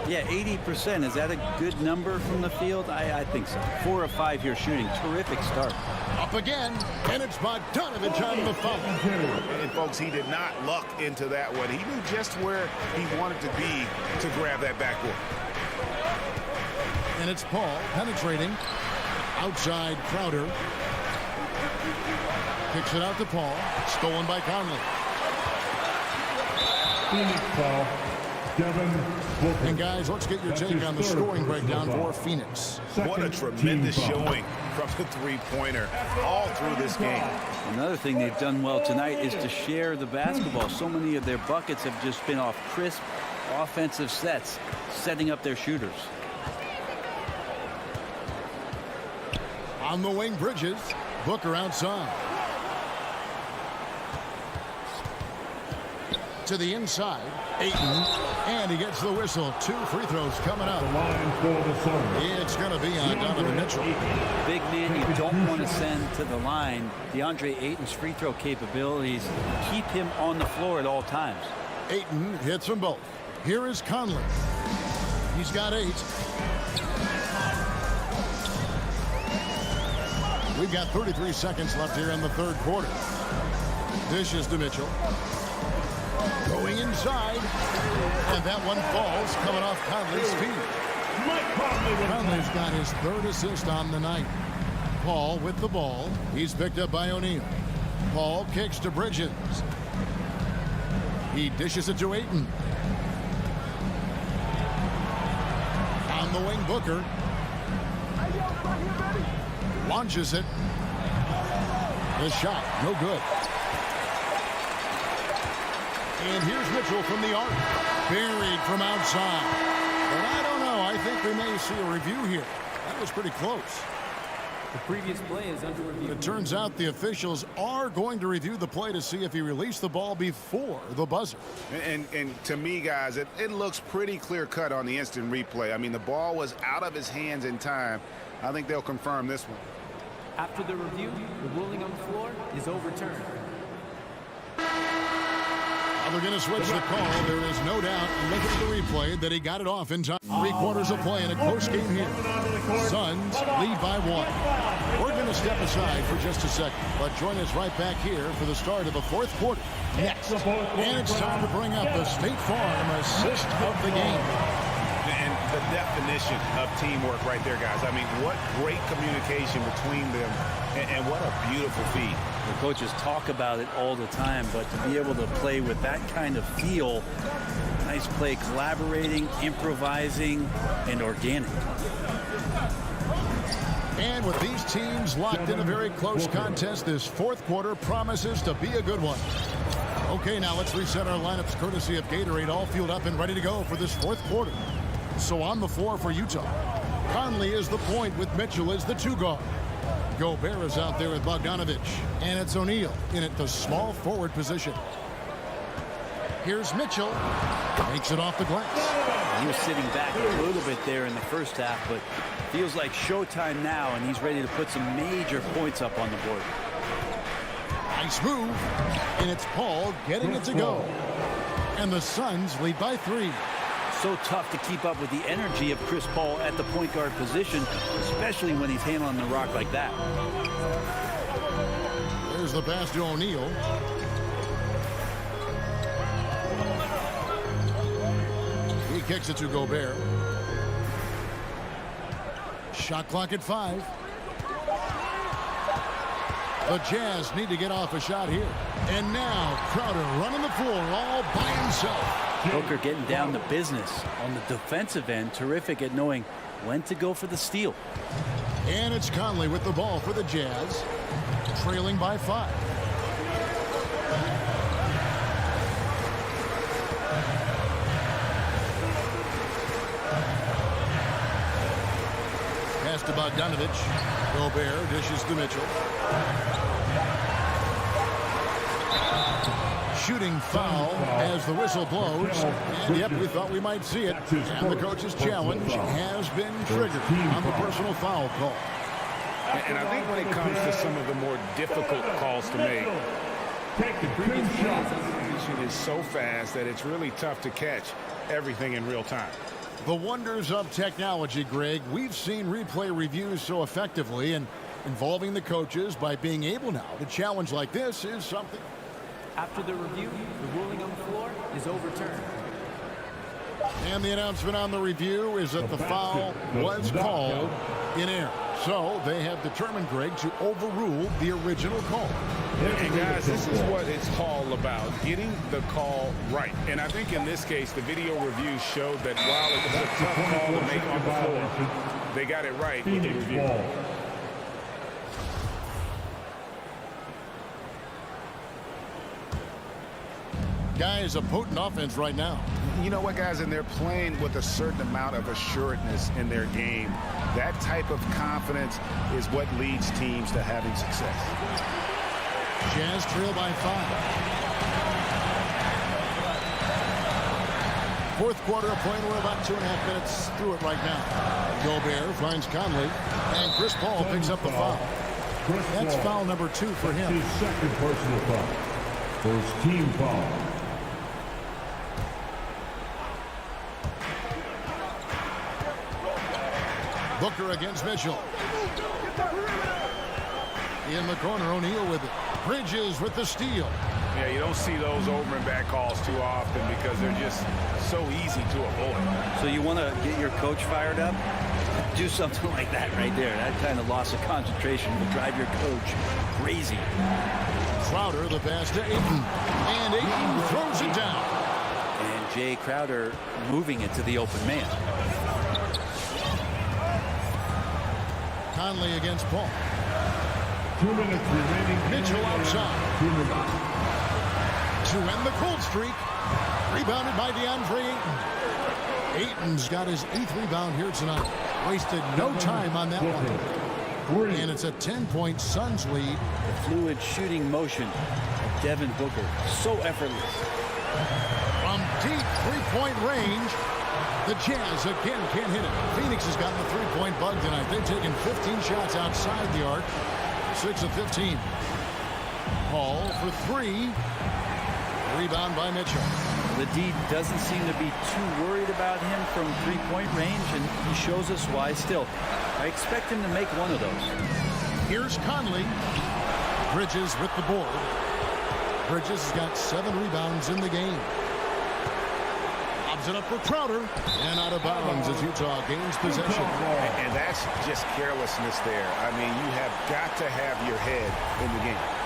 Yeah, 80%. Is that a good number from the field? I think so. 4 of 5 here shooting. Terrific start. Up again, and it's Bogdanovich on the foul. And folks, he did not luck into that one. He knew just where he wanted to be to grab that backboard. And it's Paul penetrating. Outside Crowder. Kicks it out to Paul. Stolen by Conley. Phoenix foul, Devin Booker. And guys, let's get your take on the scoring breakdown for Phoenix. What a tremendous showing from the three-pointer all through this game. Another thing they've done well tonight is to share the basketball. So many of their buckets have just been off crisp offensive sets, setting up their shooters. On the wing, Bridges. Booker outside. To the inside, Ayton, and he gets the whistle. 2 free throws coming up. The line for the Suns. It's going to be on Donovan Mitchell. Big man you don't want to send to the line. DeAndre Ayton's free throw capabilities keep him on the floor at all times. Ayton hits them both. Here is Conley. He's got 8. We've got 33 seconds left here in the third quarter. Dishes to Mitchell. Going inside, and that one falls, coming off Conley's feet. Conley's got his 3rd assist on the night. Paul with the ball. He's picked up by O'Neal. Paul kicks to Bridges. He dishes it to Ayton. On the wing, Booker. Launches it. The shot, no good. And here's Mitchell from the arc. Buried from outside. But I don't know. I think we may see a review here. That was pretty close. The previous play is under review. It turns out the officials are going to review the play to see if he released the ball before the buzzer. And to me, guys, it looks pretty clear-cut on the instant replay. I mean, the ball was out of his hands in time. I think they'll confirm this one. After the review, the ruling on the floor is overturned. Well, they're going to switch the call. There is no doubt, looking at the replay, that he got it off in time. 3/4 of play in a close game here. Suns lead by 1. We're going to step aside for just a second, but join us right back here for the start of the 4th quarter. Next. And it's time to bring up the State Farm assist of the game. And the definition of teamwork right there, guys. I mean, what great communication between them, and what a beautiful feed. The coaches talk about it all the time, but to be able to play with that kind of feel, nice play, collaborating, improvising, and organic. And with these teams locked in a very close contest, this 4th quarter promises to be a good one. Okay, now let's reset our lineups courtesy of Gatorade, all fueled up and ready to go for this 4th quarter. So on the floor for Utah, Conley is the point with Mitchell as the 2 guard. Gobert is out there with Bogdanovich, and it's O'Neal in at the small forward position. Here's Mitchell, takes it off the glass. He was sitting back a little bit there in the first half, but feels like showtime now, and he's ready to put some major points up on the board. Nice move, and it's Paul getting it to go. And the Suns lead by 3. So tough to keep up with the energy of Chris Paul at the point guard position, especially when he's handling the rock like that. There's the pass to O'Neal. He kicks it to Gobert. Shot clock at 5. The Jazz need to get off a shot here. And now Crowder running the floor all by himself. Booker getting down to business on the defensive end. Terrific at knowing when to go for the steal. And it's Conley with the ball for the Jazz, trailing by 5. Pass to Bogdanovich. Gobert dishes to Mitchell. Shooting foul as the whistle blows. And yep, we thought we might see it. And the coach's challenge has been triggered on the personal foul call. And I think when it comes to some of the more difficult calls to make, the execution is so fast that it's really tough to catch everything in real time. The wonders of technology, Greg. We've seen replay reviews so effectively, and involving the coaches by being able now to challenge like this is something. After the review, the ruling on the floor is overturned. And the announcement on the review is that the foul was called in error. So they have determined, Greg, to overrule the original call. And guys, this is what it's all about, getting the call right. And I think in this case, the video review showed that while it was a tough call to make on the floor, they got it right with the review. Guys, a potent offense right now. You know what, guys, and they're playing with a certain amount of assuredness in their game. That type of confidence is what leads teams to having success. Jazz trail by 5. 4th quarter of play. We're about 2.5 minutes through it right now. Gobert finds Conley, and Chris Paul picks up the foul. That's foul number 2 for him. His second personal foul. First team foul. Booker against Mitchell. In the corner, O'Neal with it. Bridges with the steal. Yeah, you don't see those over and back calls too often because they're just so easy to avoid. So you want to get your coach fired up? Do something like that right there. That kind of loss of concentration will drive your coach crazy. Crowder, the pass to Ayton. And Ayton throws it down. And Jay Crowder moving it to the open man. Conley against Paul. 2 minutes remaining. Mitchell outside. 2 minutes. To end the cold streak. Rebounded by DeAndre Ayton. Ayton's got his 8th rebound here tonight. Wasted no time on that one. And it's a 10-point Suns lead. The fluid shooting motion of Devin Booker. So effortless. From deep 3-point range, the Jazz again can't hit it. Phoenix has gotten the 3-point bug tonight. They've taken 15 shots outside the arc. 6 of 15. Paul for 3. Rebound by Mitchell. The D doesn't seem to be too worried about him from three-point range, and he shows us why still. I expect him to make one of those. Here's Conley. Bridges with the board. Bridges has got 7 rebounds in the game. Lobs it up for Crowder. And out of bounds as Utah gains possession. And that's just carelessness there. I mean, you have got to have your head in the game.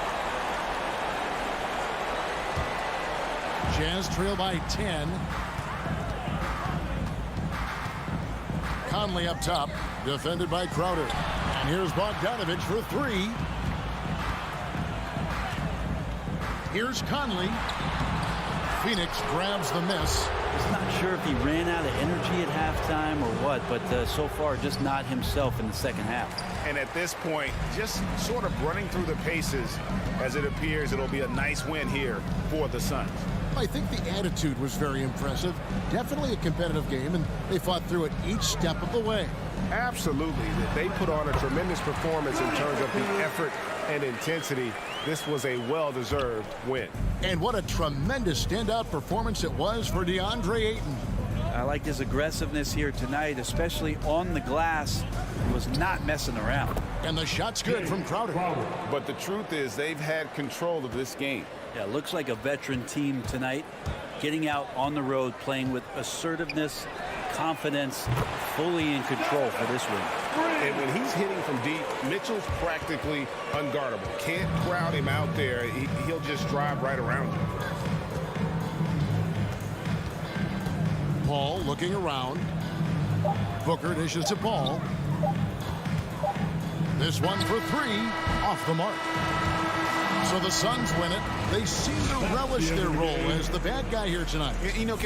Jazz trail by 10. Conley up top, defended by Crowder. And here's Bogdanovich for 3. Here's Conley. Phoenix grabs the miss. He's not sure if he ran out of energy at halftime or what, but so far just not himself in the second half. And at this point, just sort of running through the paces as it appears it'll be a nice win here for the Suns. I think the attitude was very impressive. Definitely a competitive game, and they fought through it each step of the way. Absolutely. They put on a tremendous performance in terms of the effort and intensity. This was a well-deserved win. And what a tremendous standout performance it was for DeAndre Ayton. I like his aggressiveness here tonight, especially on the glass. He was not messing around. And the shot's good from Crowder. But the truth is they've had control of this game. Yeah, looks like a veteran team tonight, getting out on the road, playing with assertiveness, confidence, fully in control for this win. And when he's hitting from deep, Mitchell's practically unguardable. Can't crowd him out there. He'll just drive right around him. Paul looking around. Booker dishes to Paul. This one for 3, off the mark. So the Suns win it. They seem to relish their role as the bad guy here tonight. You know,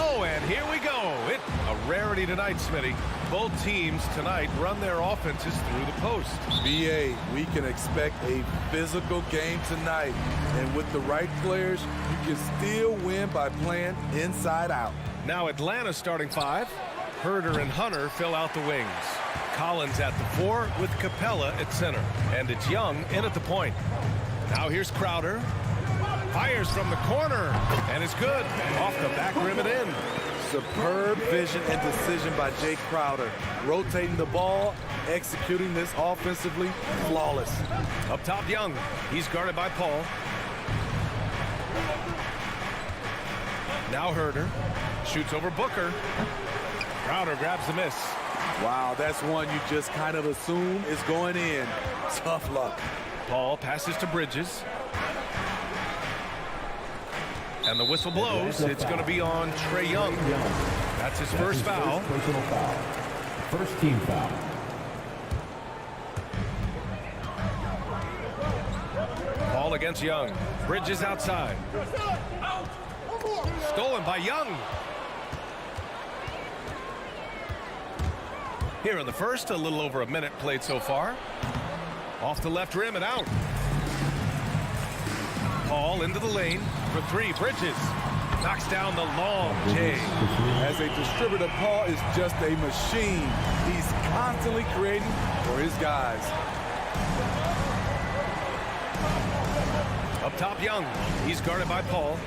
Oh, and here we go. It's a rarity tonight, Smitty. Both teams tonight run their offenses through the post. BA, we can expect a physical game tonight. And with the right players, you can still win by playing inside out. Now Atlanta starting 5. Herder and Hunter fill out the wings. Collins at the 4 with Capella at center. And it's Young in at the point. Now here's Crowder. Fires from the corner. And it's good. Off the back rim and in. Superb vision and decision by Jake Crowder. Rotating the ball, executing this offensively, flawless. Up top, Young. He's guarded by Paul. Now Herder. Shoots over Booker. Crowder grabs the miss. Wow, that's one you just kind of assume is going in. Tough luck. Paul passes to Bridges. And the whistle blows. It's going to be on Trae Young. That's his first foul. Personal foul. First team foul. Ball against Young. Bridges outside. Stolen by Young. Here in the first, a little over a minute played so far. Off the left rim and out. Paul into the lane for 3. Bridges knocks down the long J. As a distributor, Paul is just a machine. He's constantly creating for his guys. Up top, Young. He's guarded by Paul.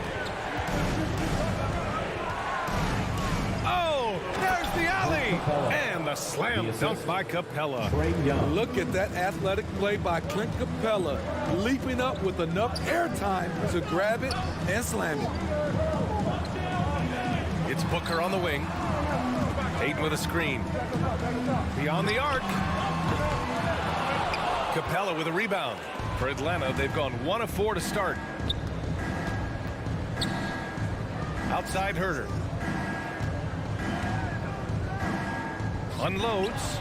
Oh, there's the alley. And the slam dunk by Capella. Look at that athletic play by Clint Capella, leaping up with enough airtime to grab it and slam it. It's Booker on the wing. Ayton with a screen. Beyond the arc. Capella with a rebound. For Atlanta, they've gone 1 of 4 to start. Outside Herder. Unloads.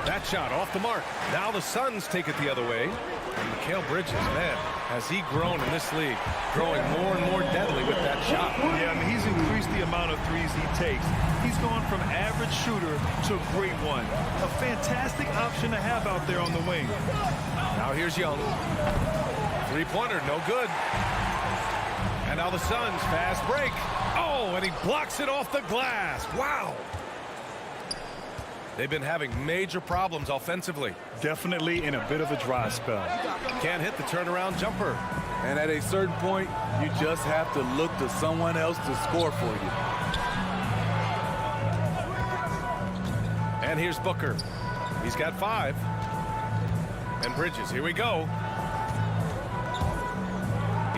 That shot off the mark. Now the Suns take it the other way. And Mikal Bridges, man, has he grown in this league, growing more and more deadly with that shot. Yeah, I mean, he's increased the amount of threes he takes. He's gone from average shooter to a great one. A fantastic option to have out there on the wing. Now here's Young. Three-pointer, no good. And now the Suns fast break. Oh, and he blocks it off the glass. Wow. They've been having major problems offensively. Definitely in a bit of a dry spell. Can't hit the turnaround jumper. And at a certain point, you just have to look to someone else to score for you. And here's Booker. He's got 5. And Bridges, here we go.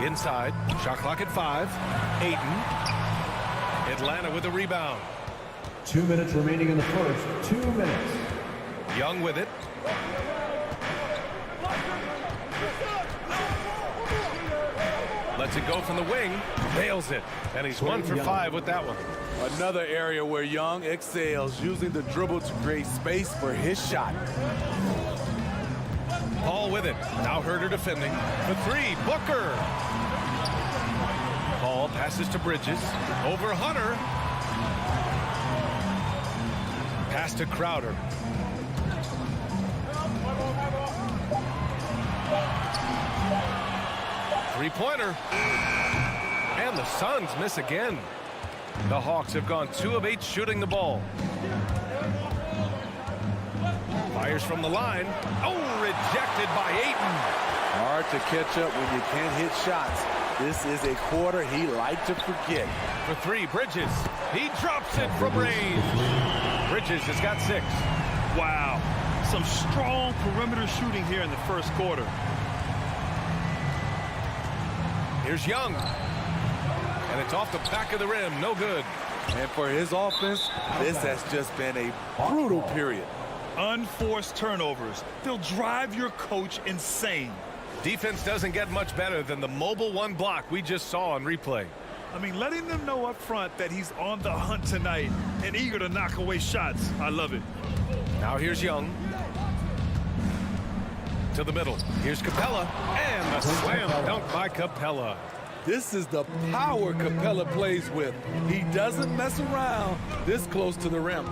Inside, shot clock at 5. Ayton. Atlanta with the rebound. 2 minutes remaining in the first. 2 minutes. Young with it. Lets it go from the wing. Nails it. And he's 1 for 5 with that one. Another area where Young excels, using the dribble to create space for his shot. Paul with it. Now Herder defending. For 3, Booker. Paul passes to Bridges. Over Hunter. Pass to Crowder. Three-pointer. And the Suns miss again. The Hawks have gone 2 of 8 shooting the ball. Fires from the line. Oh, rejected by Ayton. Hard to catch up when you can't hit shots. This is a quarter he liked to forget. For 3, Bridges. He drops it from range. Bridges has got 6. Wow. Some strong perimeter shooting here in the first quarter. Here's Young. And it's off the back of the rim. No good. And for his offense, this has just been a brutal period. Unforced turnovers. They'll drive your coach insane. Defense doesn't get much better than the mobile 1 block we just saw on replay. I mean, letting them know up front that he's on the hunt tonight and eager to knock away shots. I love it. Now here's Young. To the middle. Here's Capella. And a slam dunk by Capella. This is the power Capella plays with. He doesn't mess around this close to the rim.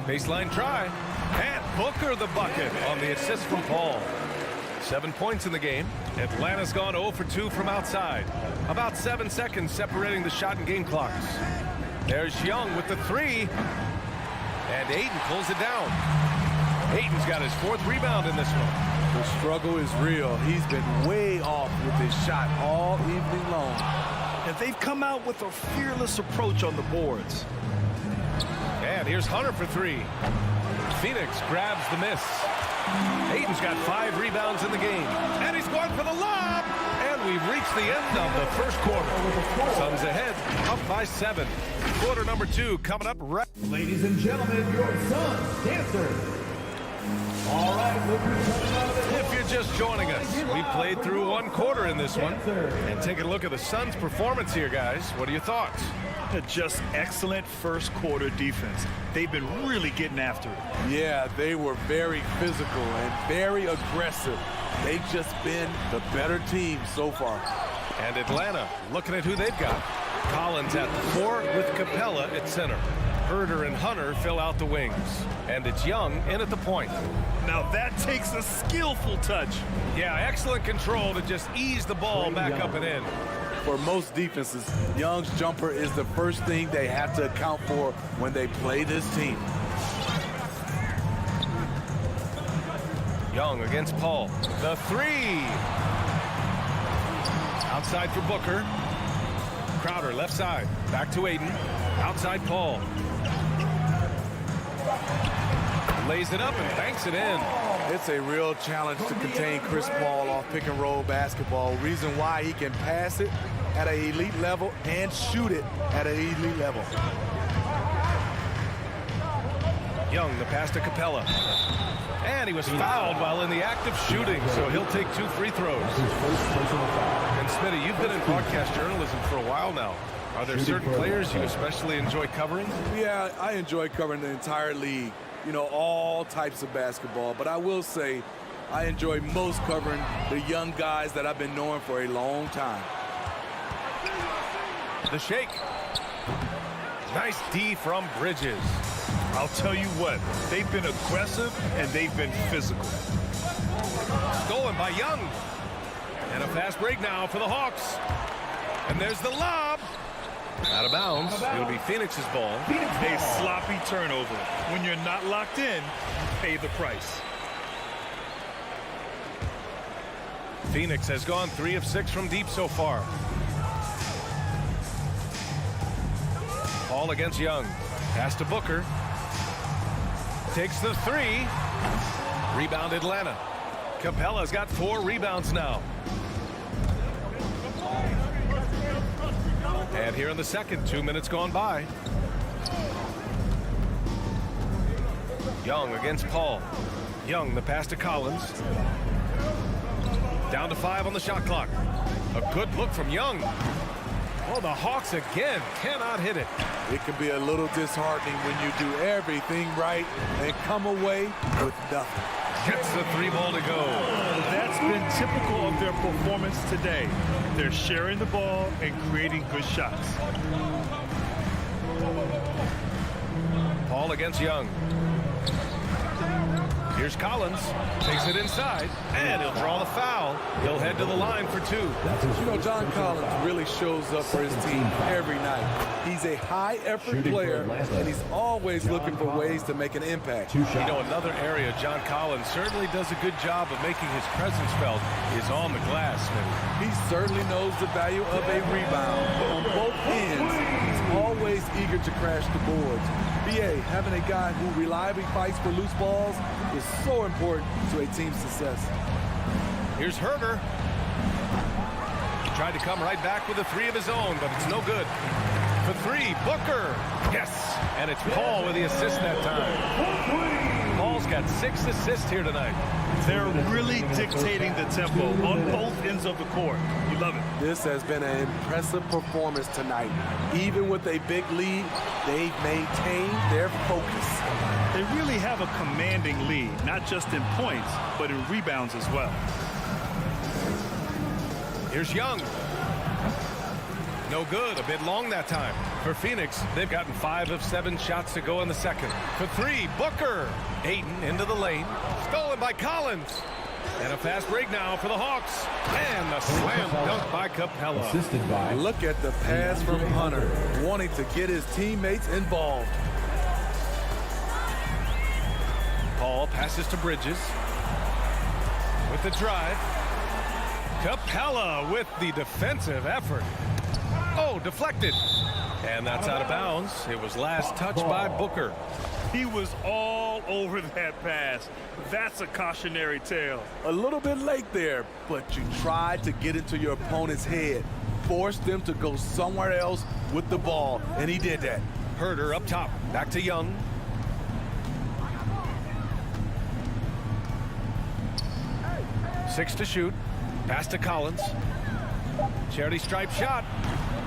Baseline try. And Booker the bucket on the assist from Paul. 7 points in the game. Atlanta's gone 0 for 2 from outside. About 7 seconds separating the shot and game clocks. There's Young with the three. And Ayton pulls it down. Ayton's got his 4th rebound in this one. The struggle is real. He's been way off with his shot all evening long. And they've come out with a fearless approach on the boards. And here's Hunter for 3. Phoenix grabs the miss. Ayton's got 5 rebounds in the game. And he's going for the lob. And we've reached the end of the first quarter. Suns ahead, up by 7. Quarter number 2 coming up right. Ladies and gentlemen, your Suns dancers. All right, if you're just joining us, we played through 1 quarter in this one. And taking a look at the Suns' performance here, guys. What are your thoughts? Just excellent first quarter defense. They've been really getting after it. Yeah, they were very physical and very aggressive. They've just been the better team so far. And Atlanta, looking at who they've got. Collins at the 4 with Capella at center. Herder and Hunter fill out the wings. And it's Young in at the point. Now that takes a skillful touch. Yeah, excellent control to just ease the ball back up and in. For most defenses, Young's jumper is the first thing they have to account for when they play this team. Young against Paul. The 3. Outside for Booker. Crowder left side. Back to Ayton. Outside Paul. Lays it up and banks it in. It's a real challenge to contain Chris Paul off pick and roll basketball. Reason why he can pass it at an elite level and shoot it at an elite level. Young, the pass to Capella. And he was fouled while in the act of shooting, so he'll take 2 free throws. And Smitty, you've been in broadcast journalism for a while now. Are there certain players you especially enjoy covering? Yeah, I enjoy covering the entire league. You know, all types of basketball. But I will say I enjoy most covering the young guys that I've been knowing for a long time. The shake. Nice D from Bridges. I'll tell you what, they've been aggressive and they've been physical. Stolen by Young. And a fast break now for the Hawks. And there's the lob. Out of bounds. It'll be Phoenix's ball. A sloppy turnover. When you're not locked in, you pay the price. Phoenix has gone 3 of 6 from deep so far. Paul against Young. Pass to Booker. Takes the 3. Rebound Atlanta. Capella's got 4 rebounds now. And here in the second, 2 minutes gone by. Young against Paul. Young, the pass to Collins. Down to 5 on the shot clock. A good look from Young. Oh, the Hawks again cannot hit it. It can be a little disheartening when you do everything right and come away with nothing. Gets the 3 ball to go. That's been typical of their performance today. They're sharing the ball and creating good shots. Paul against Young. Here's Collins. Takes it inside. And he'll draw the foul. He'll head to the line for 2. You know, John Collins really shows up for his team every night. He's a high-effort player, and he's always looking for ways to make an impact. You know, another area John Collins certainly does a good job of making his presence felt is on the glass. He certainly knows the value of a rebound. On both ends, he's always eager to crash the boards. BA, having a guy who reliably fights for loose balls is so important to a team's success. Here's Herder. Tried to come right back with a 3 of his own, but it's no good. For 3, Booker. Yes, and it's Paul with the assist that time. Paul's got 6 assists here tonight. They're really dictating the tempo on both ends of the court. You love it. This has been an impressive performance tonight. Even with a big lead, they've maintained their focus. They really have a commanding lead, not just in points, but in rebounds as well. Here's Young. No good. A bit long that time. For Phoenix, they've gotten 5 of 7 shots to go in the second. For 3, Booker. Ayton into the lane. Stolen by Collins. And a fast break now for the Hawks. And the slam dunk by Capella. Assisted by. Look at the pass from Hunter, wanting to get his teammates involved. Paul passes to Bridges. With the drive. Capella with the defensive effort. Oh, deflected. And that's out of bounds. It was last touched by Booker. He was all over that pass. That's a cautionary tale. A little bit late there, but you tried to get into your opponent's head. Forced them to go somewhere else with the ball, and he did that. Herder up top. Back to Young. Six to shoot. Pass to Collins. Charity stripe shot.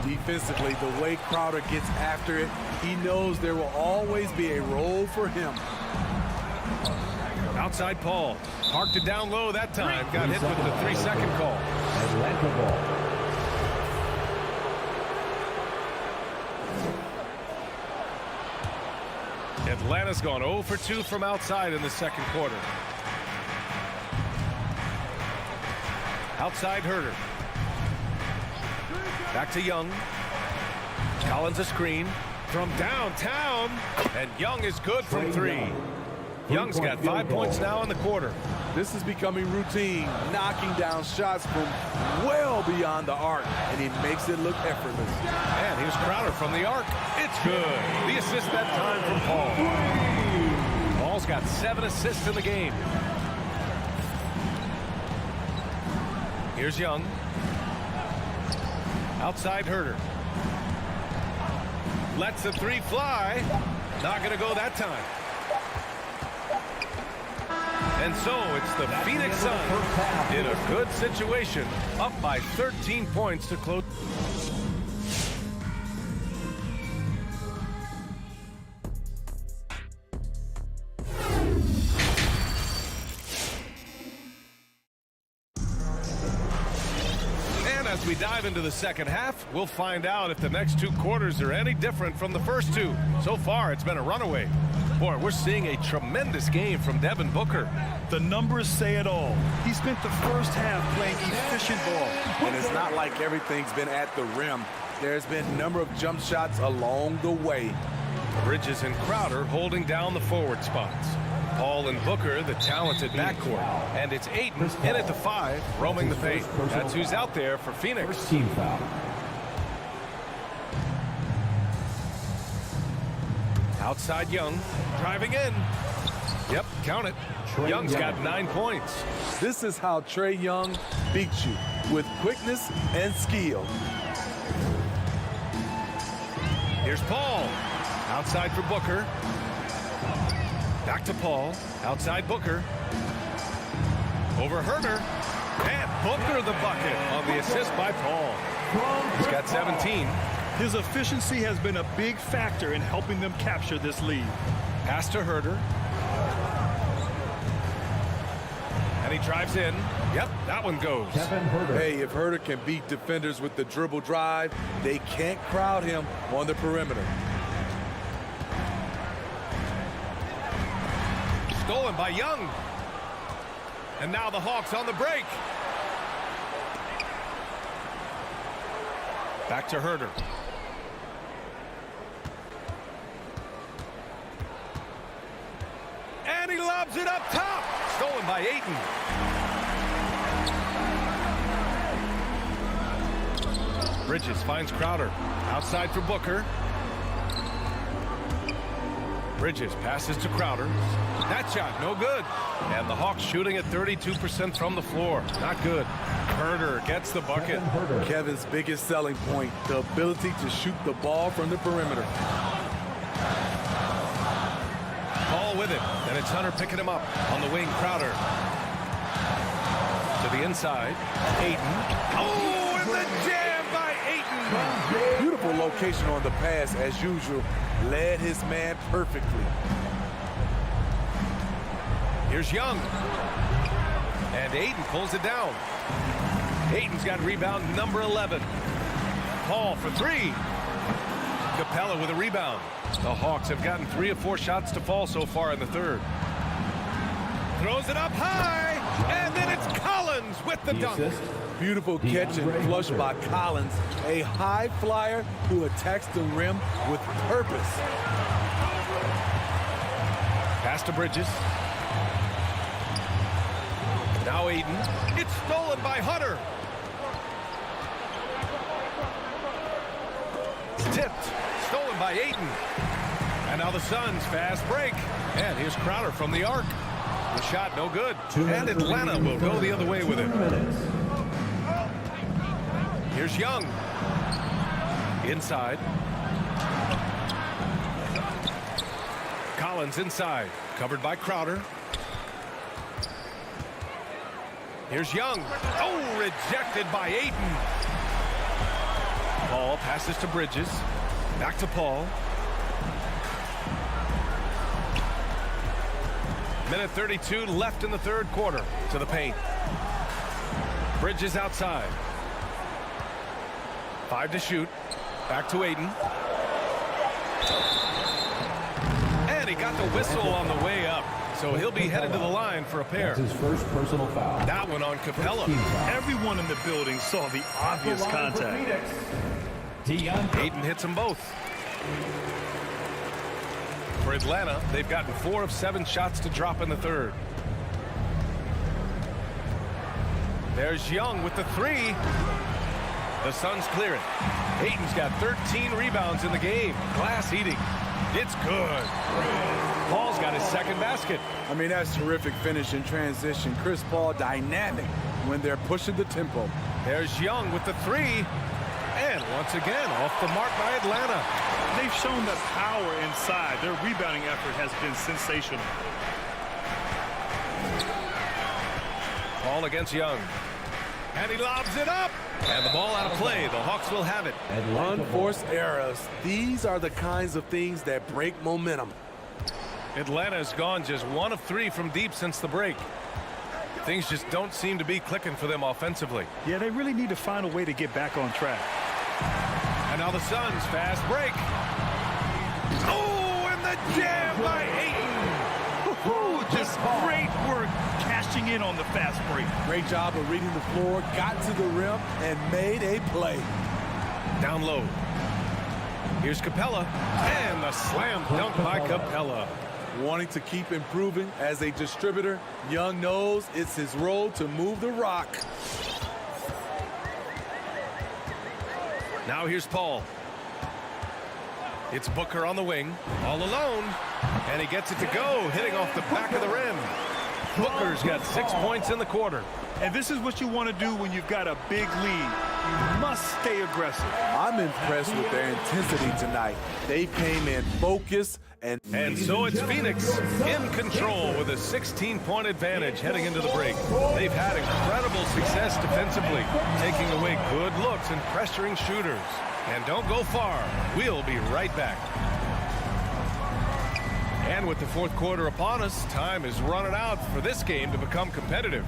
Defensively, the way Crowder gets after it, he knows there will always be a role for him. Outside Paul. Parked it down low that time. Got hit with the 3-second call. Atlanta ball. Atlanta's gone 0 for 2 from outside in the second quarter. Outside Herder. Back to Young. Collins a screen from downtown. And Young is good from 3. Young's got 5 points now in the quarter. This is becoming routine, knocking down shots from well beyond the arc, and he makes it look effortless. And here's Crowder from the arc. It's good. The assist that time from Paul. Paul's got 7 assists in the game. Here's Young. Outside Herder. Lets the 3 fly. Not going to go that time. And so it's the Phoenix Suns in a good situation, up by 13 points to close. And as we dive into the second half, we'll find out if the next 2 quarters are any different from the first 2. So far, it's been a runaway. Boy, we're seeing a tremendous game from Devin Booker. The numbers say it all. He spent the first half playing efficient ball. And it's not like everything's been at the rim. There's been a number of jump shots along the way. Bridges and Crowder holding down the forward spots. Paul and Booker, the talented backcourt. And it's Ayton in at the 5, roaming the paint. That's who's out there for Phoenix. First team foul. Outside Young, driving in. Yep, count it. Young's got 9 points. This is how Trae Young beats you, with quickness and skill. Here's Paul. Outside for Booker. Back to Paul. Outside Booker. Over Herder. And Booker the bucket on the assist by Paul. He's got 17. His efficiency has been a big factor in helping them capture this lead. Pass to Herder. And he drives in. Yep, that one goes. Hey, if Herder can beat defenders with the dribble drive, they can't crowd him on the perimeter. Stolen by Young. And now the Hawks on the break. Back to Herder. And he lobs it up top. Stolen by Ayton. Bridges finds Crowder. Outside for Booker. Bridges passes to Crowder. That shot, no good. And the Hawks shooting at 32% from the floor. Not good. Herder gets the bucket. Kevin's biggest selling point, the ability to shoot the ball from the perimeter. Ball with it. And it's Hunter picking him up on the wing. Crowder. To the inside. Ayton. Oh, and the jam by Ayton. Beautiful location on the pass as usual. Led his man perfectly. Here's Young. And Ayton pulls it down. Ayton's got rebound number 11. Paul for three. Capella with a rebound. The Hawks have gotten 3 of 4 shots to fall so far in the third. Throws it up high, and then it's Collins with the dunk. Beautiful catch and flush by Collins, a high flyer who attacks the rim with purpose. Pass to Bridges. Now Aiden. It's stolen by Hunter. It's tipped. Stolen by Aiden. And now the Suns fast break. And here's Crowder from the arc. The shot no good. And Atlanta will go the other way with it. Here's Young. Inside. Collins inside. Covered by Crowder. Here's Young. Oh, rejected by Ayton. Paul passes to Bridges. Back to Paul. Minute 32 left in the third quarter. To the paint. Bridges outside. 5 to shoot. Back to Aiden. And he got the whistle on the way up. So he'll be headed to the line for a pair. That's his first personal foul. That one on Capella. Everyone in the building saw the obvious contact. Aiden hits them both. For Atlanta, they've gotten 4 of 7 shots to drop in the third. There's Young with the 3. The Suns clear it. Ayton's got 13 rebounds in the game. Glass eating. It's good. Paul's got his second basket. I mean, that's terrific finish in transition. Chris Paul dynamic when they're pushing the tempo. There's Young with the 3. And once again, off the mark by Atlanta. They've shown the power inside. Their rebounding effort has been sensational. Paul against Young. And he lobs it up. And the ball out of play. The Hawks will have it. Unforced errors. These are the kinds of things that break momentum. Atlanta has gone just 1 of 3 from deep since the break. Things just don't seem to be clicking for them offensively. Yeah, they really need to find a way to get back on track. And now the Suns fast break. Oh, and the jam by Ayton. Ooh, just great work cashing in on the fast break. Great job of reading the floor, got to the rim, and made a play. Down low. Here's Capella. And the slam dunk by Capella. Wanting to keep improving as a distributor, Young knows it's his role to move the rock. Now here's Paul. It's Booker on the wing, all alone, and he gets it to go, hitting off the back of the rim. Booker's got 6 points in the quarter. And this is what you want to do when you've got a big lead. You must stay aggressive. I'm impressed with their intensity tonight. They came in focused and so it's Phoenix in control with a 16-point advantage heading into the break. They've had incredible success defensively, taking away good looks and pressuring shooters. And don't go far. We'll be right back. And with the fourth quarter upon us, time is running out for this game to become competitive.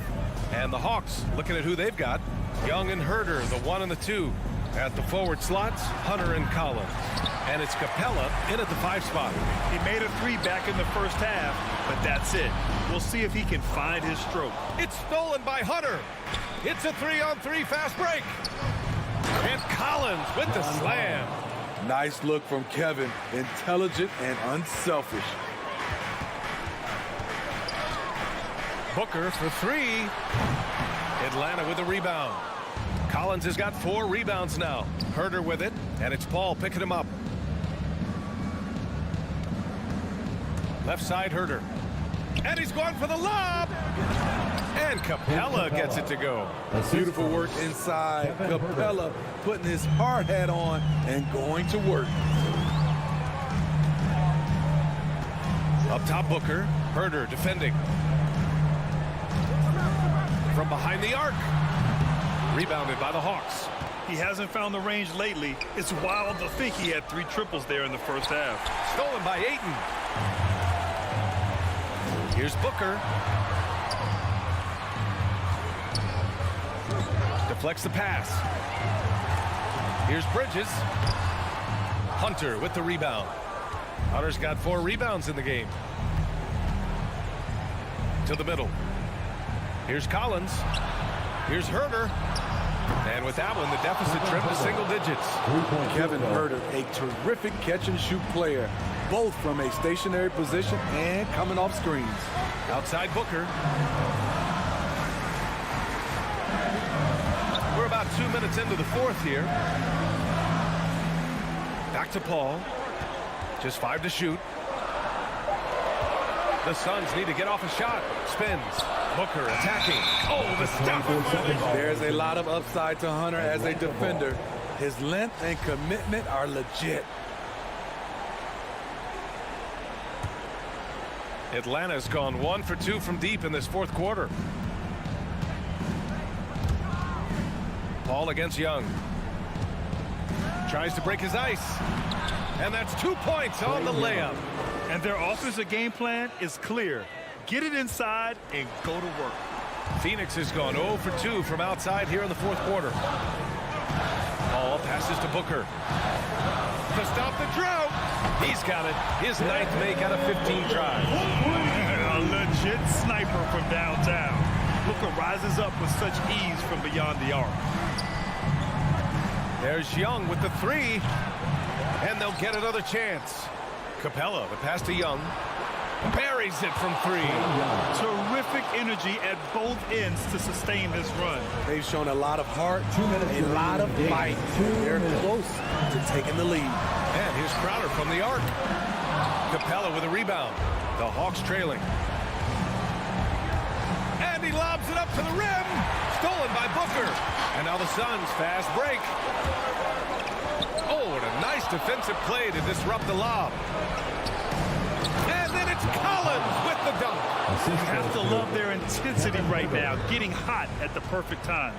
And the Hawks, looking at who they've got, Young and Herder, the 1 and the 2. At the forward slots, Hunter and Collins. And it's Capella in at the 5 spot. He made a 3 back in the first half, but that's it. We'll see if he can find his stroke. It's stolen by Hunter. It's a 3-on-3 fast break. And Collins with the slam. Nice look from Kevin. Intelligent and unselfish. Booker for 3. Atlanta with the rebound. Collins has got 4 rebounds now. Herder with it, and it's Paul picking him up. Left side, Herder. And he's going for the lob. And Capella gets it to go. Beautiful work inside. Capella putting his hard hat on and going to work. Up top, Booker. Herder defending. From behind the arc. Rebounded by the Hawks. He hasn't found the range lately. It's wild to think he had 3 triples there in the first half. Stolen by Ayton. Here's Booker. Deflects the pass. Here's Bridges. Hunter with the rebound. Hunter's got 4 rebounds in the game. To the middle. Here's Collins. Here's Herter. And with that one, the deficit trimmed to single digits. Kevin Herter, a terrific catch-and-shoot player, both from a stationary position and coming off screens. Outside Booker. We're about 2 minutes into the fourth here. Back to Paul. Just 5 to shoot. The Suns need to get off a shot. Spins. Booker attacking. Oh, the stop. There's a lot of upside to Hunter as a defender. His length and commitment are legit. Atlanta's gone 1 for 2 from deep in this fourth quarter. Paul against Young. Tries to break his ice. And that's 2 points on the layup. And their offensive game plan is clear. Get it inside and go to work. Phoenix has gone 0 for 2 from outside here in the fourth quarter. Paul passes to Booker. To stop the drought. He's got it. His 9th make out of 15 tries. A legit sniper from downtown. Booker rises up with such ease from beyond the arc. There's Young with the 3. And they'll get another chance. Capella, the pass to Young. Buries it from 3. Terrific energy at both ends to sustain this run. They've shown a lot of heart, a lot of fight. They're close to taking the lead. And here's Crowder from the arc. Capella with a rebound. The Hawks trailing. And he lobs it up to the rim. Stolen by Booker. And now the Suns fast break. Oh, and a nice defensive play to disrupt the lob. And then it's Collins with the dunk. You have to love their intensity right now, getting hot at the perfect time.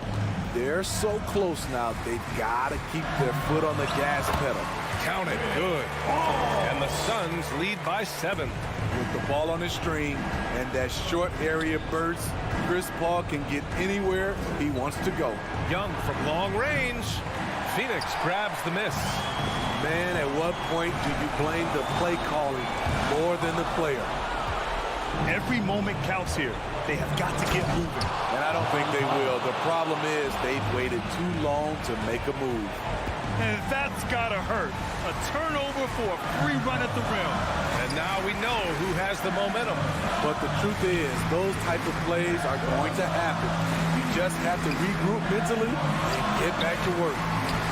They're so close now, they've got to keep their foot on the gas pedal. Count it. Good. And the Suns lead by 7. With the ball on the string and that short area burst, Chris Paul can get anywhere he wants to go. Young from long range. Phoenix grabs the miss. Man, at what point do you blame the play calling more than the player? Every moment counts here. They have got to get moving. And I don't think they will. The problem is they've waited too long to make a move. And that's got to hurt. A turnover for a free run at the rim. And now we know who has the momentum. But the truth is, those type of plays are going to happen. You just have to regroup mentally and get back to work.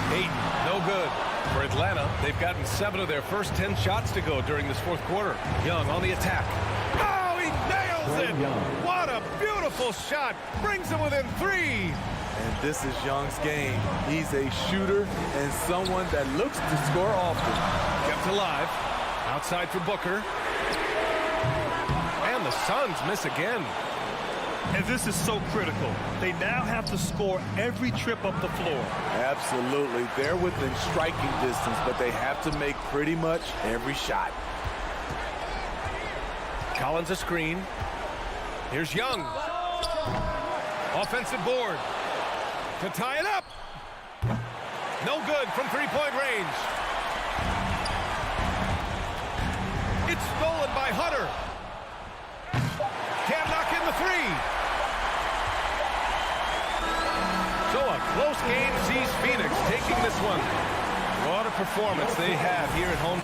8, no good. For Atlanta, they've gotten 7 of their first 10 shots to go during this fourth quarter. Young on the attack. Oh, he nails it! What a beautiful shot! Brings him within 3. And this is Young's game. He's a shooter and someone that looks to score often. Kept alive. Outside for Booker. And the Suns miss again. And this is so critical. They now have to score every trip up the floor. Absolutely. They're within striking distance, but they have to make pretty much every shot. Collins a screen. Here's Young. Offensive board. To tie it up. No good from 3-point range. It's stolen by Hunter. Can't knock in the 3. So a close game sees Phoenix taking this one. What a performance they have here at home.